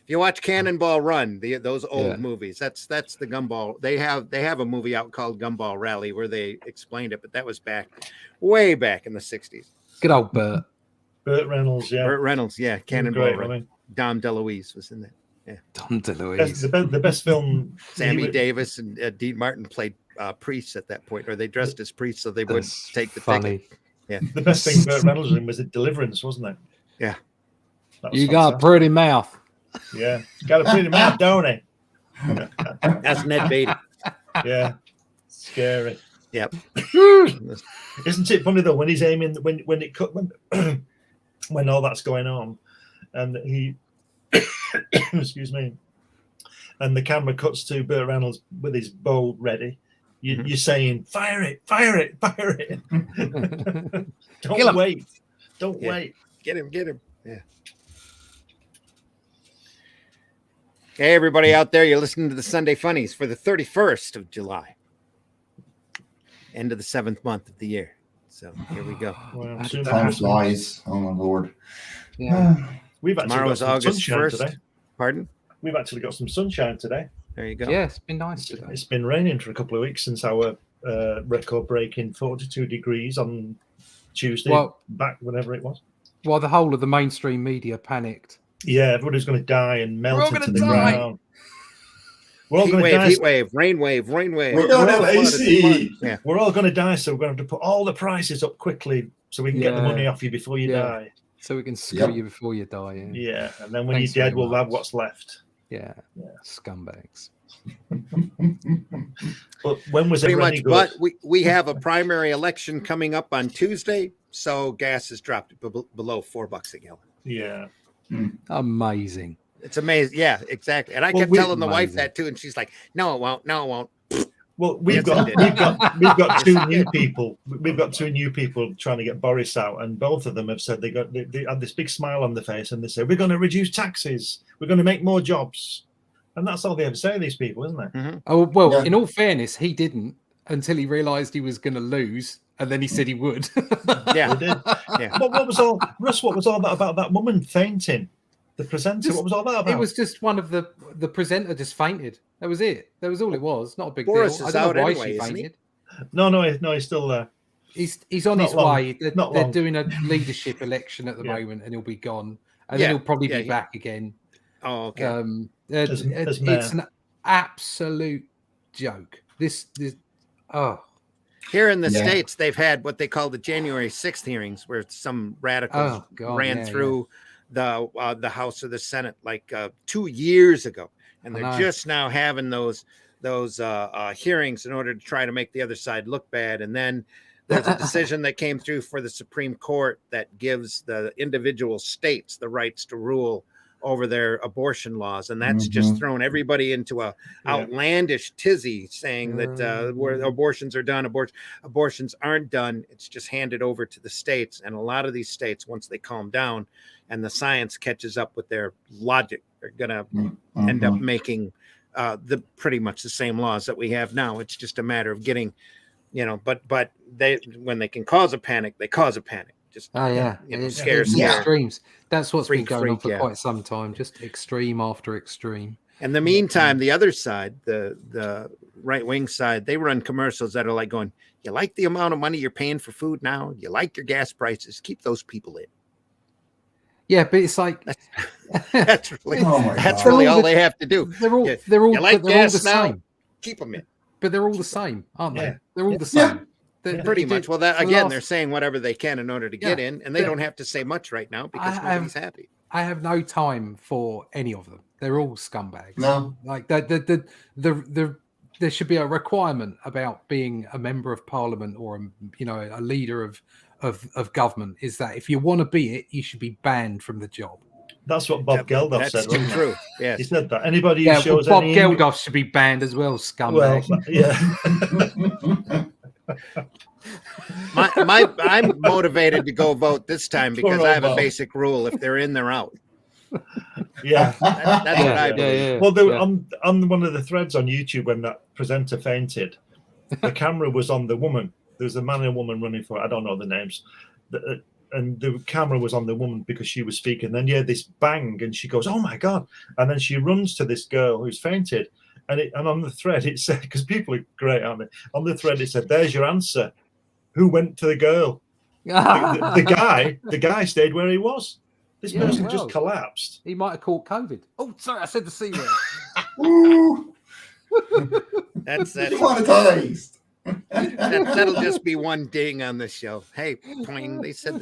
If you watch Cannonball Run, those old movies, that's the Gumball. They have a movie out called Gumball Rally where they explained it, but that was way back in the 60s. Good old Burt. Burt Reynolds, yeah. Burt Reynolds, yeah. Cannonball Great, Run. I mean. Dom DeLuise was in there. Yeah. Dom DeLuise. The best film. Sammy Davis and Dean Martin played priests at that point, or they dressed as priests so they wouldn't take the ticket. Yeah. The best thing Burt Reynolds was in was Deliverance, wasn't it? Yeah. You got a pretty mouth. Yeah. Got a pretty mouth, don't he? That's Ned Beatty. Yeah. Scary. Yep. Isn't it funny though when he's aiming when all that's going on and he excuse me, and the camera cuts to Burt Reynolds with his bow ready. You're saying, fire it. Don't wait. Don't wait. Get him. Yeah. Hey, everybody out there, you're listening to the Sunday Funnies for the 31st of July. End of the 7th month of the year. So here we go. Well, time flies. Oh my Lord. Yeah. We've actually Tomorrow's got some August sunshine 1st. today. Pardon? We've actually got some sunshine today. There you go. Yeah, it's been nice today. It's been raining for a couple of weeks since our record breaking 42 degrees on Tuesday, back whenever it was. Well, the whole of the mainstream media panicked. Yeah, everybody's going to die and melt into the ground. We're all going to die. Heat wave, rain wave. We don't have AC. Yeah. We're all going to die, so we're going to have to put all the prices up quickly so we can get the money off you before you die. So we can screw you before you die. Yeah, and then when you're dead, we'll have what's left. Yeah. Scumbags. But when was it pretty much? But we have a primary election coming up on Tuesday, so gas has dropped below $4 a gallon. Yeah. Amazing. It's amazing. Yeah, exactly. And I kept telling the wife that too, and she's like, "No, it won't. No, it won't." Well, we've got two new people. We've got 2 new people trying to get Boris out, and both of them have said they had this big smile on their face, and they say we're going to reduce taxes, we're going to make more jobs, and that's all they ever say. These people, isn't it? Mm-hmm. Oh well, in all fairness, he didn't until he realised he was going to lose, and then he said he would. Yeah, he did. Yeah. What was all that about that woman fainting? The presenter, what was all that about? It was just one of the presenter just fainted. That was it. That was all it was. Not a big Boris deal. is I don't out know why anyway, she isn't he? fainted. No, he's still there. He's on Not his long. way. They're long. doing a leadership election at the moment, and he'll be gone, and then he'll probably be back again. Oh, okay. As It's an absolute joke. This. Here in the States, they've had what they call the January 6th hearings, where some radicals ran through the House or the Senate like 2 years ago, and they're just now having those hearings in order to try to make the other side look bad. And then there's a decision that came through for the Supreme Court that gives the individual states the rights to rule over their abortion laws, and that's just thrown everybody into a outlandish tizzy, saying that where abortions are done, abortions aren't done. It's just handed over to the states, and a lot of these states, once they calm down and the science catches up with their logic, they're gonna end up making the pretty much the same laws that we have now. It's just a matter of getting, but they when they can cause a panic, they cause a panic. Just Oh yeah, scare. it's extremes. That's what's been Freak, going on for yeah. quite some time. Just extreme after extreme. In the meantime, the other side, the right wing side, they run commercials that are like going, "You like the amount of money you're paying for food now? You like your gas prices? Keep those people in." Yeah, but it's like That's really Oh my that's God. really all they have to do. They're all You like but they're all the gas now? same. Keep them in. But they're all the same, aren't they? Yeah. They're all the same. Pretty much. Well, that the again, last- they're saying whatever they can in order to get in, and they don't have to say much right now because nobody's happy. I have no time for any of them. They're all scumbags. No. Like there should be a requirement about being a member of parliament or a leader of government. Is that if you want to be it, you should be banned from the job. That's what Bob Geldof That's said. Wasn't true. It? Yes. He said that. Anybody who shows Bob any Geldof should be banned as well, scumbag. well, yeah. I'm motivated to go vote this time because I have a basic rule: if they're in, they're out. Yeah. That's what I believe. Well, on one of the threads on YouTube when that presenter fainted, the camera was on the woman. There was a man and a woman running for it. I don't know the names. And the camera was on the woman because she was speaking. Then this bang, and she goes, "Oh my God!" And then she runs to this girl who's fainted. And on the thread it said, because people are great, aren't they? On the thread it said, "There's your answer. Who went to the girl?" the guy stayed where he was. This person just collapsed. He might have caught COVID. Oh, sorry, I said the C word. Ooh, That's demonetized. that'll just be one ding on the show. Hey, poing, they said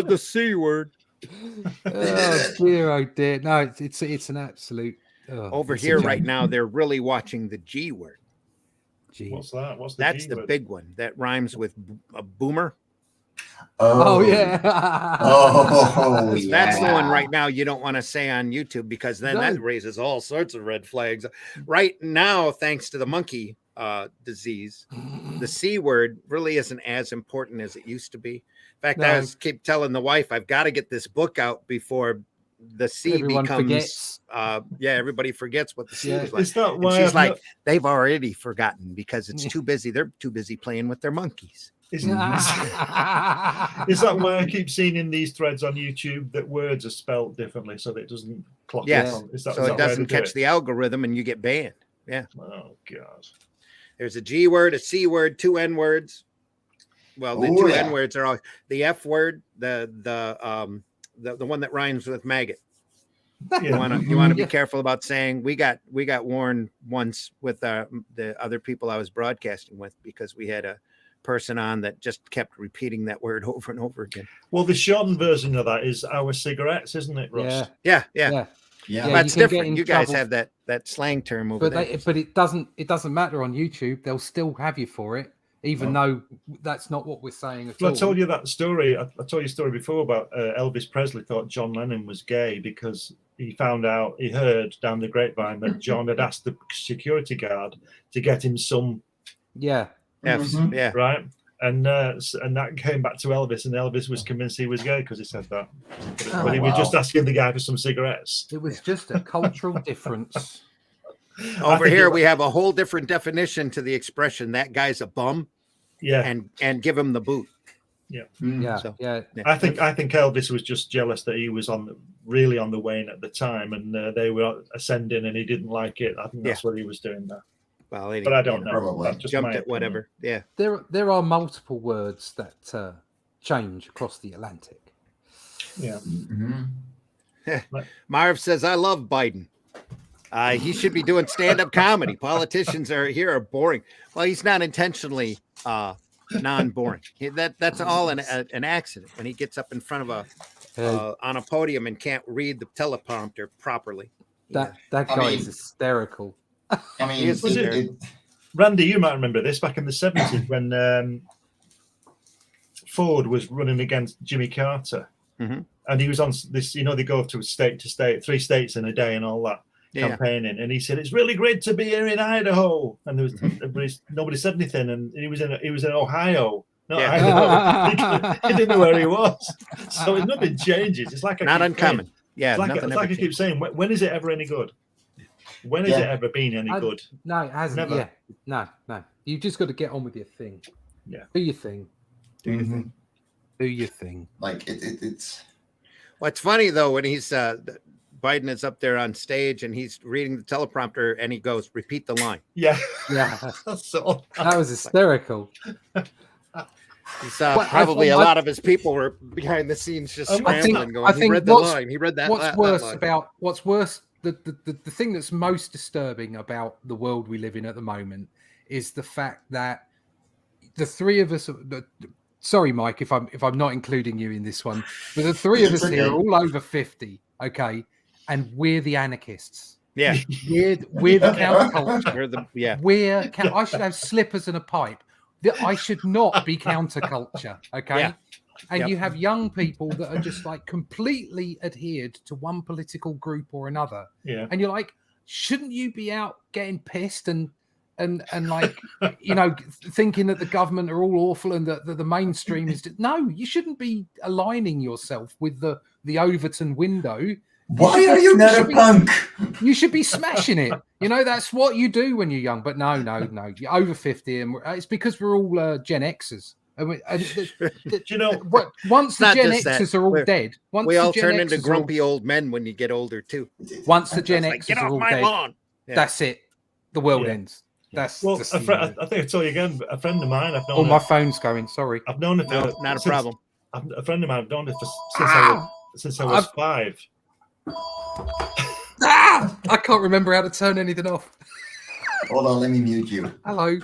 the C word. Oh dear. No, it's an absolute. Over here right now, they're really watching the G word. Gee. What's that? What's That's G the word? big one that rhymes with a boomer. Oh yeah. Oh, That's the one right now you don't want to say on YouTube because then that raises all sorts of red flags. Right now, thanks to the monkey disease, the C word really isn't as important as it used to be. In fact, I keep telling the wife, I've got to get this book out before the C Everyone becomes forgets. Everybody forgets what the C was like. Is that And why she's like, they've already forgotten because it's too busy. They're too busy playing with their monkeys. Is that why I keep seeing in these threads on YouTube that words are spelled differently so that it doesn't clock? Yes. On? Is that, So is it that doesn't catch the algorithm and you get banned. Yeah. Oh God. There's a G word, a C word, 2 N words. Well, the 2 N words are all the F word, the one that rhymes with maggot. You want to be careful about saying we got warned once with the other people I was broadcasting with because we had a person on that just kept repeating that word over and over again. Well, the shortened version of that is our cigarettes, isn't it, Ross? Yeah. That's different. You guys have that slang term over there. But it doesn't matter on YouTube. They'll still have you for it, even though that's not what we're saying at all. I told you that story. I told you a story before about Elvis Presley thought John Lennon was gay because he heard down the grapevine that John had asked the security guard to get him some. Right. And that came back to Elvis, and Elvis was convinced he was gay because he said that. But he was just asking the guy for some cigarettes. It was just a cultural difference. Over here, we have a whole different definition to the expression "that guy's a bum." Yeah, and give him the boot. Yeah, I think Elvis was just jealous that he was really on the wane at the time, and they were ascending, and he didn't like it. I think that's what he was doing there. Well, but I don't know. Probably just jumped at whatever. Yeah, there are multiple words that change across the Atlantic. Yeah. Marv says, "I love Biden. He should be doing stand-up comedy. Politicians are boring. Well, he's not intentionally non-boring. That's all an accident when he gets up in front of on a podium and can't read the teleprompter properly. That guy is hysterical. I mean, Randy, you might remember this back in the 70s when Ford was running against Jimmy Carter, and he was on this. They go to state, 3 states in a day, and all that. Campaigning, and he said it's really great to be here in Idaho, and there was nobody said anything, and he was in Ohio, not Idaho. He didn't know where he was, so nothing changes. It's like not uncommon. Saying, yeah, it's like I keep saying, when is it ever any good? When has it ever been any good? No, it hasn't. Never. Yeah, no. You just got to get on with your thing. Yeah, do your thing. Do your thing. Do your thing. Like it's. What's funny though, when he's Biden is up there on stage and he's reading the teleprompter and he goes, "Repeat the line." Yeah. Yeah, So that was hysterical. Probably a lot of his people were behind the scenes just scrambling, going, "He read the line. He read that." What's worse? The thing that's most disturbing about the world we live in at the moment is the fact that the three of us. Sorry, Mike, if I'm not including you in this one, but the three of us here are all over 50, okay, and we're the anarchists. Yeah, we're the counterculture. I should have slippers and a pipe. I should not be counterculture, okay? Yeah. And you have young people that are just like completely adhered to one political group or another. Yeah. And you're like, shouldn't you be out getting pissed and like, you know, thinking that the government are all awful and that the mainstream is no, you shouldn't be aligning yourself with the Overton window. Why are you not a punk? You should be smashing it. You know, that's what you do when you're young. But no, you're over 50, and it's because we're all Gen Xers. You know, once the Gen Xers are all dead, we all turn into grumpy old men when you get older too. Once the Gen Xers are all dead, that's it. The world ends. That's I think I told you again. A friend of mine, I've known. Oh, my phone's going. Sorry, I've known it. Not a problem. A friend of mine, I've known it since I was 5. I can't remember how to turn anything off. Hold on, let me mute you. Hello.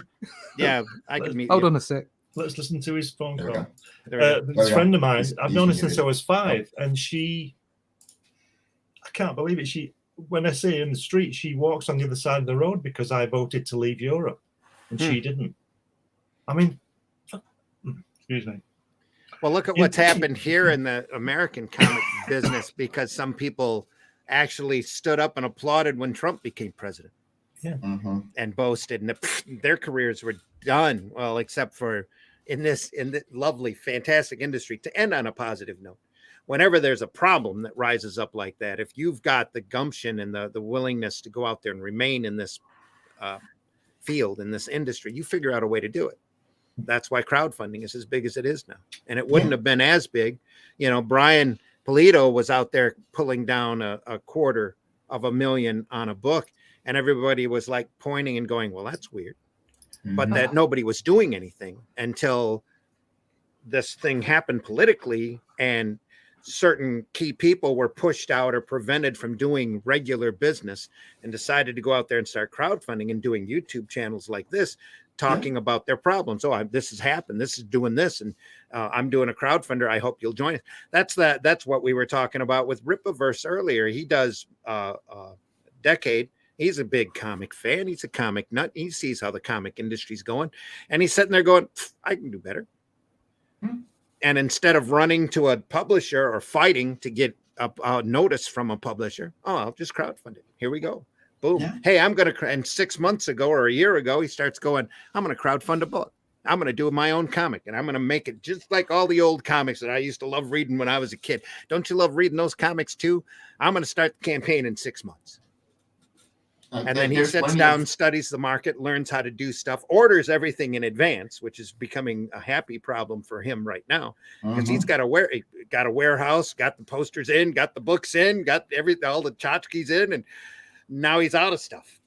Yeah, I can mute. Hold on a sec. Let's listen to his phone call. This friend of mine, I've known her since I was 5, and I can't believe it. When I see her in the street, she walks on the other side of the road because I voted to leave Europe, and she didn't. I mean, excuse me. Well, look at what's happened here in the American comic business, because some people actually stood up and applauded when Trump became president. Yeah. And boasted, and their careers were done. Well, except for in this lovely, fantastic industry, to end on a positive note. Whenever there's a problem that rises up like that, if you've got the gumption and the willingness to go out there and remain in this field, in this industry, you figure out a way to do it. That's why crowdfunding is as big as it is now. And it wouldn't have been as big. You know, Brian Polito was out there pulling down a $250,000 on a book, and everybody was like pointing and going, well, that's weird. But that nobody was doing anything until this thing happened politically, and certain key people were pushed out or prevented from doing regular business and decided to go out there and start crowdfunding and doing YouTube channels like this, talking about their problems. Oh, this has happened. This is doing this. And I'm doing a crowdfunder. I hope you'll join us. That's what we were talking about with Ripaverse earlier. He does Decade. He's a big comic fan. He's a comic nut. He sees how the comic industry's going. And he's sitting there going, I can do better. And instead of running to a publisher or fighting to get a notice from a publisher, I'll just crowdfund it. Here we go. Boom. Yeah. Hey, I'm going to, and 6 months ago or a year ago, he starts going, I'm going to crowdfund a book. I'm going to do my own comic, and I'm going to make it just like all the old comics that I used to love reading when I was a kid. Don't you love reading those comics too? I'm going to start the campaign in 6 months. And then he sits down, studies the market, learns how to do stuff, orders everything in advance, which is becoming a happy problem for him right now, because he's got a warehouse, got the posters in, got the books in, got all the tchotchkes in, and now he's out of stuff.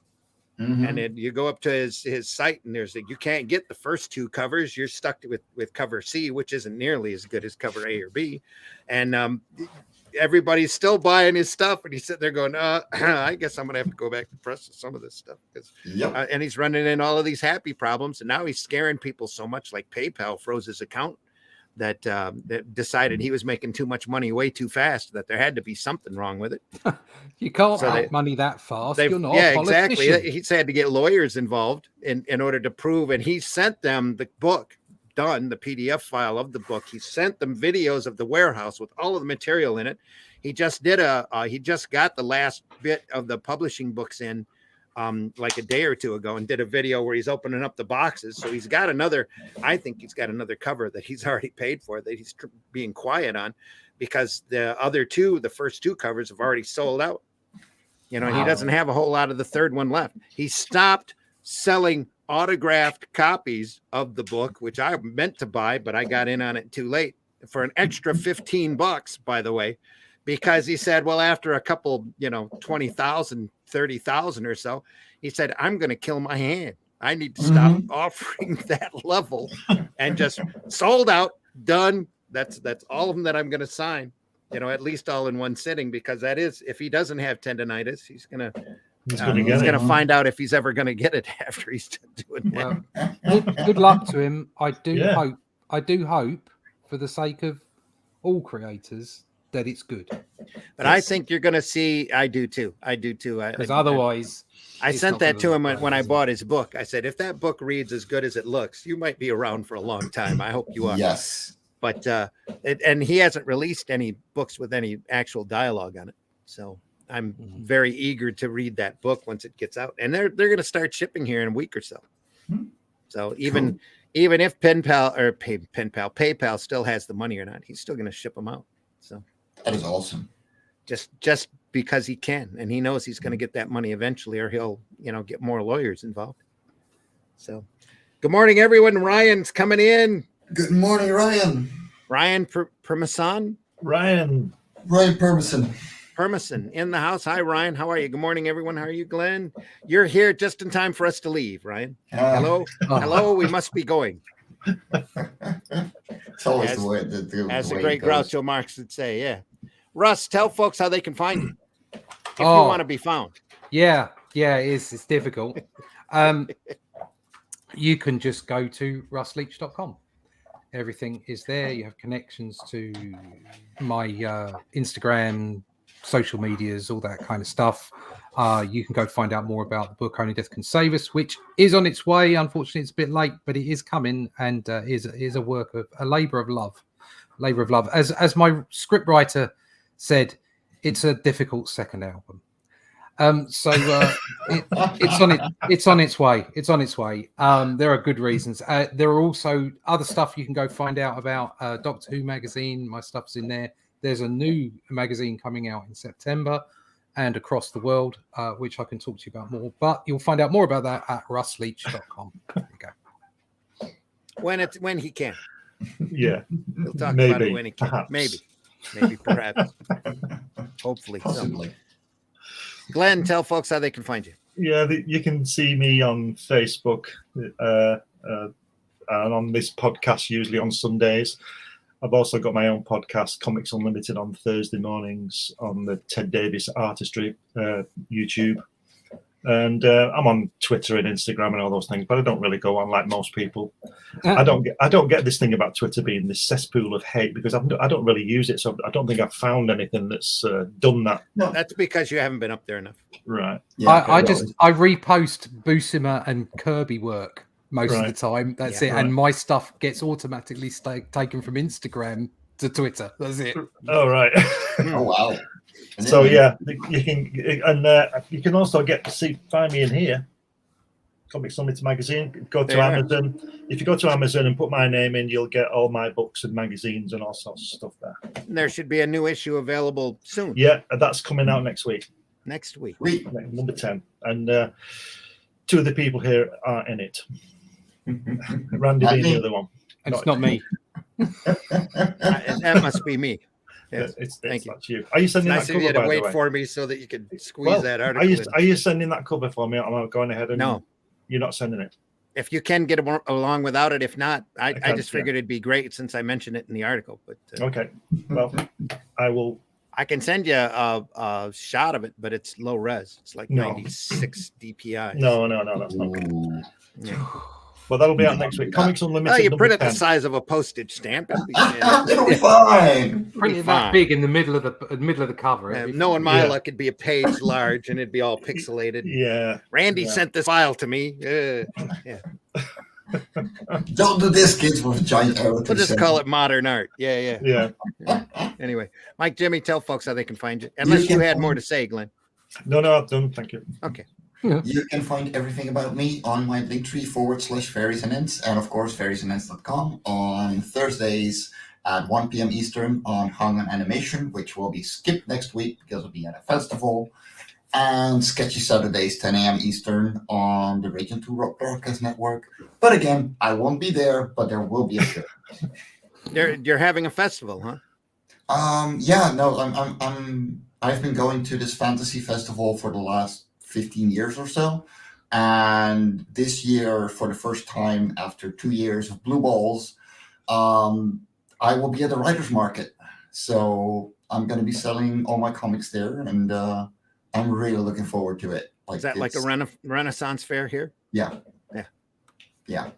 And then you go up to his site, and you can't get the first 2 covers. You're stuck with cover C, which isn't nearly as good as cover A or B. And everybody's still buying his stuff, and he's sitting there going, I guess I'm going to have to go back and press some of this stuff. And he's running in all of these happy problems, and now he's scaring people so much, like PayPal froze his account, that decided he was making too much money way too fast, that there had to be something wrong with it. You can't make money that fast. You're not a politician. Exactly. He's had to get lawyers involved in order to prove, and he sent them the book done, the PDF file of the book. He sent them videos of the warehouse with all of the material in it. He just did he just got the last bit of the publishing books in like a day or 2 ago, and did a video where he's opening up the boxes. So he's got I think he's got another cover that he's already paid for that he's being quiet on, because the first 2 covers have already sold out. You know, He doesn't have a whole lot of the third one left. He stopped selling autographed copies of the book, which I meant to buy, but I got in on it too late. for an extra $15, by the way, because he said, well, after a couple, 20,000, 30,000 or so, he said, I'm going to kill my hand. I need to stop offering that level, and just sold out, done. That's all of them that I'm going to sign, at least all in one sitting, because that is, if he doesn't have tendonitis, he's going to find out if he's ever going to get it after he's doing that. Well, good luck to him. I do hope for the sake of all creators that it's good. But I think you're going to see, I do too. Because otherwise, I sent that to him when I bought his book. I said, if that book reads as good as it looks, you might be around for a long time. I hope you are. Yes. But and he hasn't released any books with any actual dialogue on it. So I'm very eager to read that book once it gets out. And they're going to start shipping here in a week or so. So even if PayPal still has the money or not, he's still going to ship them out. So that is awesome. Just because he can, and he knows he's going to get that money eventually, or he'll, get more lawyers involved. So, good morning, everyone. Ryan's coming in. Good morning, Ryan. Ryan Permason. Ryan Permason in the house. Hi, Ryan. How are you? Good morning, everyone. How are you, Glenn? You're here just in time for us to leave, Ryan. Hello. Hello. We must be going. It's always the way. As the great Groucho Marx would say, yeah. Russ, tell folks how they can find you if you want to be found. Yeah, it's difficult. You can just go to russleach.com. Everything is there. You have connections to my Instagram, social medias, all that kind of stuff. You can go find out more about the book Only Death Can Save Us, which is on its way. Unfortunately, it's a bit late, but it is coming, and is a work of a labor of love. As my scriptwriter said, it's a difficult second album. It's on its way. There are good reasons. There are also other stuff you can go find out about. Doctor Who magazine, my stuff's in there. There's a new magazine coming out in September and across the world, which I can talk to you about more. But you'll find out more about that at russleach.com. There you go. When he can. Yeah. He'll talk about it when he can. Perhaps. Maybe, perhaps. Hopefully. Possibly. So. Glenn, tell folks how they can find you. Yeah, you can see me on Facebook and on this podcast, usually on Sundays. I've also got my own podcast, Comics Unlimited, on Thursday mornings on the Ted Davis Artistry YouTube. And I'm on Twitter and Instagram and all those things, but I don't really go on like most people. I don't get this thing about Twitter being this cesspool of hate, because I don't really use it, so I don't think I've found anything that's done that. No, that's because you haven't been up there enough. Right. Yeah, I repost Buscema and Kirby work most of the time. That's it, and my stuff gets automatically taken from Instagram to Twitter. That's it. Oh right. Oh wow. So yeah, you can, and you can also find me in here, Comics Unlimited magazine. Go to Amazon. If you go to Amazon and put my name in, you'll get all my books and magazines and all sorts of stuff there. And there should be a new issue available soon. Yeah, that's coming out next week. Number 10, and two of the people here are in it. Randy being the other one. And it's not me. That must be me. Yes. Thank you. You. Are you sending that cover, by wait the way? for me so that you can squeeze that article Are you sending that cover for me? I'm going ahead and no, you're not sending it. If you can get along without it, if not, I just figured it'd be great since I mentioned it in the article. But okay, well, I will. I can send you a shot of it, but it's low res. It's like 96 DPI. No, that's not good. Yeah. Well, that'll be out next week. Comics Unlimited. Oh, you print it the size of a postage stamp. It'll be fine. Print it that big in the middle of the cover. Knowing my luck, it'd be a page large and it'd be all pixelated. Yeah. Randy sent this file to me. Yeah. Don't do this, kids, with a giant arrow. We'll just call it modern art. Yeah. Yeah. Anyway, Mike, Jimmy, tell folks how they can find you. Unless you had more to say, Glenn. No, I've done. Thank you. Okay. Yeah. You can find everything about me on my linktree /fairies and ents, and of course fairiesandents.com on Thursdays at 1 p.m. Eastern on Hung on Animation, which will be skipped next week because it'll be at a festival, and Sketchy Saturdays 10 a.m. Eastern on the Ragin 2 Rock Broadcast Network. But again, I won't be there, but there will be a show. You're having a festival, huh? Yeah, no, I've been going to this fantasy festival for the last 15 years or so. And this year, for the first time after 2 years of blue balls, I will be at the writer's market. So I'm going to be selling all my comics there, and I'm really looking forward to it. Is that like a Renaissance fair here? Yeah. Yeah. Yeah.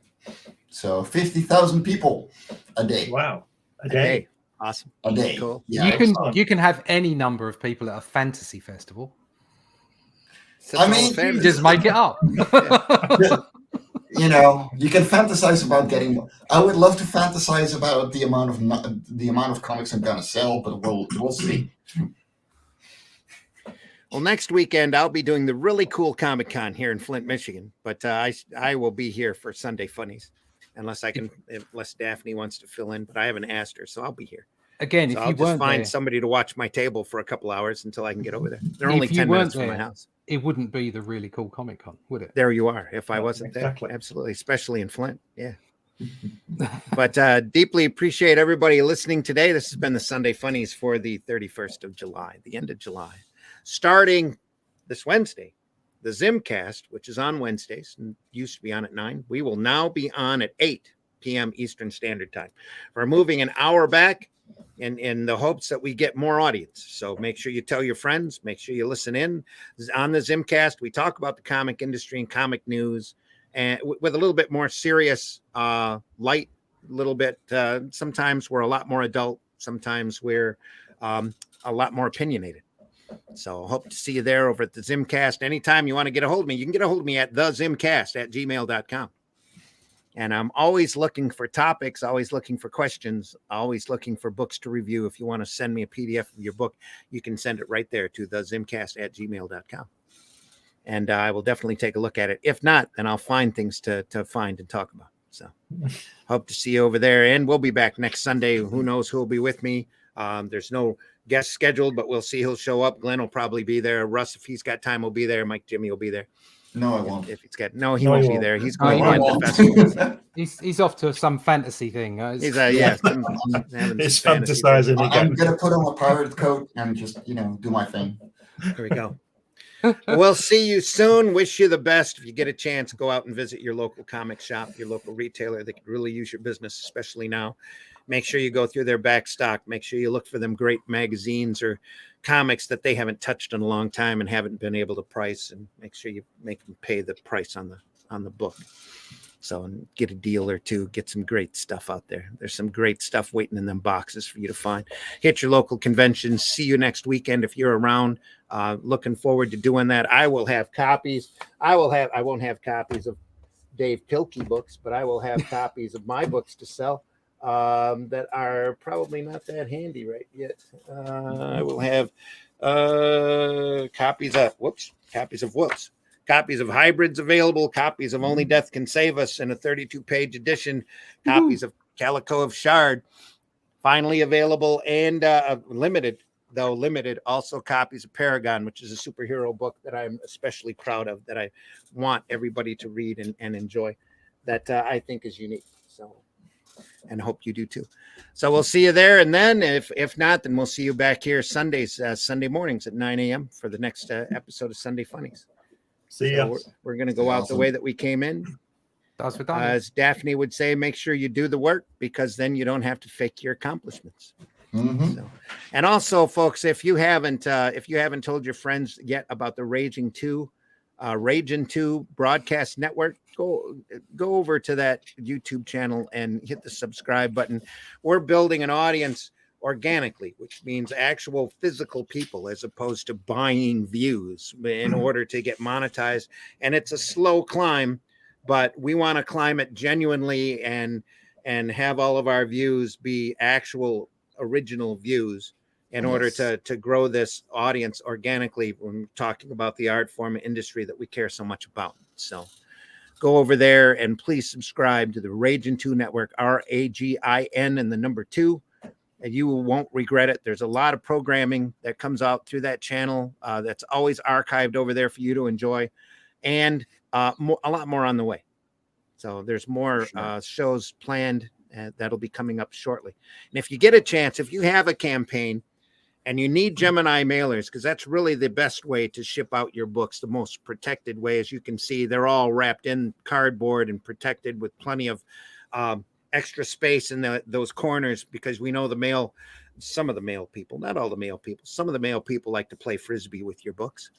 So 50,000 people a day. Wow. A day. Awesome. A day. Cool. Yeah, You can have any number of people at a fantasy festival. I mean, You just make it up. You know, you can fantasize about getting. I would love to fantasize about the amount of comics I'm gonna sell, but we'll see. Well, next weekend I'll be doing the really cool Comic-Con here in Flint, Michigan, but I will be here for Sunday Funnies, unless Daphne wants to fill in, but I haven't asked her, so I'll be here. Again, So if I'll you just weren't find there, somebody to watch my table for a couple hours until I can get over there. They're If only you 10 minutes weren't from my there, house. it wouldn't be the really cool Comic-Con, would it? There you are. If I wasn't exactly. there, absolutely, especially in Flint. Yeah. But deeply appreciate everybody listening today. This has been the Sunday Funnies for the 31st of July, the end of July. Starting this Wednesday, the Zimcast, which is on Wednesdays and used to be on at 9, we will now be on at 8 p.m. Eastern Standard Time. We're moving an hour back in the hopes that we get more audience. So make sure you tell your friends, make sure you listen in. On the Zimcast, we talk about the comic industry and comic news, and with a little bit more serious, light, a little bit. Sometimes we're a lot more adult. Sometimes we're a lot more opinionated. So hope to see you there over at the Zimcast. Anytime you want to get a hold of me, you can get a hold of me at thezimcast@gmail.com. And I'm always looking for topics, always looking for questions, always looking for books to review. If you want to send me a PDF of your book, you can send it right there to thezimcast@gmail.com. And I will definitely take a look at it. If not, then I'll find things to find and talk about. So hope to see you over there. And we'll be back next Sunday. Who knows who will be with me? There's no guest scheduled, but we'll see who'll show up. Glenn will probably be there. Russ, if he's got time, will be there. Mike, Jimmy will be there. No, I won't. If it's got he won't be there. He's going I to won't. the festival. He's off to some fantasy thing. He's It's fantasizing I'm again. gonna put on a pirate coat and just do my thing. There we go. We'll see you soon. Wish you the best. If you get a chance, go out and visit your local comic shop, your local retailer. They could really use your business, especially now. Make sure you go through their back stock. Make sure you look for them great magazines or comics that they haven't touched in a long time and haven't been able to price, and make sure you make them pay the price on the book. So, and get a deal or two, get some great stuff out there. There's some great stuff waiting in them boxes for you to find. Hit your local conventions. See you next weekend if you're around. Looking forward to doing that. I will have copies. I won't have copies of Dave Pilkey books, but I will have copies of my books to sell that are probably not that handy right yet. I will have copies of Hybrids available, copies of Only Death Can Save Us in a 32-page edition, copies of Calico of Shard finally available, and limited, also copies of Paragon, which is a superhero book that I'm especially proud of, that I want everybody to read and enjoy, that I think is unique. So, and hope you do too. So we'll see you there. And then if not, then we'll see you back here Sunday mornings at 9 a.m. for the next episode of Sunday Funnies. See So ya. we're going to go out the way that we came in. As Daphne would say, make sure you do the work, because then you don't have to fake your accomplishments. Mm-hmm. So, and also, folks, if you haven't told your friends yet about the Ragin 2 broadcast network, go over to that YouTube channel and hit the subscribe button. We're building an audience organically, which means actual physical people, as opposed to buying views in order to get monetized. And it's a slow climb, but we want to climb it genuinely and have all of our views be actual original views in order to grow this audience organically when talking about the art form and industry that we care so much about. So go over there and please subscribe to the Ragin 2 Network, RAGIN and the number 2. And you won't regret it. There's a lot of programming that comes out through that channel that's always archived over there for you to enjoy, and a lot more on the way. So there's more shows planned That'll be coming up shortly. And if you get a chance, if you have a campaign and you need Gemini mailers, because that's really the best way to ship out your books, the most protected way. As you can see, they're all wrapped in cardboard and protected with plenty of extra space in those corners, because we know some of the mail people, not all the mail people, some of the mail people like to play Frisbee with your books.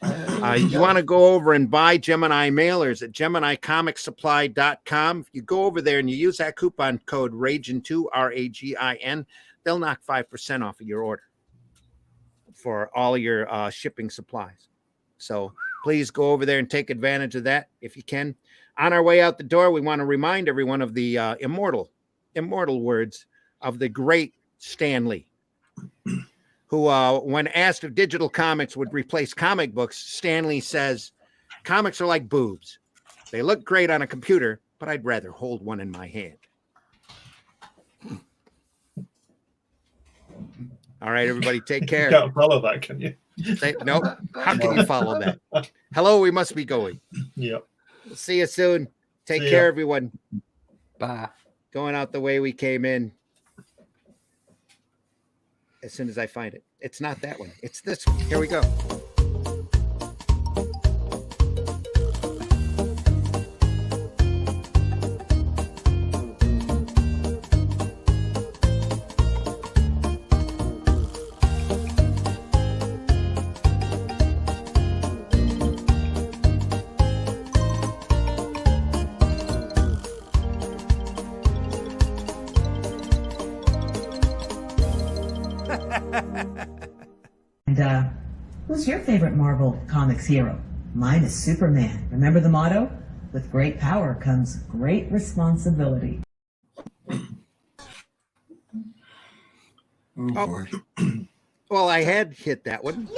You want to go over and buy Gemini mailers at GeminiComicSupply.com. If you go over there and you use that coupon code RAGIN2, RAGIN, they'll knock 5% off of your order for all your shipping supplies. So please go over there and take advantage of that if you can. On our way out the door, we want to remind everyone of the immortal words of the great Stan Lee, who, when asked if digital comics would replace comic books, Stan Lee says, "Comics are like boobs. They look great on a computer, but I'd rather hold one in my hand." All right, everybody, take care. You can't follow that, can you? No, how can you follow that? Hello, we must be going. Yep. We'll see you soon. Take See care, ya. everyone. Bye. Going out the way we came in. As soon as I find it. It's not that one. It's this one. Here we go. And who's your favorite Marvel Comics hero? Mine is Superman. Remember the motto? With great power comes great responsibility. Oh, boy. Well, I had hit that one.